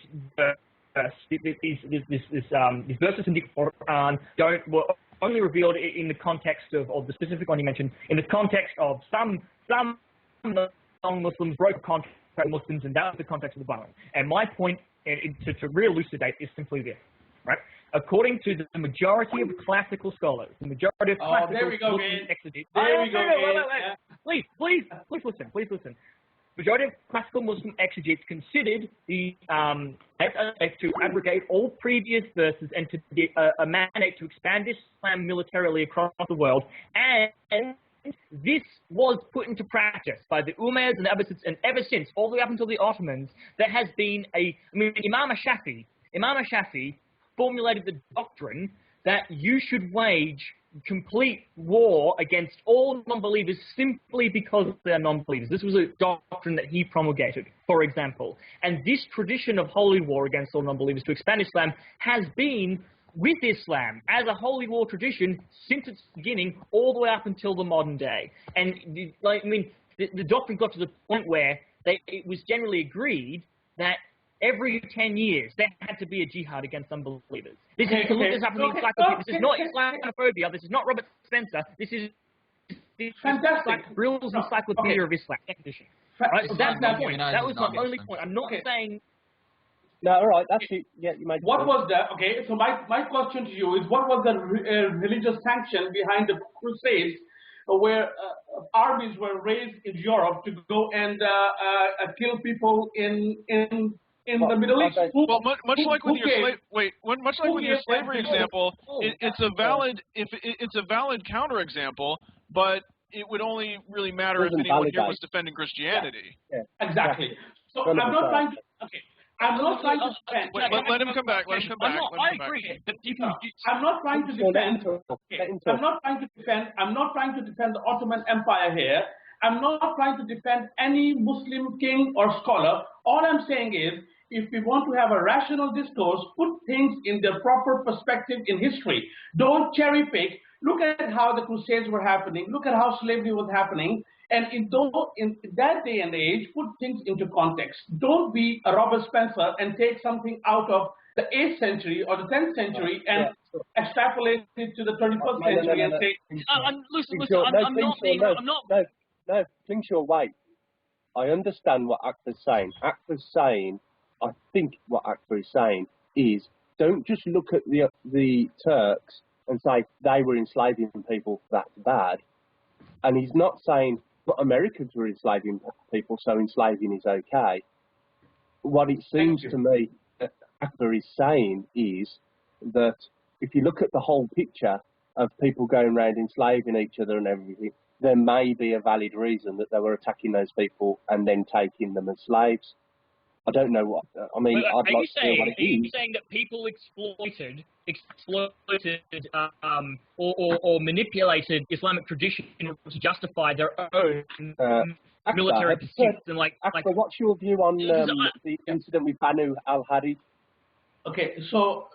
verses in the Quran were only revealed in the context of the specific one you mentioned, in the context of some non-Muslims broke contract with Muslims, and that was the context of the Bible. And my point, to re-elucidate, is simply this. Right? According to the majority of classical scholars, the majority of classical exegetes. There we go. Please listen. Majority of classical Muslim exegetes considered the to abrogate all previous verses and to be a mandate to expand Islam militarily across the world, and this was put into practice by the Umayyads and the Abbasids, and ever since, all the way up until the Ottomans, there has been Imam Shafi formulated the doctrine that you should wage complete war against all non-believers simply because they're non-believers. This was a doctrine that he promulgated, for example. And this tradition of holy war against all non-believers to expand Islam has been with Islam as a holy war tradition since its beginning all the way up until the modern day. And the doctrine got to the point where it was generally agreed that every 10 years, there had to be a jihad against unbelievers. This is to look this up in the encyclopedia. This is not Islamophobia. This is not Robert Spencer. This is Brill's Encyclopedia of Islam. Right? So that's my point. That was my only point. I'm not saying. No, all right. That's it. Yeah, you made. What was that? Okay. So my question to you is, what was the religious sanction behind the Crusades, where armies were raised in Europe to go and kill people in the Middle East? Much like with your slavery example, it's a valid counterexample, but it would only really matter if anyone here was defending Christianity. Yeah. Exactly. So I'm not trying to. Okay. I'm not trying to defend. Let him come back. Let him come back. I agree. I'm not trying to defend. I'm not trying to defend the Ottoman Empire here. I'm not trying to defend any Muslim king or scholar. All I'm saying is, if we want to have a rational discourse, put things in their proper perspective in history. Don't cherry pick. Look at how the Crusades were happening. Look at how slavery was happening. And in that day and age, put things into context. Don't be a Robert Spencer and take something out of the 8th century or the 10th century and extrapolate it to the 21st century and say, No, Klingschor, wait. I understand what Akber's saying. I think what Akber is saying is, don't just look at the Turks and say they were enslaving people, that's bad. And he's not saying, but Americans were enslaving people, so enslaving is okay. What it seems to me that Akber is saying is that if you look at the whole picture of people going around enslaving each other and everything, there may be a valid reason that they were attacking those people and then taking them as slaves. I don't know what. I mean, I'd like to hear what it is. Are you saying that people exploited, or manipulated Islamic tradition to justify their own military pursuits? And Akber, what's your view on the incident with Banu al-Harith? Okay, so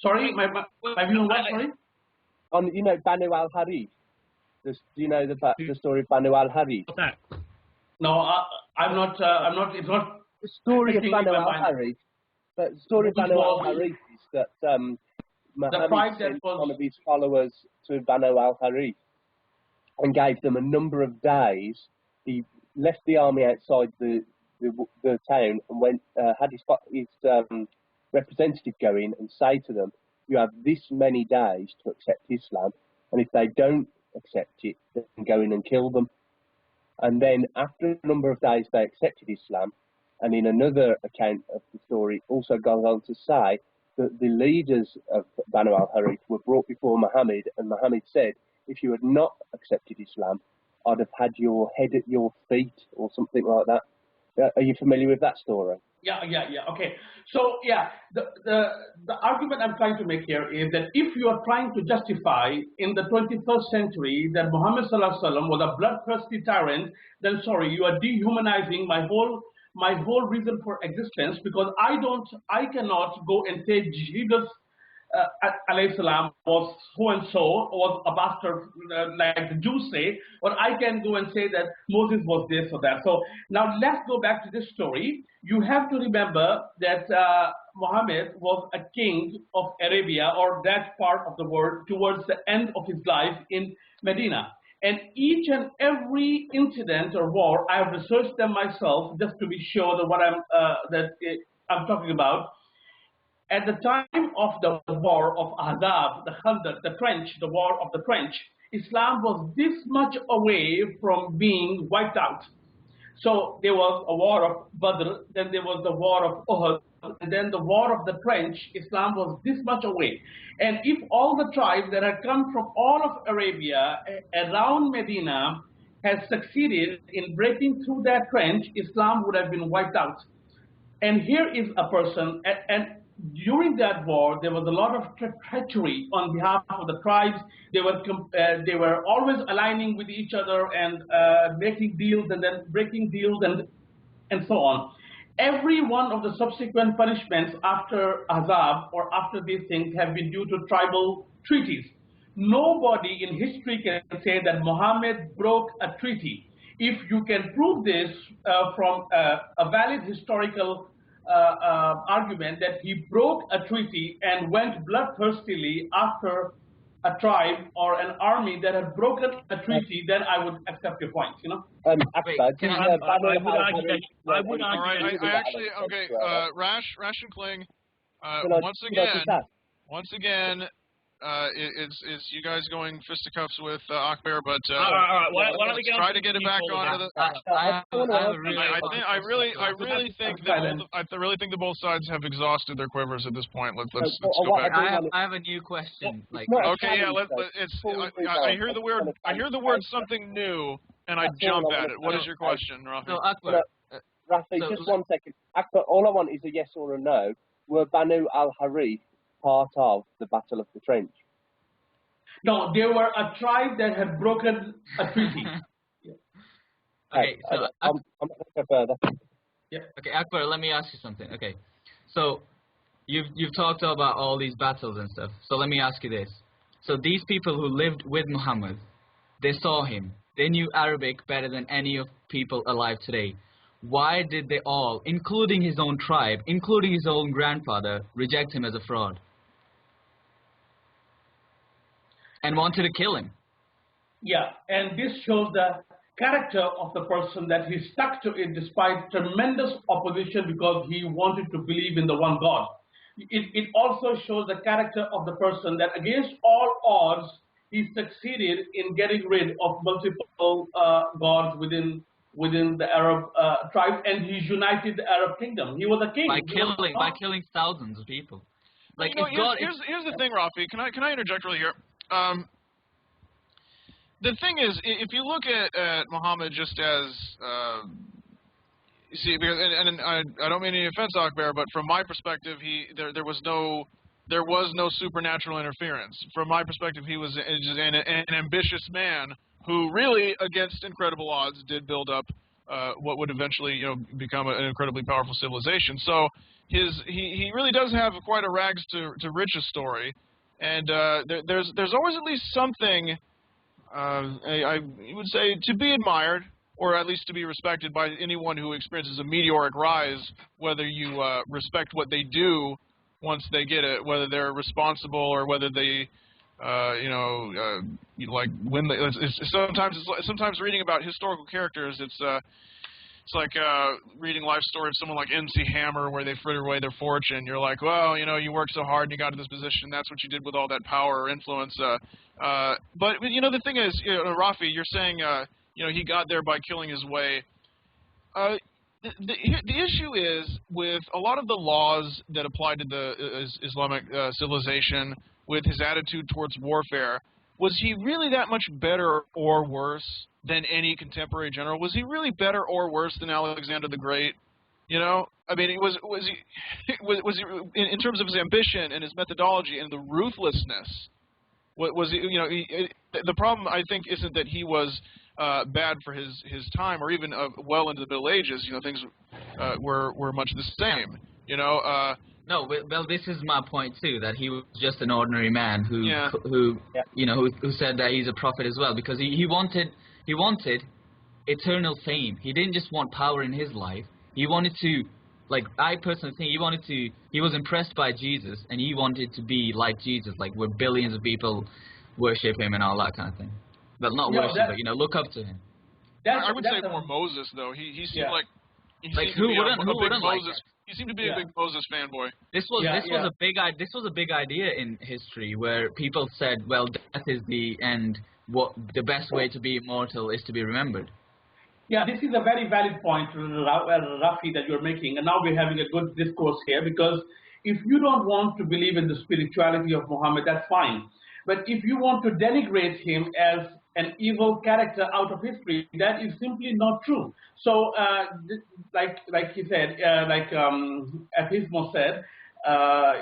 sorry, my view on what? Sorry. On Banu al-Harith. Do you know the story of Banu al-Harith? What's that? No, I'm not. It's not. The story of Banu al-Harith. The story of Banu al-Harith is that Muhammad sent one of his followers to Banu al-Harith and gave them a number of days. He left the army outside the the town and went, had his representative go in and say to them, you have this many days to accept Islam, and if they don't accept it, then go in and kill them. And then after a number of days they accepted Islam, and in another account of the story also goes on to say that the leaders of Banu al-Harith were brought before Muhammad, and Muhammad said, if you had not accepted Islam, I'd have had your head at your feet, or something like that. Are you familiar with that story? Yeah. Okay. So yeah, the argument I'm trying to make here is that if you are trying to justify in the 21st century that Muhammad Sallallahu Alaihi Wasallam was a bloodthirsty tyrant, then sorry, you are dehumanizing my whole reason for existence, because I cannot go and say Jesus alayhi salam was so and so, was a bastard like the Jews say, or I can go and say that Moses was this or that. So now let's go back to this story. You have to remember that Muhammad was a king of Arabia, or that part of the world, towards the end of his life in Medina. And each and every incident or war, I have researched them myself just to be sure that what I'm talking about. At the time of the war of Ahzab, the Khandaq, the trench, the war of the trench, Islam was this much away from being wiped out. So there was a war of Badr, then there was the war of Uhud, and then the war of the trench. Islam was this much away. And if all the tribes that had come from all of Arabia around Medina had succeeded in breaking through that trench, Islam would have been wiped out. And here is a person, and during that war, there was a lot of treachery on behalf of the tribes. They were always aligning with each other and making deals and then breaking deals and so on. Every one of the subsequent punishments after Ahzab or after these things have been due to tribal treaties. Nobody in history can say that Muhammad broke a treaty. If you can prove this from a valid historical argument that he broke a treaty and went bloodthirstily after a tribe or an army that had broken a treaty, then I would accept your point, you know? Rash and Kling, once again, it's you guys going fisticuffs with Akber, but all right. Why don't we try to get it back onto the. I really think that both sides have exhausted their quivers at this point. Let's go back. I have a new question. Okay, yeah. I hear the word something new, and I jump at it. What is your question, Rafi? So Akber, Rafi, just 1 second. Akber, all I want is a yes or a no. Were Banu al-Harith part of the Battle of the Trench? No, they were a tribe that had broken a treaty. Okay, so I'm not going to go further. Yeah. Okay, Akbar, let me ask you something. Okay, so you've talked about all these battles and stuff. So let me ask you this. So these people who lived with Muhammad, they saw him. They knew Arabic better than any of people alive today. Why did they all, including his own tribe, including his own grandfather, reject him as a fraud? And wanted to kill him. Yeah, and this shows the character of the person, that he stuck to it despite tremendous opposition because he wanted to believe in the one God. It also shows the character of the person that against all odds, he succeeded in getting rid of multiple gods within the Arab tribes, and he united the Arab kingdom. He was a king. By killing thousands of people. Like, here's the thing, Rafi. Can I interject really here? The thing is, if you look at Muhammad just as, you see, because, and I don't mean any offense, Akber, but from my perspective, there was no supernatural interference. From my perspective, he was an ambitious man who really, against incredible odds, did build up what would eventually, become an incredibly powerful civilization. So he really does have quite a rags to riches story. And there's always at least something, I would say, to be admired, or at least to be respected by anyone who experiences a meteoric rise, whether you respect what they do once they get it, whether they're responsible or whether they, like when they. Sometimes reading about historical characters, It's like reading life story of someone like MC Hammer, where they fritter away their fortune. You're like, well, you know, you worked so hard and you got to this position. That's what you did with all that power or influence. But you know, the thing is, you know, Rafi, you're saying, you know, he got there by killing his way. The issue is with a lot of the laws that apply to the Islamic civilization, with his attitude towards warfare. Was he really that much better or worse than any contemporary general? Was he really better or worse than Alexander the Great? You know, I mean, was he in terms of his ambition and his methodology and the ruthlessness? Was he? You know, the problem I think isn't that he was bad for his time, or even well into the Middle Ages. You know, things were much the same. You know. No, well, this is my point too. That he was just an ordinary man who you know, who said that he's a prophet as well, because he wanted eternal fame. He didn't just want power in his life. He wanted to, like, I personally think he was impressed by Jesus, and he wanted to be like Jesus, like where billions of people worship him and all that kind of thing. Well, not worship, but, you know, look up to him. I would say more Moses, though. He seemed like who wouldn't like that? He seemed to be a big Moses fanboy. This was a big idea in history, where people said, well, death is the end. What the best way to be immortal is to be remembered. Yeah, this is a very valid point, Rafi, that you're making, and now we're having a good discourse here, because if you don't want to believe in the spirituality of Muhammad, that's fine. But if you want to denigrate him as an evil character out of history, that is simply not true. So, like he said, Atheismo said,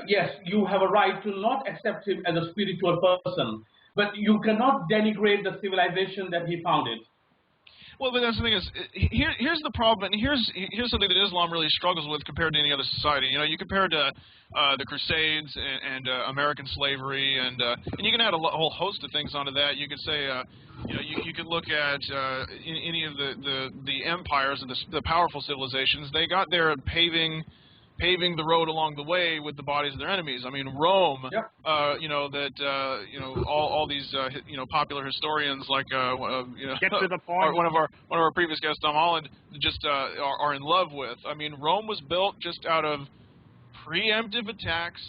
yes, you have a right to not accept him as a spiritual person, but you cannot denigrate the civilization that he founded. Well, but that's the thing is, here's the problem, and here's something that Islam really struggles with compared to any other society. You know, you compare to the Crusades and American slavery, and you can add a whole host of things onto that. You could say, you know, you could look at any of the empires and the powerful civilizations. They got there paving the road along the way with the bodies of their enemies. I mean, Rome, you know, that, you know, all these, you know, popular historians like, you know, get to the point. one of our previous guests, Tom Holland, just are in love with. I mean, Rome was built just out of preemptive attacks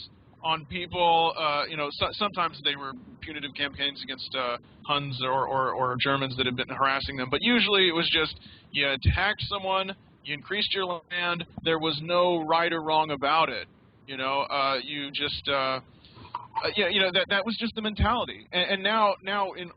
on people. You know, sometimes they were punitive campaigns against Huns or Germans that had been harassing them, but usually it was just you attacked someone. You increased your land. There was no right or wrong about it. You know, you just, yeah, you know, that was just the mentality. And now,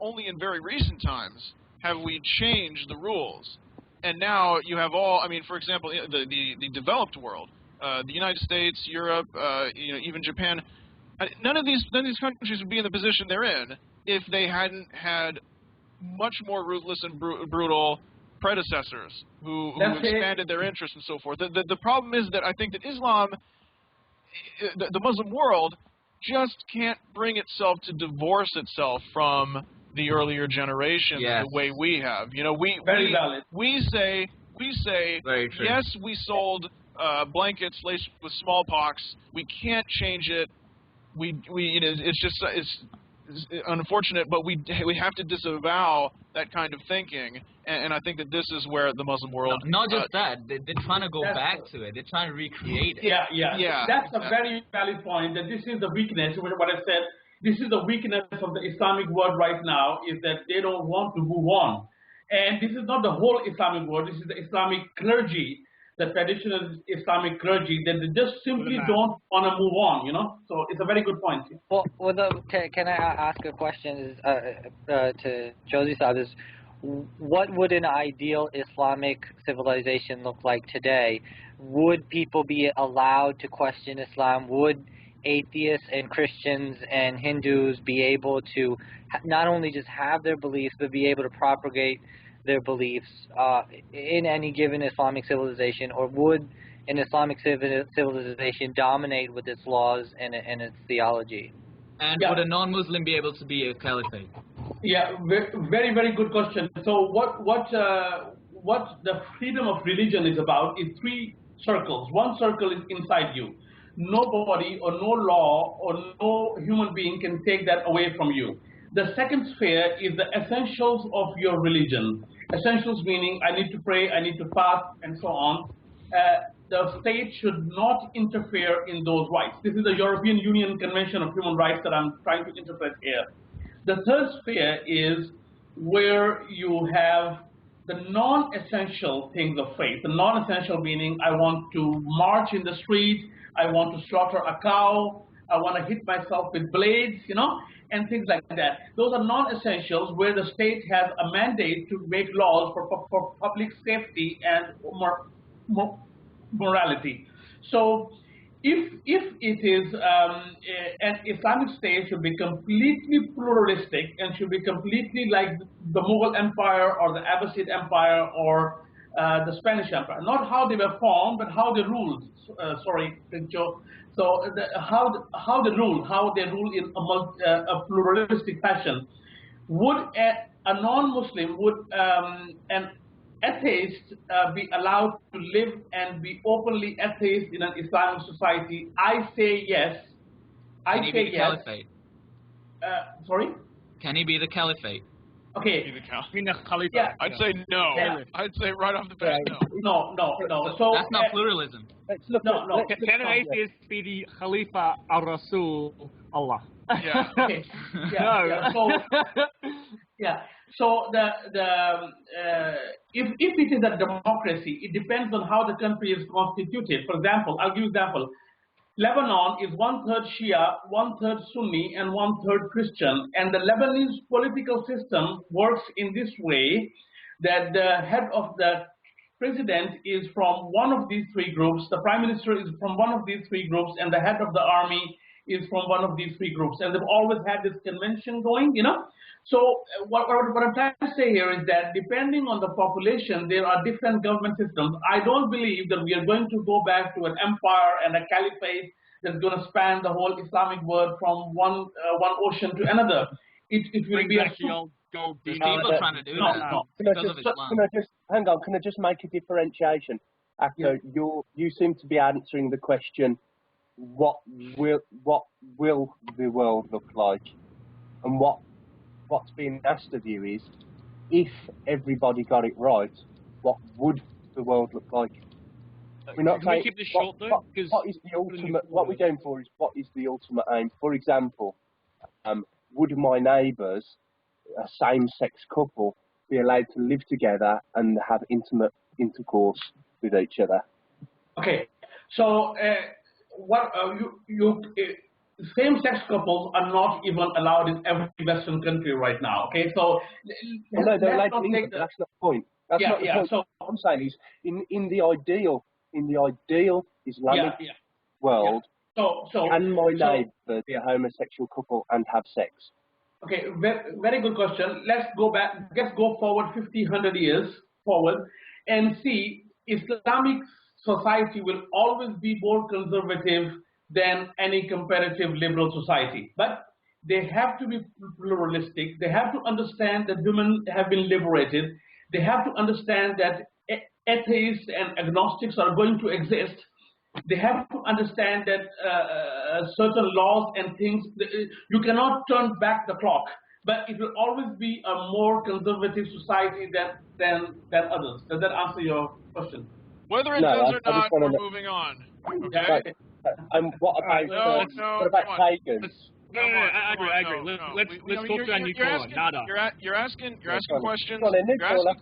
only in very recent times have we changed the rules. And now you have all. I mean, for example, the developed world, the United States, Europe, you know, even Japan. None of these countries would be in the position they're in if they hadn't had much more ruthless and brutal predecessors who expanded their interests and so forth. The problem is that I think that Islam, the Muslim world, just can't bring itself to divorce itself from the earlier generations the way we have. You know, we say yes, we sold blankets laced with smallpox. We can't change it. We you know, it's unfortunate, but we have to disavow that kind of thinking, and I think that this is where the Muslim world. No, not just that, they're trying to go back to it. They're trying to recreate it. Yeah. That's a very valid point. That this is the weakness. What I said. This is the weakness of the Islamic world right now, is that they don't want to move on, and this is not the whole Islamic world. This is the Islamic clergy, the traditional Islamic clergy, that they just simply don't want to move on, you know? So it's a very good point. Well, can I ask a question to Chaudhry Sahib? What would an ideal Islamic civilization look like today? Would people be allowed to question Islam? Would atheists and Christians and Hindus be able to not only just have their beliefs, but be able to propagate their beliefs in any given Islamic civilization, or would an Islamic civilization dominate with its laws and its theology? And would a non-Muslim be able to be a caliphate? Yeah, very, very good question. So what the freedom of religion is about is three circles. One circle is inside you. Nobody or no law or no human being can take that away from you. The second sphere is the essentials of your religion. Essentials meaning I need to pray, I need to fast, and so on. The state should not interfere in those rights. This is the European Union Convention of Human Rights that I'm trying to interpret here. The third sphere is where you have the non-essential things of faith. The non-essential meaning I want to march in the street, I want to slaughter a cow, I want to hit myself with blades, and things like that. Those are non-essentials where the state has a mandate to make laws for public safety and morality. So if it is an Islamic state should be completely pluralistic and should be completely like the Mughal Empire or the Abbasid Empire or the Spanish Empire, not how they were formed, but how they ruled. Sorry, Joe. So how they rule in a pluralistic fashion. Would a non-Muslim, would an atheist be allowed to live and be openly atheist in an Islamic society? I say yes. Can he be the caliphate? Sorry? Can he be the caliphate? Okay. Yeah. I'd say no. Yeah. I'd say right off the bat, no. No. So that's not pluralism. No. Can an atheist be the Khalifa al-Rasul Allah? Yeah. Okay. Yeah. No. Yeah. So if it is a democracy, it depends on how the country is constituted. For example, I'll give you an example. Lebanon is 1/3 Shia, 1/3 Sunni, and 1/3 Christian. And the Lebanese political system works in this way that the head of the president is from one of these three groups, the prime minister is from one of these three groups, and the head of the army is from one of these three groups. And they've always had this convention going, So what I'm trying to say here is that depending on the population, there are different government systems. I don't believe that we are going to go back to an empire and a caliphate that's going to span the whole Islamic world from one ocean to another. It will be a There's people trying to do that because of Islam. Can I just make a differentiation? After you seem to be answering the question, what will the world look like, and what's being asked of you is, if everybody got it right, what would the world look like? We're not saying keep this short though, what is the ultimate. What we're going for is what is the ultimate aim. For example, would my neighbours, a same-sex couple, be allowed to live together and have intimate intercourse with each other? Okay, so same-sex couples are not even allowed in every Western country right now. Okay, so that's not the point. That's not the point. So what I'm saying is, in the ideal Islamic world, can my neighbour be a homosexual couple and have sex? Okay, very good question. Let's go back. Let's go forward 50, 100 years forward and see. Islamic society will always be more conservative than any comparative liberal society, but they have to be pluralistic. They have to understand that women have been liberated. They have to understand that atheists and agnostics are going to exist. They have to understand that certain laws and things, you cannot turn back the clock, but it will always be a more conservative society than others. Does that answer your question? Whether it does or not, we're moving on. Okay? What about pagans? I agree. Let's talk to our new caller, Nada. You're asking questions. You're asking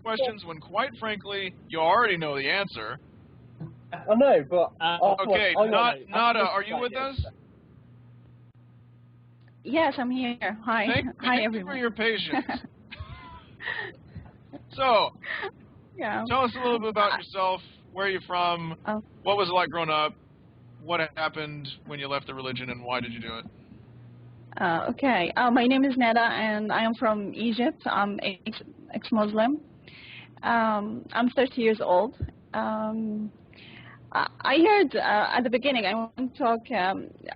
questions when, quite frankly, you already know the answer. I know, but okay, Nada, are you with us? Yes, I'm here. Hi, Thank everyone. you for your patience. So, tell us a little bit about yourself. Where are you from? What was it like growing up? What happened when you left the religion, and why did you do it? Okay. My name is Neda, and I am from Egypt. I'm ex-Muslim. I'm 30 years old. I heard at the beginning, I want to talk,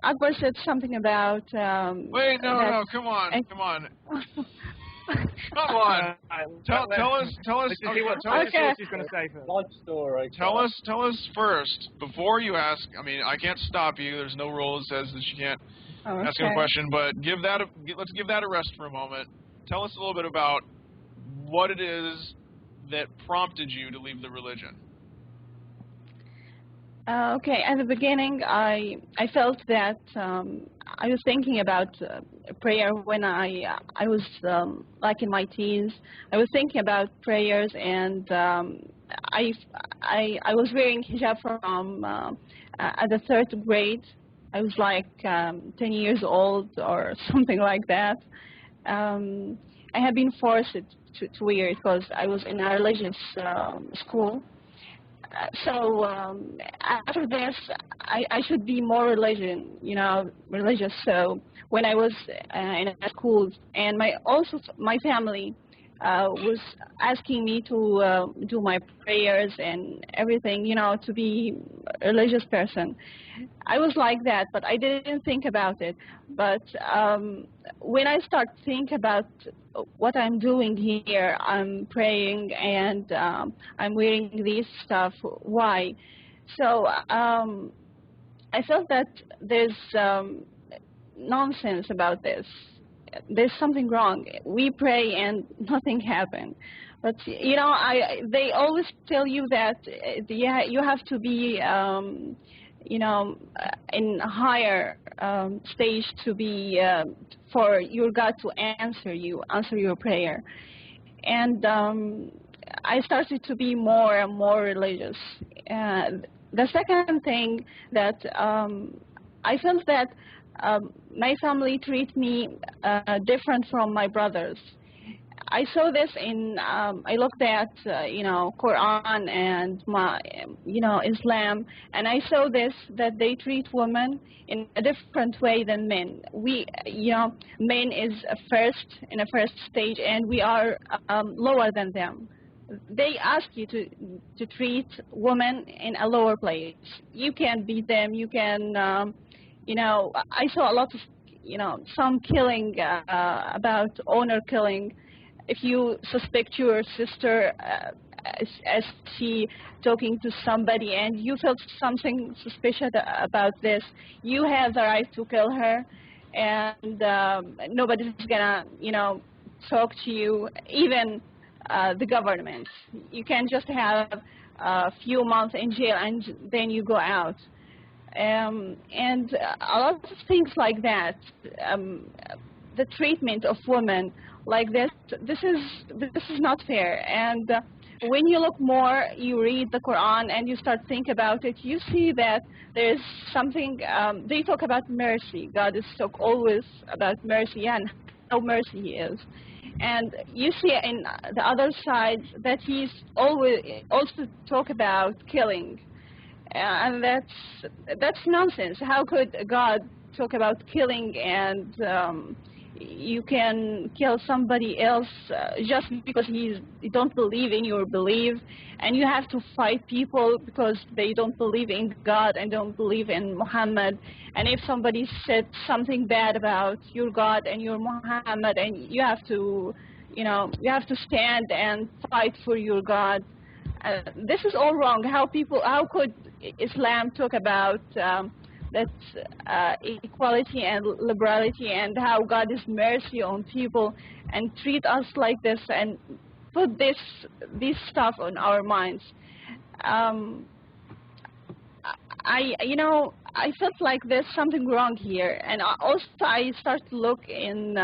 Akber said something about... Wait, no, come on. Come on. Tell us what she's going to say first. Life story. Tell us first, before you ask. I mean, I can't stop you. There's no rule that says that you can't ask a question, but let's give that a rest for a moment. Tell us a little bit about what it is that prompted you to leave the religion? Okay, at the beginning, I felt that I was thinking about prayer when I was like in my teens. I was thinking about prayers, and I was wearing hijab from at the 3rd grade. I was like 10 years old or something like that. I had been forced to wear it because I was in a religious school. So after this, I should be more religious. So when I was in a school, and my family was asking me to do my prayers and everything, to be a religious person. I was like that, but I didn't think about it. But when I start to think about what I'm doing here, I'm praying and I'm wearing this stuff. Why? So I felt that there's nonsense about this. There's something wrong. We pray and nothing happens. But they always tell you that you have to be in a higher stage to be for your God to answer your prayer. And I started to be more and more religious. The second thing that I felt that my family treat me different from my brothers. I saw this in, I looked at, Quran and Islam, and I saw this, that they treat women in a different way than men. Men is in a first stage, and we are lower than them. They ask you to treat women in a lower place. You can beat them, you can, I saw a lot of, some killing, about honor killing. If you suspect your sister as she talking to somebody and you felt something suspicious about this, you have the right to kill her, and nobody's gonna, talk to you, even the government. You can just have a few months in jail and then you go out. And a lot of things like that. The treatment of women like this is not fair. And when you look more, you read the Quran and you start to think about it, you see that there's something, they talk about mercy. God is always about mercy and how mercy he is. And you see in the other side that he's always also talk about killing. And that's nonsense. How could God talk about killing, and you can kill somebody else just because you don't believe in your belief, and you have to fight people because they don't believe in God and don't believe in Muhammad. And if somebody said something bad about your God and your Muhammad, and you have to stand and fight for your God. This is all wrong. How could Islam talk about that equality and liberality, and how God is mercy on people, and treat us like this and put this stuff on our minds? I felt like there's something wrong here, and also I started to look in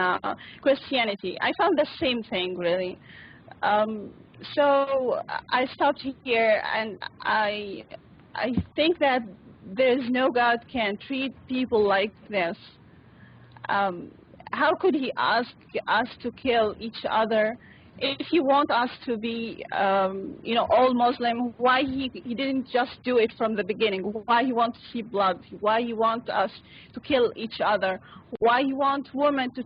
Christianity. I found the same thing really. So I stopped here, and I think that there is no God can treat people like this. How could he ask us to kill each other? If he wants us to be, all Muslim, why he didn't just do it from the beginning? Why he wants to see blood? Why he wants us to kill each other? Why he wants women to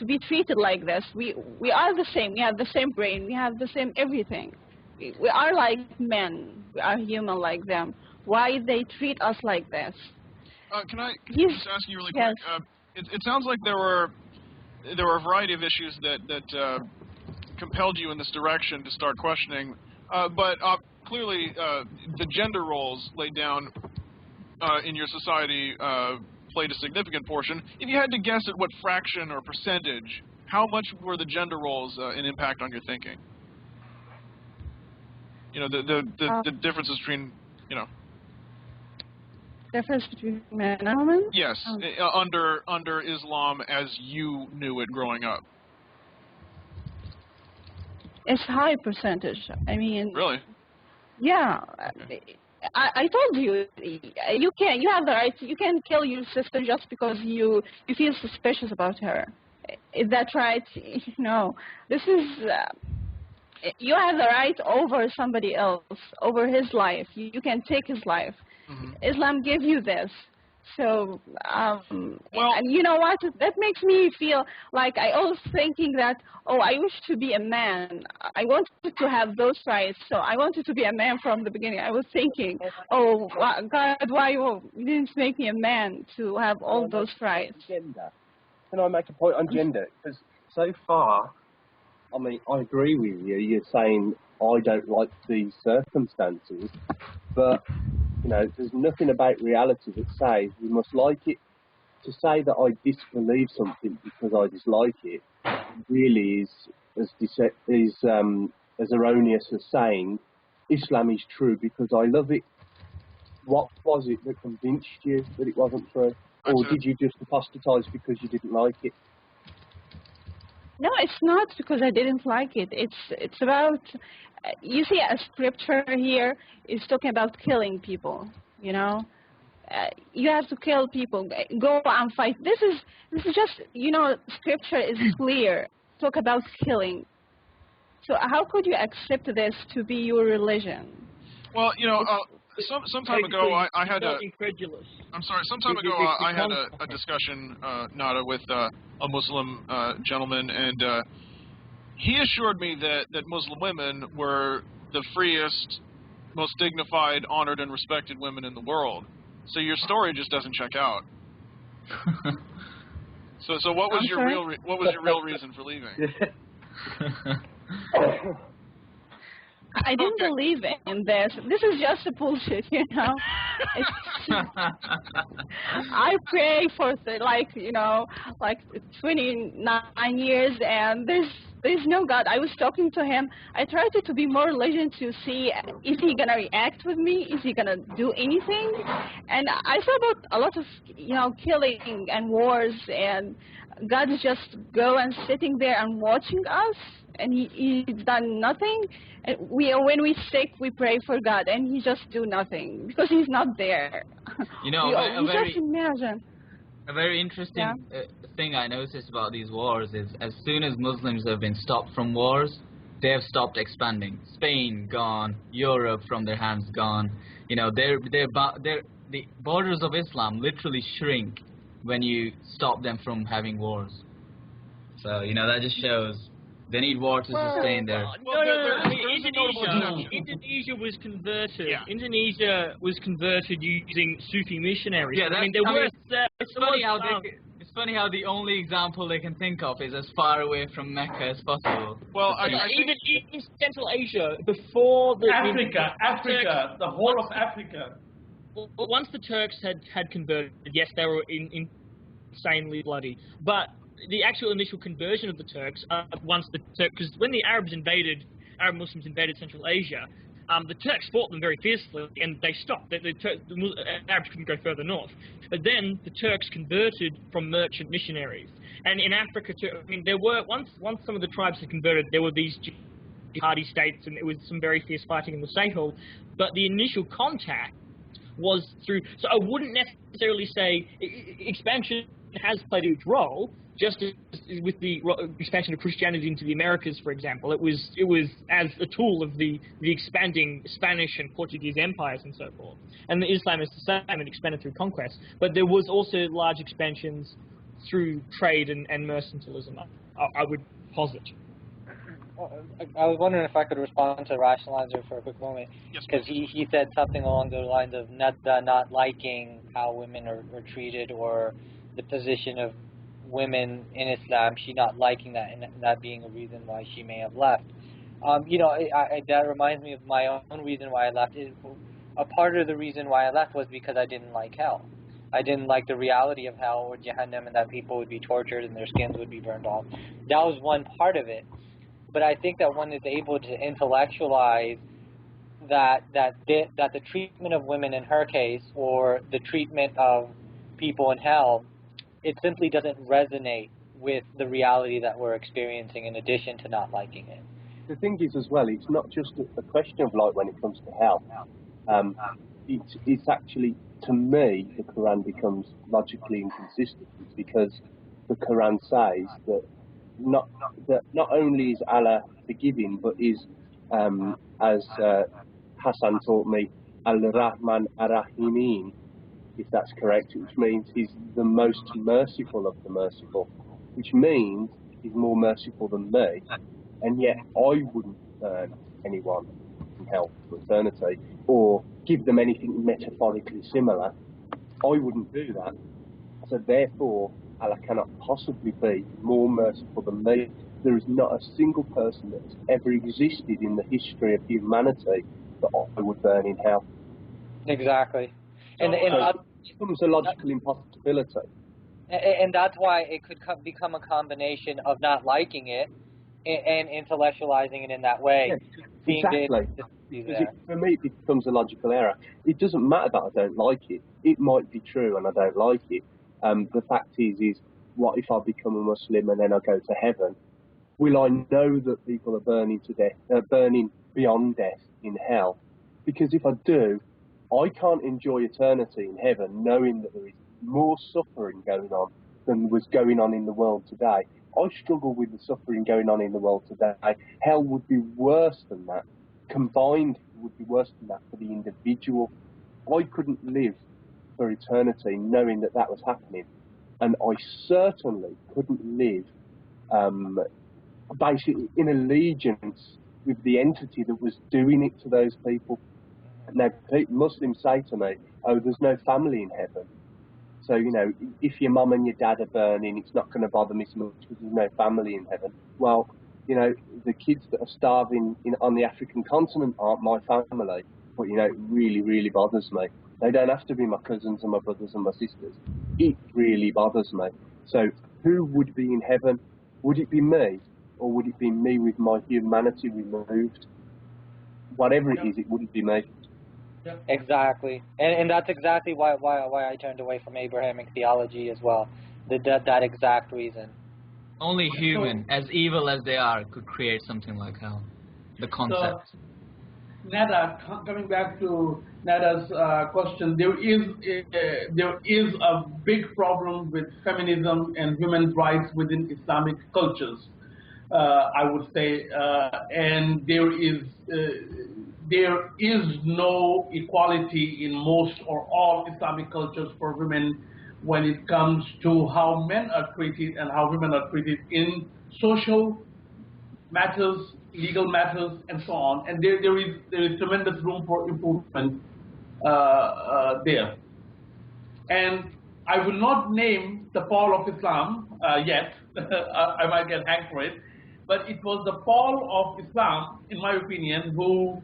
be treated like this? We are the same. We have the same brain. We have the same everything. We are like men. We are human like them. Why they treat us like this? Can I just ask you really quick? Yes. It sounds like there were a variety of issues that compelled you in this direction to start questioning, but clearly the gender roles laid down in your society played a significant portion. If you had to guess at what fraction or percentage, how much were the gender roles an impact on your thinking? You know, the differences between, you know. Difference between men and women? Yes, under Islam as you knew it growing up. It's high percentage. I mean. Really? Yeah. I told you, you have the right. You can kill your sister just because you feel suspicious about her. Is that right? No. This is. You have the right over somebody else, over his life. You can take his life. Mm-hmm. Islam gives you this. So, and you know what? That makes me feel like I was thinking that, oh, I wish to be a man. I wanted to have those rights, so I wanted to be a man from the beginning. I was thinking, oh, God, why you didn't make me a man to have all those rights? Gender. Can I make a point on gender? Because so far, I mean, I agree with you. You're saying I don't like these circumstances, but you know, there's nothing about reality that says we must like it. To say that I disbelieve something because I dislike it really is as erroneous as saying Islam is true because I love it. What was it that convinced you that it wasn't true? Or did you just apostatize because you didn't like it? No, it's not because I didn't like it. It's about, you see, a scripture here is talking about killing people. You know, you have to kill people. Go and fight. This is just, you know, scripture is clear. Talk about killing. So how could you accept this to be your religion? Well, you know, some time ago I had a. Incredulous. I'm sorry. Some time ago I had a discussion, Nada, with a Muslim gentleman, and he assured me that Muslim women were the freest, most dignified, honored, and respected women in the world. So your story just doesn't check out. So what was your real reason for leaving? I didn't believe in this. This is just a bullshit, you know. I pray for like 29 years, and there's no God. I was talking to him. I tried to be more religious to see is he gonna react with me? Is he gonna do anything? And I saw about a lot of killing and wars, and God is just go and sitting there and watching us. And he's done nothing. And when we sick, we pray for God, and he just do nothing because he's not there. You know, just imagine. A very interesting thing I noticed about these wars is as soon as Muslims have been stopped from wars, they have stopped expanding. Spain gone, Europe from their hands gone. You know, the borders of Islam literally shrink when you stop them from having wars. So you know that just shows. They need war to sustain their... Indonesia was converted. Yeah. Indonesia was converted using Sufi missionaries. Yeah, it's funny how the only example they can think of is as far away from Mecca as possible. Well, even in Central Asia, before the... Africa, the whole of Africa. Once the Turks had converted, yes, they were insanely bloody, but the actual initial conversion of the Turks, because when the Arab Muslims invaded Central Asia, the Turks fought them very fiercely, and they stopped. The Arabs couldn't go further north. But then the Turks converted from merchant missionaries, and in Africa, there were once some of the tribes had converted, there were these jihadi states, and it was some very fierce fighting in the Sahel. But the initial contact was through. So I wouldn't necessarily say expansion has played a huge role. Just as with the expansion of Christianity into the Americas, for example, it was as a tool of the expanding Spanish and Portuguese empires and so forth. And the Islam is the same, it expanded through conquest. But there was also large expansions through trade and mercantilism, I would posit. I was wondering if I could respond to Rationalizer for a quick moment, because he said something along the lines of not liking how women are treated, or the position of women in Islam, she not liking that, and that being a reason why she may have left. That reminds me of my own reason why I left. A part of the reason why I left was because I didn't like hell. I didn't like the reality of hell or Jahannam, and that people would be tortured and their skins would be burned off. That was one part of it. But I think that one is able to intellectualize that the treatment of women in her case, or the treatment of people in hell, it simply doesn't resonate with the reality that we're experiencing, in addition to not liking it. The thing is as well, it's not just a question of like when it comes to hell. It's actually, to me, the Quran becomes logically inconsistent, because the Quran says that not only is Allah forgiving, but is, as Hassan taught me, Al-Rahman Ar-Rahimin, if that's correct, which means he's the most merciful of the merciful, which means he's more merciful than me, and yet I wouldn't burn anyone in hell for eternity, or give them anything metaphorically similar. I wouldn't do that. So therefore, Allah cannot possibly be more merciful than me. There is not a single person that has ever existed in the history of humanity that I would burn in hell. Exactly. And it becomes a logical impossibility. And that's why it could become a combination of not liking it and intellectualizing it in that way. Yeah, exactly. For me, it becomes a logical error. It doesn't matter that I don't like it. It might be true and I don't like it. The fact is what if I become a Muslim and then I go to heaven? Will I know that people are burning to death, burning beyond death in hell? Because if I do, I can't enjoy eternity in heaven knowing that there is more suffering going on than was going on in the world today. I struggle with the suffering going on in the world today. Hell would be worse than that. Combined, it would be worse than that for the individual. I couldn't live for eternity knowing that that was happening. And I certainly couldn't live basically in allegiance with the entity that was doing it to those people. Now, Muslims say to me, oh, there's no family in heaven. So, you know, if your mum and your dad are burning, it's not going to bother me so much because there's no family in heaven. Well, you know, the kids that are starving on the African continent aren't my family. But, you know, it really, really bothers me. They don't have to be my cousins and my brothers and my sisters. It really bothers me. So who would be in heaven? Would it be me? Or would it be me with my humanity removed? Whatever it is, it wouldn't be me. Yeah. Exactly, and that's exactly why I turned away from Abrahamic theology as well. That exact reason. Only human, as evil as they are, could create something like hell. The concept. So, Nada, coming back to Nada's question, there is a big problem with feminism and women's rights within Islamic cultures, I would say, and there is no equality in most or all Islamic cultures for women when it comes to how men are treated and how women are treated in social matters, legal matters, and so on. And there is tremendous room for improvement there. And I will not name the fall of Islam yet. I might get hanged for it. But it was the fall of Islam, in my opinion, who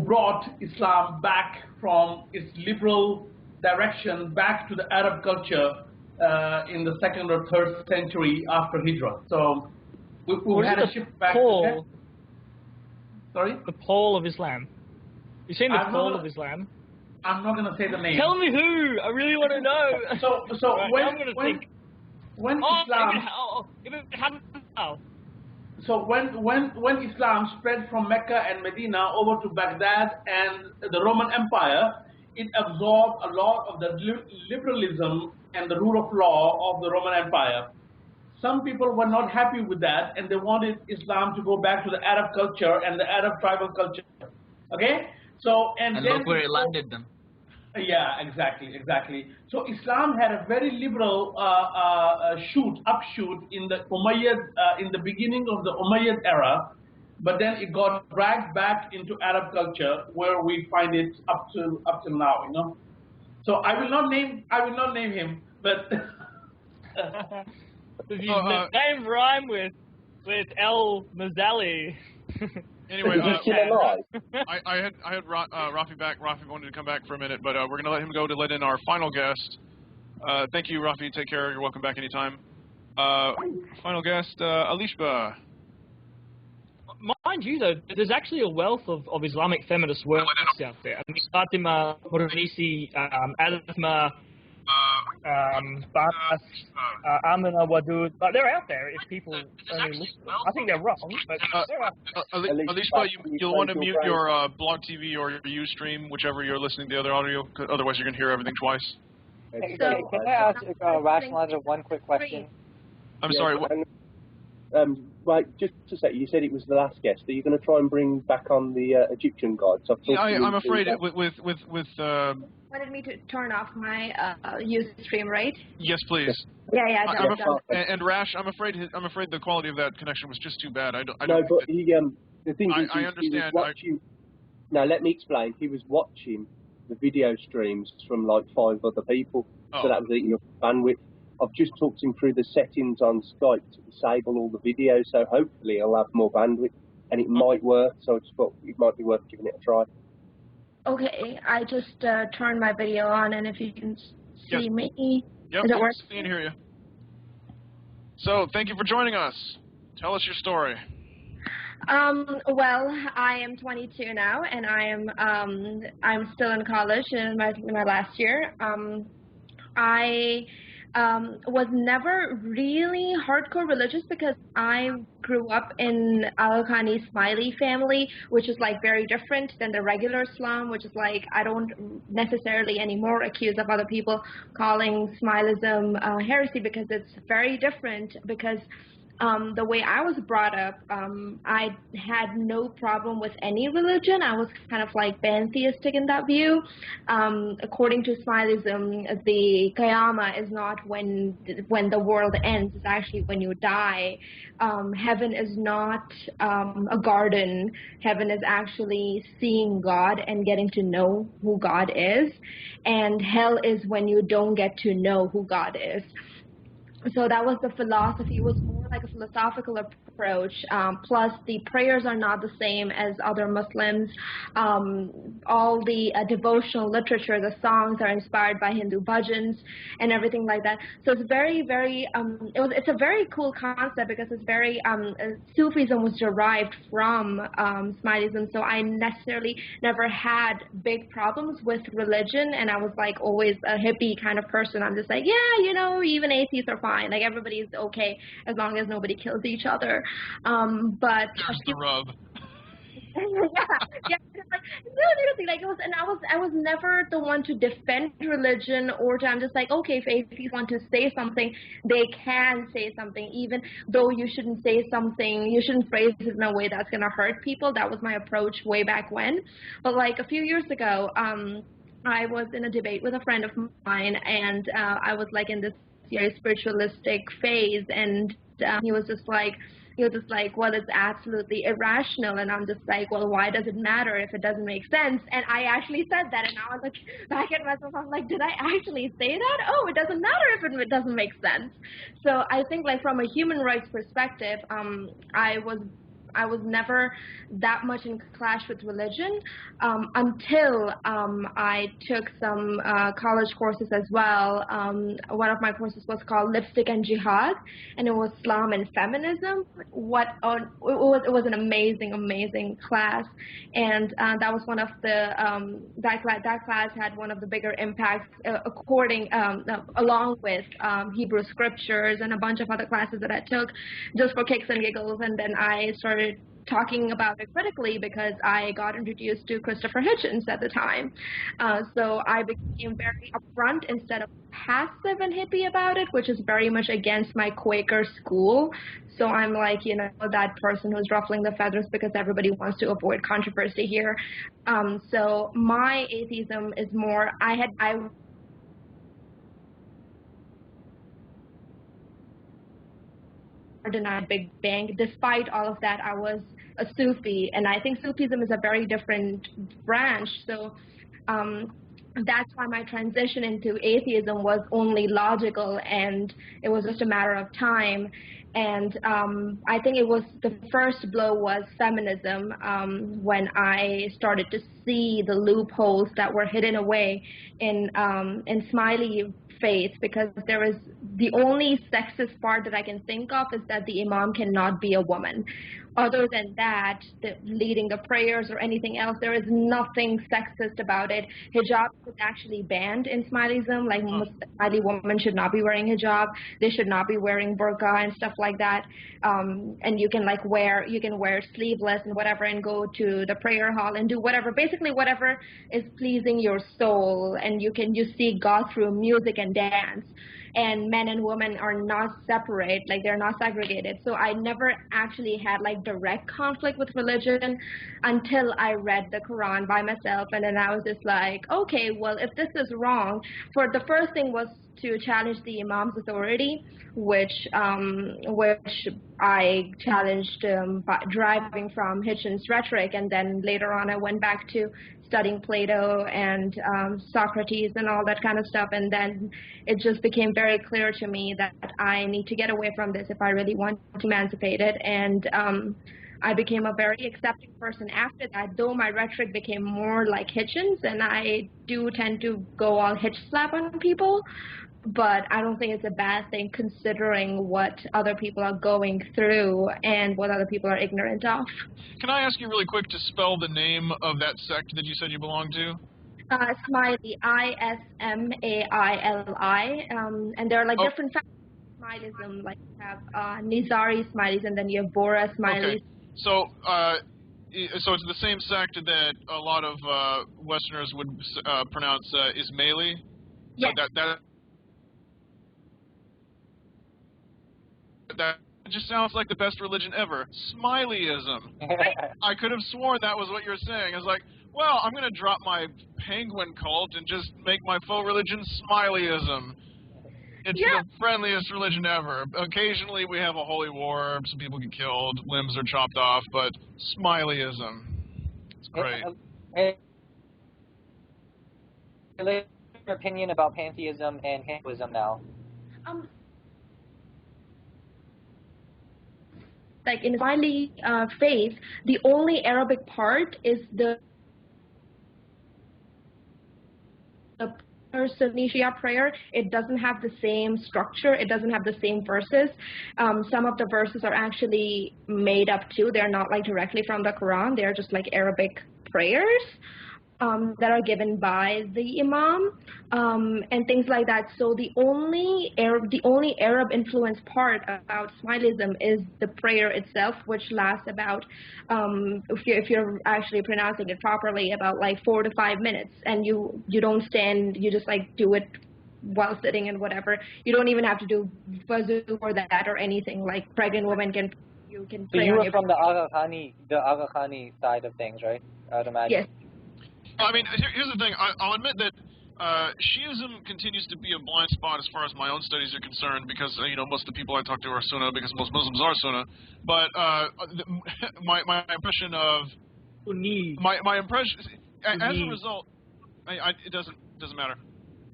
brought Islam back from its liberal direction back to the Arab culture in the 2nd or 3rd century after Hijrah. So we had a shift back. Sorry? The Paul of Islam. You're saying the Paul of Islam? I'm not going to say the name. Tell me who. I really want to know. So right, when Islam... So when Islam spread from Mecca and Medina over to Baghdad and the Roman Empire, it absorbed a lot of the liberalism and the rule of law of the Roman Empire. Some people were not happy with that, and they wanted Islam to go back to the Arab culture and the Arab tribal culture. Okay? So and then look where it landed them. Yeah, exactly. So Islam had a very liberal upshoot in the Umayyad, in the beginning of the Umayyad era, but then it got dragged back into Arab culture, where we find it up till now. You know. So I will not name him, but the name rhyme with El Mazali. Anyway, I had Rafi back. Rafi wanted to come back for a minute, but we're going to let him go to let in our final guest. Thank you, Rafi. Take care. You're welcome back anytime. Final guest, Alishba. My mind you, though, there's actually a wealth of Islamic feminist works out there. I mean, Fatima, Qureshi, Asma, Amina Wadud, but they're out there if people only look. I think they're wrong, but they're out there. Alispa, you'll want to mute your Blog TV or your Ustream, whichever you're listening to the other audio, otherwise you're going to hear everything twice. So, can I ask Rationalizer one quick question? I'm sorry. What? Right, just a sec. You said it was the last guest. Are you going to try and bring back on the Egyptian gods? Yeah, I'm afraid with wanted me to turn off my Ustream, right? Yes, please. Yeah. And Rash, I'm afraid the quality of that connection was just too bad. I don't. No, but the thing is, I understand. Now, let me explain. He was watching the video streams from like 5 other people, so that was eating up bandwidth. I've just talked him through the settings on Skype to disable all the videos, so hopefully he'll have more bandwidth, and it might work, so I just thought it might be worth giving it a try. Okay, I just turned my video on, and if you can see me, yep, does it work? See and hear you. So, thank you for joining us. Tell us your story. Well, I am 22 now, and I'm still in college in my last year. I was never really hardcore religious because I grew up in Al-Khani Ismaili family, which is like very different than the regular Islam, which is like I don't necessarily anymore accuse of other people calling Isma'ilism heresy because it's very different because the way I was brought up, I had no problem with any religion. I was kind of like pantheistic in that view. According to Isma'ilism, the Qiyamah is not when the world ends. It's actually when you die. Heaven is not a garden. Heaven is actually seeing God and getting to know who God is. And hell is when you don't get to know who God is. So that was the philosophy. It was more like a philosophical approach. Plus, the prayers are not the same as other Muslims. All the devotional literature, the songs are inspired by Hindu bhajans and everything like that. So it's very, very. It's a very cool concept because it's very. Sufism was derived from Ismailism. So I necessarily never had big problems with religion, and I was like always a hippie kind of person. I'm just like, yeah, you know, even atheists are fine. Like everybody's okay as long as nobody kills each other. But there's the rub. yeah. Like, no, seriously, like it was, and I was never the one to defend religion or to. I'm just like, okay, if atheists want to say something, they can say something, even though you shouldn't say something. You shouldn't phrase it in a way that's gonna hurt people. That was my approach way back when. But like a few years ago, I was in a debate with a friend of mine, and I was like in this very spiritualistic phase, and he was just like, well, it's absolutely irrational, and I'm just like, well, why does it matter if it doesn't make sense? And I actually said that, and I was like, back at myself, I'm like, did I actually say that? Oh, it doesn't matter if it doesn't make sense. So I think like from a human rights perspective, I was never that much in clash with religion until I took some college courses as well. One of my courses was called Lipstick and Jihad, and it was Islam and Feminism. It was an amazing class, and that was one of the that class had one of the bigger impacts along with Hebrew scriptures and a bunch of other classes that I took just for kicks and giggles, and then I started talking about it critically because I got introduced to Christopher Hitchens at the time. So I became very upfront instead of passive and hippie about it, which is very much against my Quaker school. So I'm like, you know, that person who's ruffling the feathers because everybody wants to avoid controversy here. So my atheism is more, I denied Big Bang. Despite all of that, I was a Sufi, and I think Sufism is a very different branch. So that's why my transition into atheism was only logical, and it was just a matter of time. And I think it was the first blow was feminism when I started to see the loopholes that were hidden away in Ismaili faith, because there is the only sexist part that I can think of is that the imam cannot be a woman. Other than that, leading the prayers or anything else, there is nothing sexist about it. Hijab is actually banned in Isma'ilism. Like, Ismaili women should not be wearing hijab. They should not be wearing burqa and stuff like that. And you can wear sleeveless and whatever and go to the prayer hall and do whatever, basically whatever is pleasing your soul. And you see God through music and dance. And men and women are not separate, like they're not segregated. So I never actually had like direct conflict with religion until I read the Quran by myself. And then I was just like, okay, well, if this is wrong, the first thing was to challenge the imam's authority, which I challenged by driving from Hitchens' rhetoric, and then later on I went back to studying Plato and Socrates and all that kind of stuff, and then it just became very clear to me that I need to get away from this if I really want to be emancipated, and I became a very accepting person after that, though my rhetoric became more like Hitchens, and I do tend to go all hitch slap on people. But I don't think it's a bad thing considering what other people are going through and what other people are ignorant of. Can I ask you really quick to spell the name of that sect that you said you belong to? Ismaili, Ismaili, and there are like different factions of Ismailism, like you have Nizari Ismailis and then you have Bora Ismailis. Okay. So it's the same sect that a lot of Westerners would pronounce Ismaili? Yes. That just sounds like the best religion ever. Smileyism. I could have sworn that was what you were saying. I was like, well, I'm going to drop my penguin cult and just make my faux religion Smileyism. It's the friendliest religion ever. Occasionally we have a holy war, some people get killed, limbs are chopped off, but Smileyism. It's great. Your opinion about pantheism and Hinduism now? Like in Ismaili faith, the only Arabic part is the Sunni Shia prayer. It doesn't have the same structure. It doesn't have the same verses. Some of the verses are actually made up too. They're not like directly from the Quran. They're just like Arabic prayers that are given by the imam and things like that. So the only Arab influence part about Ismailism is the prayer itself, which lasts about, if you're actually pronouncing it properly, about like 4 to 5 minutes, and you don't stand, you just like do it while sitting and whatever. You don't even have to do wuzu or that or anything. Like pregnant women can pray. So you were from the Aga Khani side of things, right? I'd imagine. Yes. I mean, here's the thing. I'll admit that Shiism continues to be a blind spot as far as my own studies are concerned, because most of the people I talk to are Sunnah, because most Muslims are Sunnah. But my impression of my impression as a result, it doesn't matter.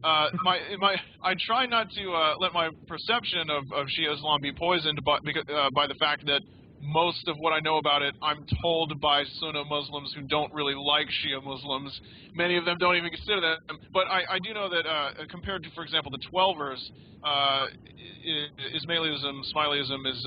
I try not to let my perception of Shia Islam be poisoned by the fact that most of what I know about it, I'm told by Sunnah Muslims who don't really like Shia Muslims. Many of them don't even consider them. But I do know that compared to, for example, the Twelvers, Ismailism is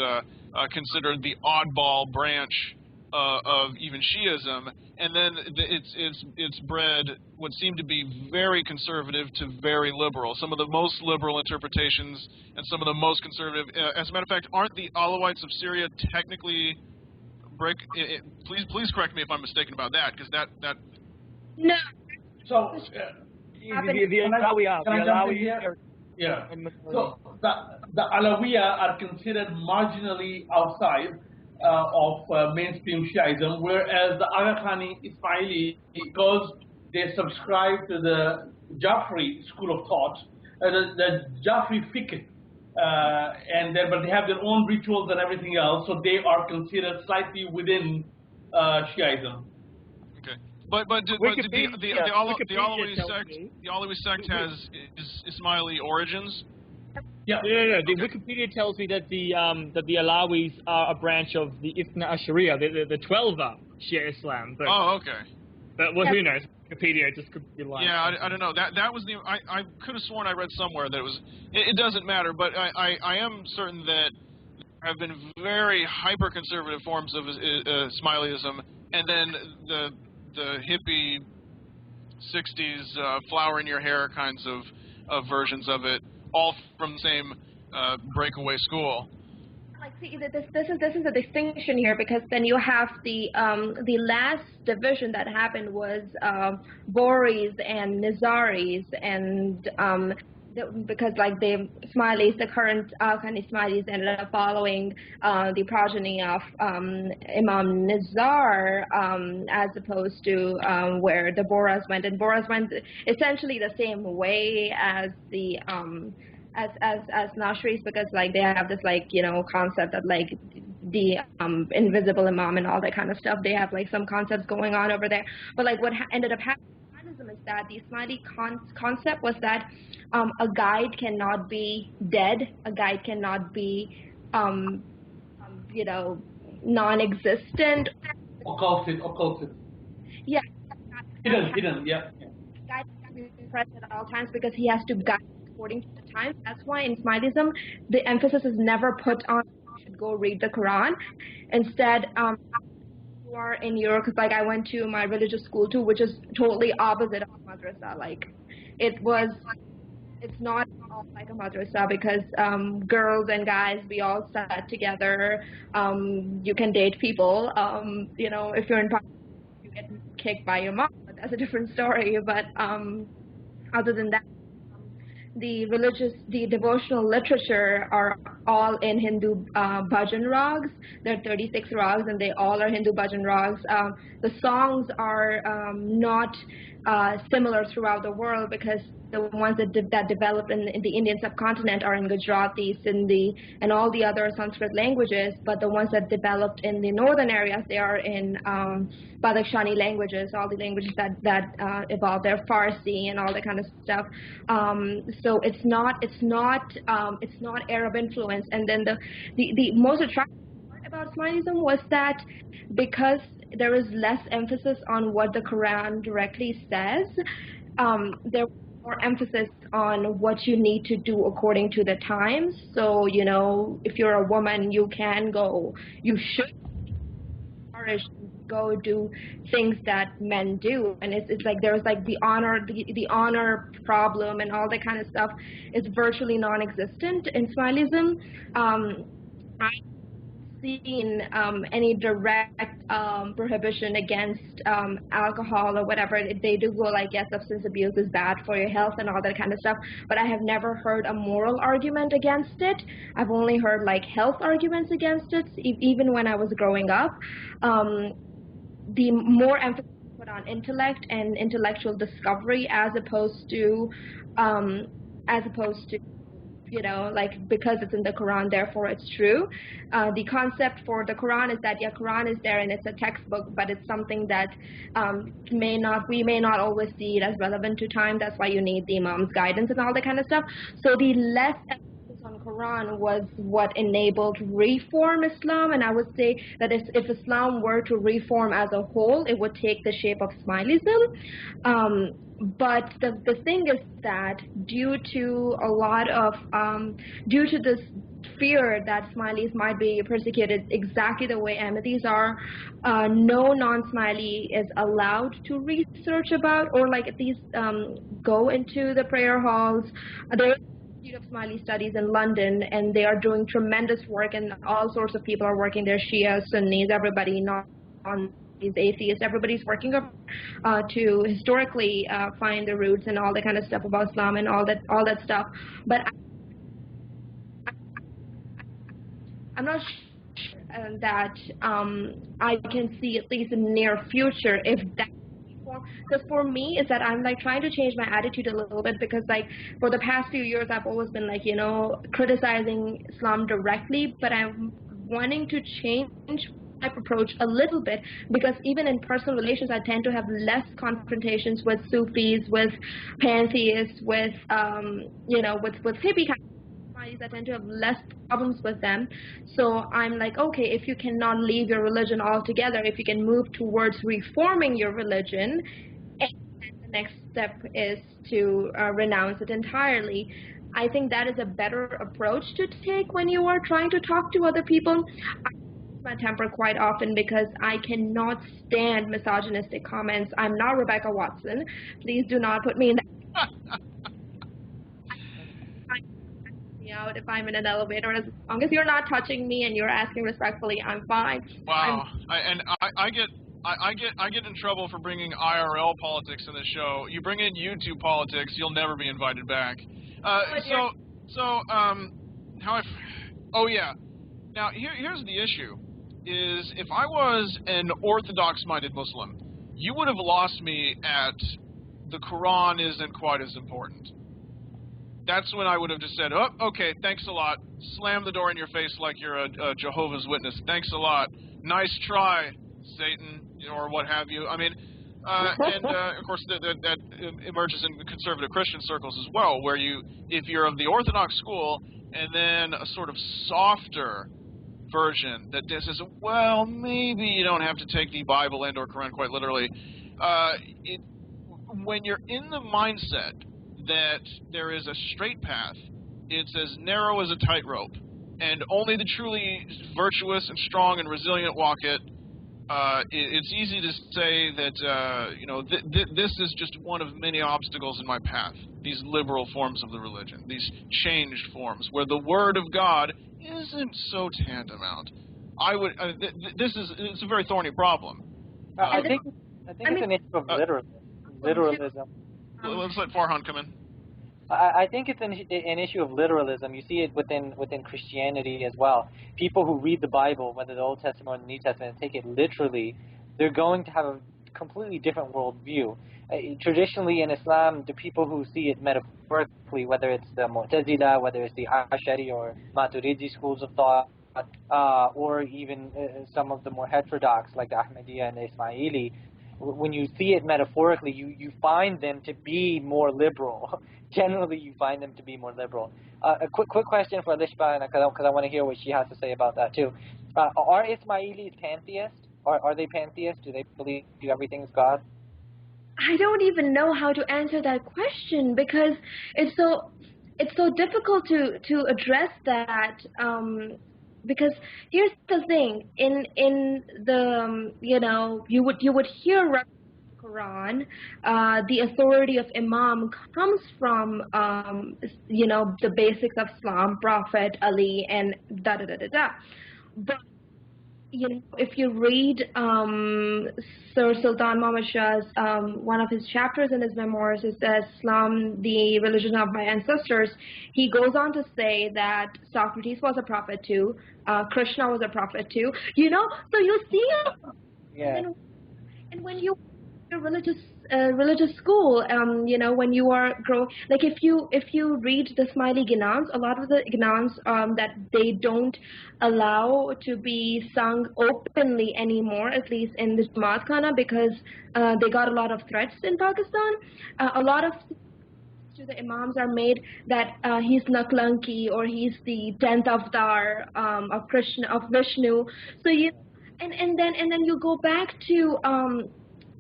considered the oddball branch of even Shiism, and then it's bred what seemed to be very conservative to very liberal. Some of the most liberal interpretations and some of the most conservative. As a matter of fact, aren't the Alawites of Syria technically please correct me if I'm mistaken about that, because that. No. So the Alawi. Yeah. So the Alawiya are considered marginally outside of mainstream Shiism, whereas the Aga Khani Ismaili, because they subscribe to the Jafri school of thought, the Jafri fiqh, but they have their own rituals and everything else, so they are considered slightly within Shiism. Okay, but the Alawi sect has Ismaili origins. Yeah. The Wikipedia tells me that the Alawis are a branch of the Ithna Ashariya, the 12er Shia Islam. But, oh, okay. But well, who knows? Wikipedia just could be lying. Yeah, I don't know. That was the I could have sworn I read somewhere that it was. It doesn't matter, but I am certain that there have been very hyper-conservative forms of Isma'ilism, and then the hippie 60s flower in your hair kinds of versions of it, all from the same breakaway school. Like, see, this is a distinction here, because then you have the last division that happened was Boris and Nizaris, and because like the Ismailis, the current kind of Ismailis ended up following the progeny of Imam Nizar, as opposed to where the Boras went, and Boras went essentially the same way as the as Nashris, because like they have this like, you know, concept of like the invisible imam and all that kind of stuff. They have like some concepts going on over there. But like what ended up happening is that the Ismaili concept was that a guide cannot be dead, a guide cannot be you know, non-existent. Occulted. Yeah. Hidden, yeah. A guide can be present at all times because he has to guide according to the times. That's why in Ismailism, the emphasis is never put on you should go read the Quran. Instead, you are in your, because like I went to my religious school too, which is totally opposite of madrasa. Like it's not all like a madrasa, because girls and guys, we all sat together. You can date people. You know, if you're in you get kicked by your mom, but that's a different story. But other than that, the devotional literature are all in Hindu bhajan rags. There are 36 rags, and they all are Hindu bhajan rags. The songs are not similar throughout the world, because the ones that developed in the Indian subcontinent are in Gujarati, Sindhi, and all the other Sanskrit languages. But the ones that developed in the northern areas, they are in Badakshani languages, all the languages that evolved there, Farsi and all that kind of stuff. So it's not Arab influence. And then the most attractive part about Ismailism was that because there is less emphasis on what the Quran directly says, there was more emphasis on what you need to do according to the times. So, you know, if you're a woman, you should go do things that men do. And it's like there's like the honor problem and all that kind of stuff is virtually non-existent in Ismailism. Seen any direct prohibition against alcohol or whatever. They do go like, yes, substance abuse is bad for your health and all that kind of stuff, but I have never heard a moral argument against it. I've only heard like health arguments against it, even when I was growing up. The more emphasis put on intellect and intellectual discovery as opposed to you know, like because it's in the Quran, therefore it's true. The concept for the Quran is that, yeah, Quran is there and it's a textbook, but it's something that we may not always see it as relevant to time. That's why you need the Imam's guidance and all that kind of stuff. So the less emphasis on Quran was what enabled reform Islam, and I would say that if Islam were to reform as a whole, it would take the shape of Ismailism. But the thing is that due to this fear that Ismailis might be persecuted exactly the way Ahmadis are, no non-Ismaili is allowed to research about or like at least go into the prayer halls. There is an Institute of Ismaili Studies in London, and they are doing tremendous work, and all sorts of people are working there, Shia, Sunnis, everybody, not on these atheists, everybody's working to historically find the roots and all that kind of stuff about Islam and all that stuff. But I'm not sure that I can see, at least in the near future, if that. Because for me is that I'm like trying to change my attitude a little bit, because like for the past few years I've always been like, you know, criticizing Islam directly, but I'm wanting to change type approach a little bit, because even in personal relations I tend to have less confrontations with Sufis, with pantheists, with you know, with hippie kind of Smileys, I tend to have less problems with them. So I'm like, okay, if you cannot leave your religion altogether, if you can move towards reforming your religion, and the next step is to renounce it entirely. I think that is a better approach to take when you are trying to talk to other people. I lose my temper quite often because I cannot stand misogynistic comments. I'm not Rebecca Watson. Please do not put me in that. Out if I'm in an elevator, as long as you're not touching me and you're asking respectfully, I'm fine. Wow, I get in trouble for bringing IRL politics in the show. You bring in YouTube politics, you'll never be invited back. Oh yeah. Now here's the issue: is if I was an orthodox-minded Muslim, you would have lost me at the Quran isn't quite as important. That's when I would have just said, oh, okay, thanks a lot. Slam the door in your face like you're a Jehovah's Witness. Thanks a lot. Nice try, Satan, or what have you. I mean, of course, that emerges in conservative Christian circles as well, where if you're of the Orthodox school, and then a sort of softer version that says, well, maybe you don't have to take the Bible and or Quran quite literally. When you're in the mindset that there is a straight path, it's as narrow as a tightrope, and only the truly virtuous and strong and resilient walk it. It's easy to say that this is just one of many obstacles in my path. These liberal forms of the religion, these changed forms, where the Word of God isn't so tantamount. It's a very thorny problem. I think it's an issue of literalism. Let's let Farhan come in. I think it's an issue of literalism. You see it within Christianity as well. People who read the Bible, whether the Old Testament or the New Testament, and take it literally, they're going to have a completely different worldview. Traditionally in Islam, the people who see it metaphorically, whether it's the Mu'tazila, whether it's the Ash'ari or Maturidi schools of thought, or even some of the more heterodox like the Ahmadiyya and the Ismaili, when you see it metaphorically, you find them to be more liberal. Generally, you find them to be more liberal. A quick question for Lishba, because I want to hear what she has to say about that too. Are Ismailis pantheists? Are they pantheists? Do they believe everything's God? I don't even know how to answer that question because it's so difficult to address that. Because here's the thing: in the you would hear Quran, the authority of Imam comes from the basics of Islam, Prophet Ali, and da da da da da. But if you read Sir Sultan Muhammad Shah's one of his chapters in his memoirs, it says Islam, the religion of my ancestors. He goes on to say that Socrates was a prophet too, Krishna was a prophet too. So you see, and when you religious school, when you are growing, like if you read the Smiley Ginans, a lot of the Ginans that they don't allow to be sung openly anymore, at least in the Jamaat Khana, because they got a lot of threats in Pakistan. A lot of to the Imams are made that he's Naklanki or he's the 10th avatar of Krishna, of Vishnu. So and then you go back to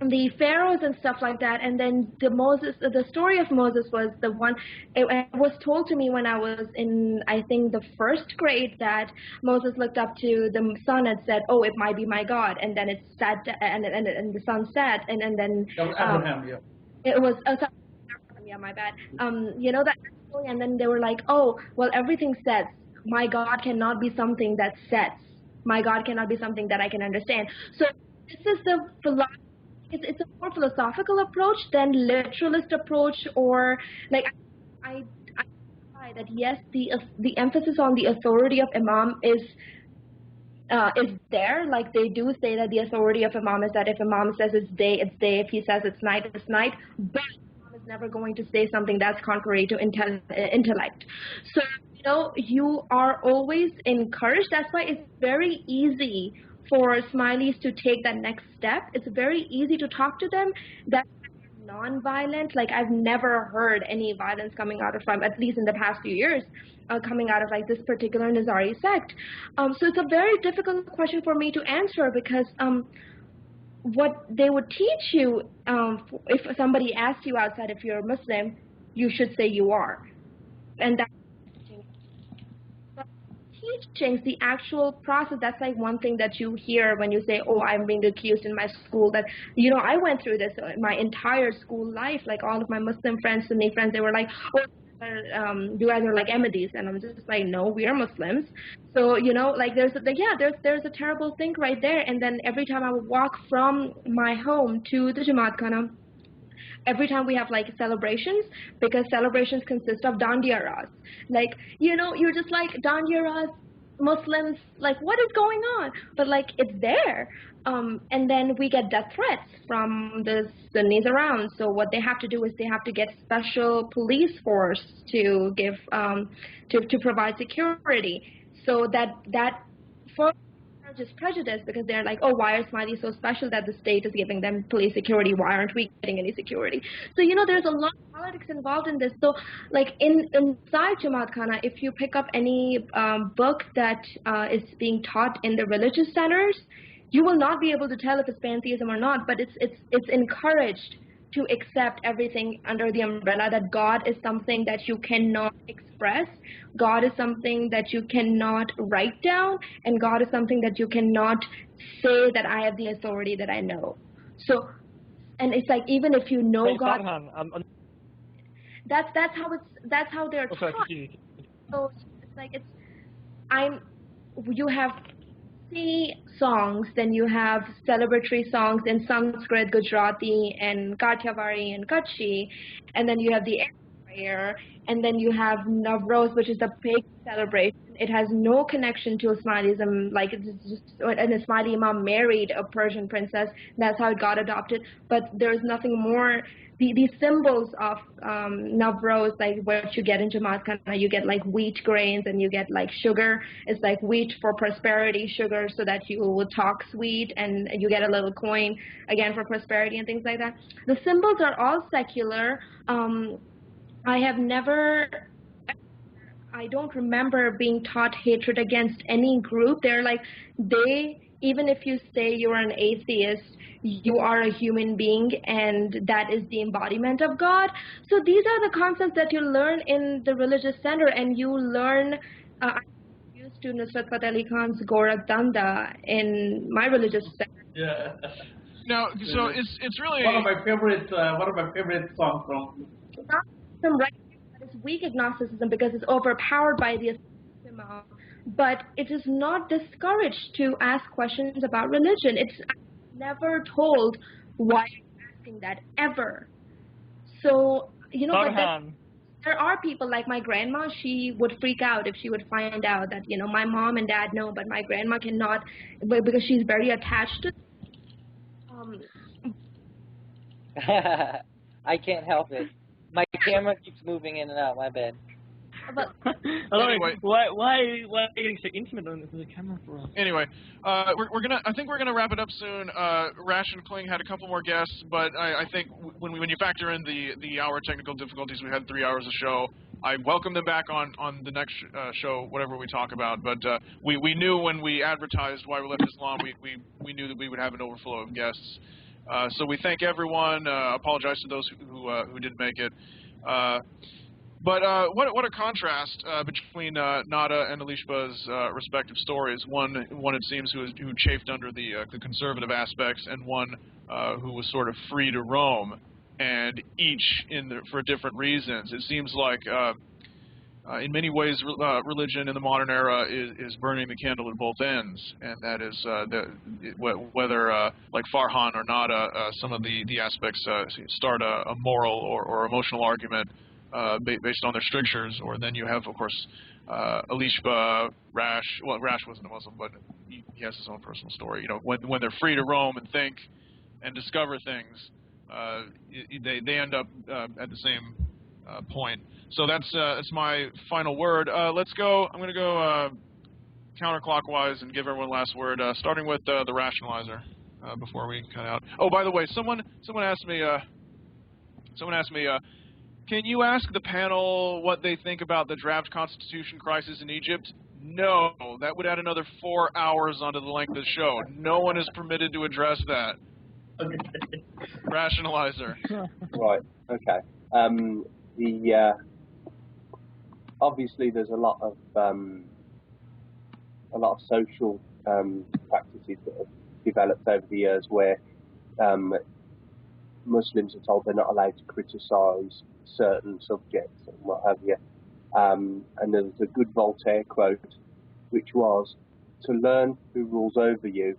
the pharaohs and stuff like that, and then the story of Moses was the one. It was told to me when I was in, I think, the first grade, that Moses looked up to the sun and said, "Oh, it might be my God," and then it sat, and the sun set, and then that was Abraham, yeah. It was yeah, my bad. That story, and then they were like, "Oh, well, everything sets. My God cannot be something that sets. My God cannot be something that I can understand." So this is the philosophy. It's a more philosophical approach than literalist approach, or like I that yes, the emphasis on the authority of Imam is there. Like they do say that the authority of Imam is that if Imam says it's day, it's day. If he says it's night, it's night. But Imam is never going to say something that's contrary to intellect. So you are always encouraged. That's why it's very easy for Smileys to take that next step. It's very easy to talk to them. That's non-violent. Like I've never heard any violence coming out of from, at least in the past few years, coming out of like this particular Nizari sect. So it's a very difficult question for me to answer because what they would teach you, if somebody asks you outside if you're a Muslim, you should say you are. And that's teachings, the actual process, that's like one thing that you hear when you say, oh, I'm being accused in my school, that, you know, I went through this my entire school life. Like all of my Muslim friends, Sunni friends, they were like, oh, you guys are like Ahmadis, and I'm just like, no, we are Muslims. So, you know, like there's a terrible thing right there. And then every time I would walk from my home to the Jamaat Khana, every time we have like celebrations, because celebrations consist of dandiyaras. Like, you know, you're just like, dandiyaras, Muslims, like what is going on? But like it's there. And then we get death threats from the Sunnis around. So what they have to do is they have to get special police force to give to provide security. So that for just prejudice, because they're like, oh, why are Ismailis so special that the state is giving them police security? Why aren't we getting any security? So, you know, there's a lot of politics involved in this. So, like, inside Jamaat Khana, if you pick up any book that is being taught in the religious centers, you will not be able to tell if it's pantheism or not, but it's encouraged to accept everything under the umbrella that God is something that you cannot express, God is something that you cannot write down, and God is something that you cannot say that I have the authority that I know. So, and it's like even if you know God, that's how they're taught. So it's like you have songs, then you have celebratory songs in Sanskrit, Gujarati, and Kathiawadi and Kutchi, and then you have the prayer, and then you have Navroz, which is the big celebration. It has no connection to Ismailism. Like it's just an Ismaili imam married a Persian princess. That's how it got adopted. But there's nothing more. These symbols of Navroz, like what you get in Jamaat Khana, you get like wheat grains and you get like sugar. It's like wheat for prosperity, sugar so that you will talk sweet, and you get a little coin again for prosperity and things like that. The symbols are all secular. I don't remember being taught hatred against any group. They're like, even if you say you're an atheist, you are a human being, and that is the embodiment of God. So these are the concepts that you learn in the religious center, and you learn. I used to Nusrat Fateh Ali Khan's Gorak Danda in my religious center. Yeah. Now, so it's really one of my favorite songs from. Some right, it's weak agnosticism because it's overpowered by the Islam, but it is not discouraged to ask questions about religion. It's never told why I'm asking that ever. So, you know, but there are people like my grandma. She would freak out if she would find out that, you know, my mom and dad know, but my grandma cannot, because she's very attached to. I can't help it. My camera keeps moving in and out. My bad. Anyway, why are you getting so intimate on the camera for us? Anyway, I think we're gonna wrap it up soon. Rash and Kling had a couple more guests, but I think when you factor in the hour technical difficulties, we had 3 hours of show. I welcome them back on the next show, whatever we talk about. But we knew when we advertised why we left Islam, we knew that we would have an overflow of guests. So we thank everyone. Apologize to those who didn't make it. But what a contrast between Nada and Alishba's respective stories. One it seems who chafed under the conservative aspects, and one who was sort of free to roam, and each for different reasons. It seems like in many ways religion in the modern era is burning the candle at both ends, and that is whether like Farhan or Nada, some of the aspects start a moral or emotional argument based on their strictures, or then you have, of course, Alishba, Rash. Well, Rash wasn't a Muslim, but he has his own personal story. You know, when they're free to roam and think and discover things, they end up at the same point. So that's my final word. Let's go. I'm going to go counterclockwise and give everyone a last word, starting with the Rationalizer before we cut out. Oh, by the way, someone asked me. Someone asked me, can you ask the panel what they think about the draft constitution crisis in Egypt? No, that would add another 4 hours onto the length of the show. No one is permitted to address that. Rationalizer. Right. Okay. Obviously there's a lot of social practices that have developed over the years where Muslims are told they're not allowed to criticise certain subjects and what have you. And there's a good Voltaire quote, which was, "To learn who rules over you,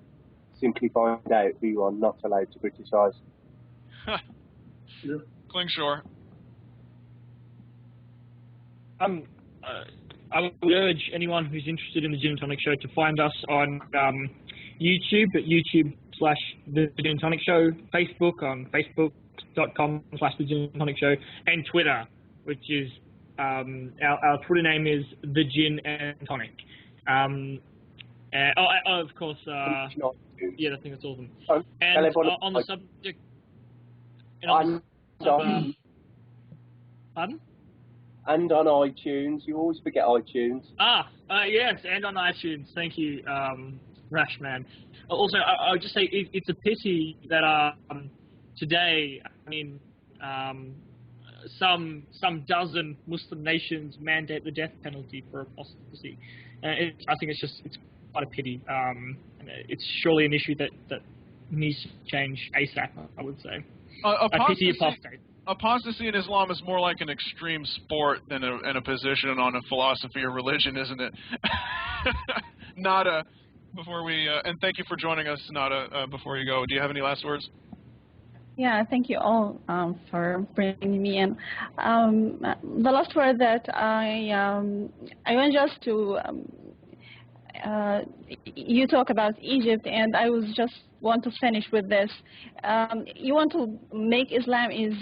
simply find out who you are not allowed to criticise." Klingschor. I would urge anyone who's interested in the Jinn and Tonic Show to find us on YouTube at YouTube/The Jinn and Tonic Show, Facebook on Facebook.com/The Jinn and Tonic Show, and Twitter, which is our Twitter name is The Jinn and Tonic. Of course, yeah, I think that's awesome. And on the subject, pardon? And on iTunes, you always forget iTunes. Yes, and on iTunes. Thank you, Rashman. Also, I would just say it's a pity that today, I mean, some dozen Muslim nations mandate the death penalty for apostasy. I think it's quite a pity. It's surely an issue that needs to change ASAP, I would say. A pity apostate. Apostasy in Islam is more like an extreme sport than a position on a philosophy or religion, isn't it? Nada, before we, and thank you for joining us, Nada, before you go. Do you have any last words? Yeah, thank you all for bringing me in. The last word that I want just to, you talk about Egypt, and I was just want to finish with this. You want to make Islam is,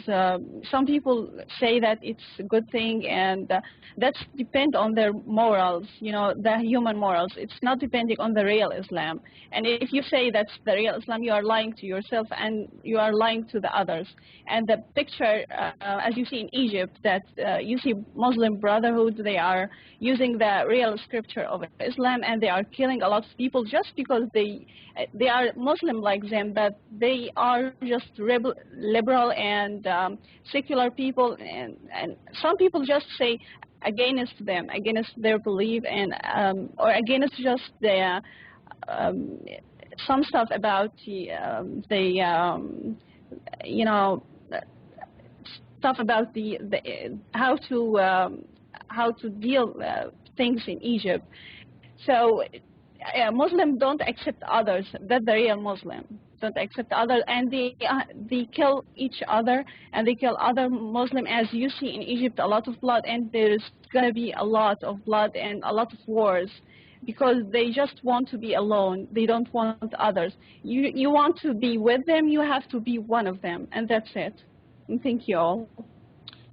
some people say that it's a good thing, and that's depend on their morals, you know, the human morals. It's not depending on the real Islam. And if you say that's the real Islam, you are lying to yourself and you are lying to the others. And the picture, as you see in Egypt, that you see Muslim Brotherhood, they are using the real scripture of Islam, and they are killing a lot of people just because they are Muslim like them, but they are just liberal and secular people, and some people just say against them, against their belief, and or against just the some stuff about the you know, stuff about the how to deal things in Egypt. So Muslims don't accept others. That's the real Muslim. Don't accept others, and they kill each other, and they kill other Muslims. As you see in Egypt, a lot of blood, and there's gonna be a lot of blood and a lot of wars, because they just want to be alone. They don't want others. You want to be with them, you have to be one of them, and that's it. And thank you all.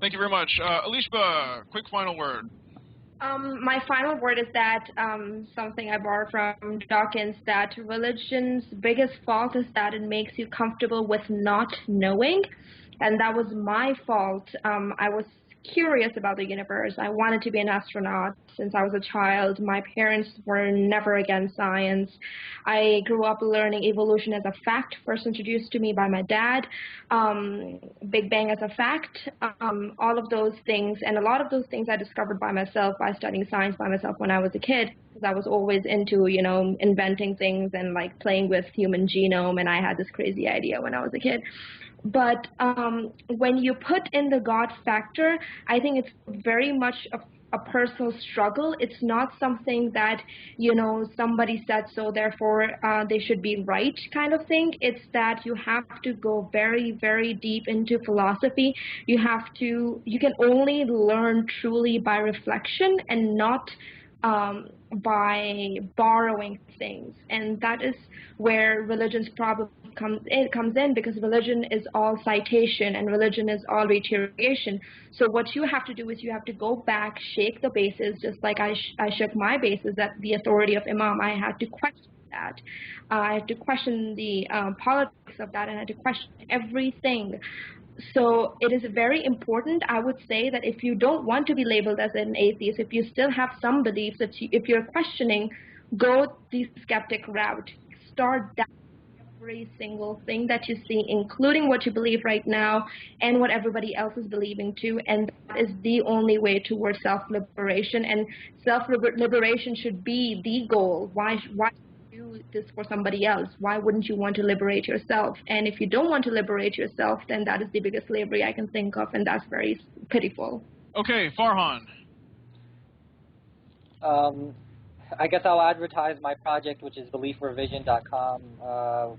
Thank you very much. Alishba, quick final word. My final word is that something I borrowed from Dawkins, that religion's biggest fault is that it makes you comfortable with not knowing, and that was my fault. I was curious about the universe. I wanted to be an astronaut since I was a child. My parents were never against science. I grew up learning evolution as a fact, first introduced to me by my dad, Big Bang as a fact, all of those things, and a lot of those things I discovered by myself by studying science by myself when I was a kid, because I was always into, you know, inventing things and like playing with human genome, and I had this crazy idea when I was a kid. But when you put in the God factor, I think it's very much a personal struggle. It's not something that, you know, somebody said so, therefore they should be right kind of thing. It's that you have to go very, very deep into philosophy. You can only learn truly by reflection and not by borrowing things. And that is where religion's problem comes in, because religion is all citation and religion is all reiteration. So what you have to do is you have to go back, shake the bases, just like I shook my bases at the authority of Imam. I had to question that. I had to question the politics of that, and I had to question everything. So it is very important, I would say, that if you don't want to be labeled as an atheist, if you still have some beliefs, if you're questioning, go the skeptic route. Start down every single thing that you see, including what you believe right now and what everybody else is believing too. And that is the only way towards self-liberation. And self-liberation should be the goal. Why do this for somebody else? Why wouldn't you want to liberate yourself? And if you don't want to liberate yourself, then that is the biggest slavery I can think of, and that's very pitiful. Okay, Farhan. I guess I'll advertise my project, which is beliefrevision.com,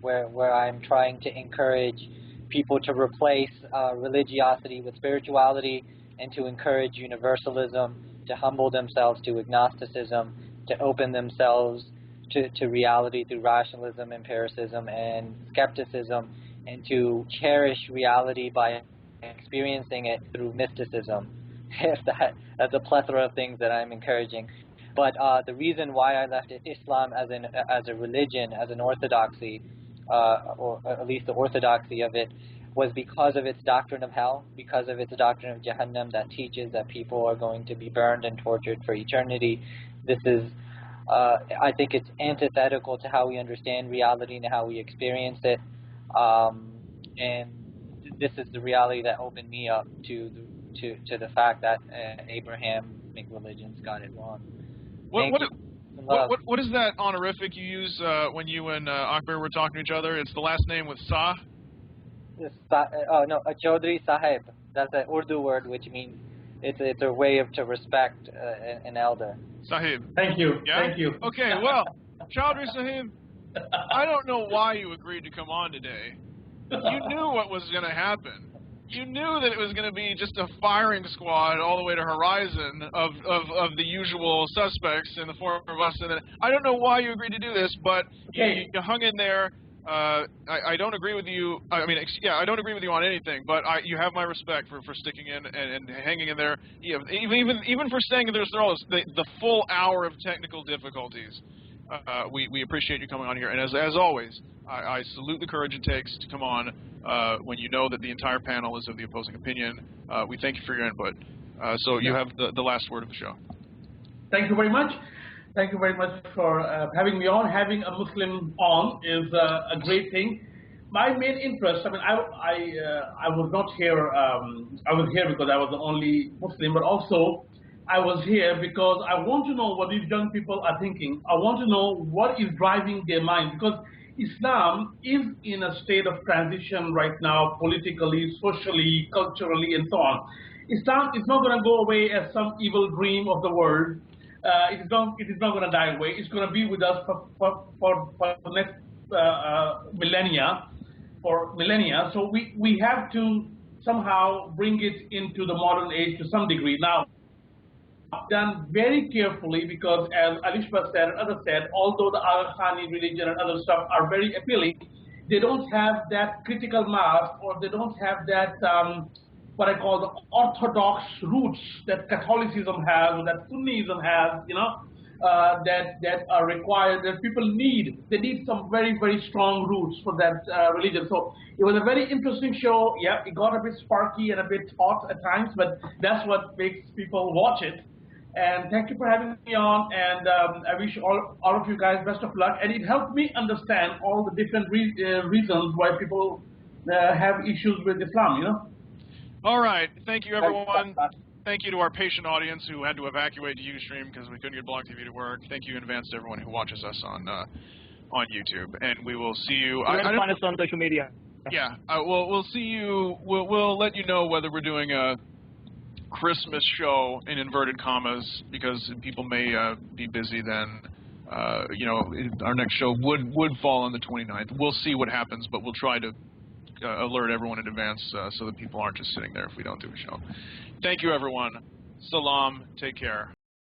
where I'm trying to encourage people to replace religiosity with spirituality and to encourage universalism, to humble themselves to agnosticism, to open themselves to reality through rationalism, empiricism, and skepticism, and to cherish reality by experiencing it through mysticism. That's a plethora of things that I'm encouraging. But the reason why I left Islam as a religion, as an orthodoxy, or at least the orthodoxy of it, was because of its doctrine of hell, because of its doctrine of Jahannam that teaches that people are going to be burned and tortured for eternity. This is, I think it's antithetical to how we understand reality and how we experience it. And this is the reality that opened me up to the fact that Abrahamic religions got it wrong. What is that honorific you use when you and Akber were talking to each other? It's the last name with Sah? No, Chaudhry Sahib. That's an Urdu word which means it's a way to respect an elder. Sahib. Thank you. Yeah? Thank you. Okay, well, Chaudhry Sahib, I don't know why you agreed to come on today. You knew what was going to happen. You knew that it was going to be just a firing squad all the way to Horizon of the usual suspects in the form of us. And then, I don't know why you agreed to do this, but you hung in there. I don't agree with you. I mean, yeah, I don't agree with you on anything, but you have my respect for sticking in and hanging in there. Yeah, even for staying there through all this, the full hour of technical difficulties. We appreciate you coming on here, and as always, I salute the courage it takes to come on when you know that the entire panel is of the opposing opinion. We thank you for your input. So you have the last word of the show. Thank you very much. Thank you very much for having me on. Having a Muslim on is a great thing. My main interest, I mean, I was not here. I was here because I was the only Muslim, but also I was here because I want to know what these young people are thinking. I want to know what is driving their mind, because Islam is in a state of transition right now, politically, socially, culturally, and so on. Islam is not going to go away as some evil dream of the world. It is not going to die away. It's going to be with us for the next millennia. So we have to somehow bring it into the modern age to some degree. Now, done very carefully, because as Alishba said and others said, although the Al-Khani religion and other stuff are very appealing, they don't have that critical mass, or they don't have that what I call the orthodox roots that Catholicism has, or that Sunnism has, that are required, that people need. They need some very, very strong roots for that religion. So it was a very interesting show. Yeah, it got a bit sparky and a bit hot at times, but that's what makes people watch it. And thank you for having me on, and I wish all of you guys best of luck. And it helped me understand all the different reasons why people have issues with Islam, All right. Thank you, everyone. Thank you to our patient audience who had to evacuate to Ustream because we couldn't get Blog TV to work. Thank you in advance to everyone who watches us on YouTube. And we will see you. Find us on social media. Yeah. We'll see you. We'll let you know whether we're doing a Christmas show in inverted commas, because people may be busy then. Our next show would fall on the 29th. We'll see what happens, but we'll try to alert everyone in advance so that people aren't just sitting there if we don't do a show. Thank you, everyone. Salam. Take care.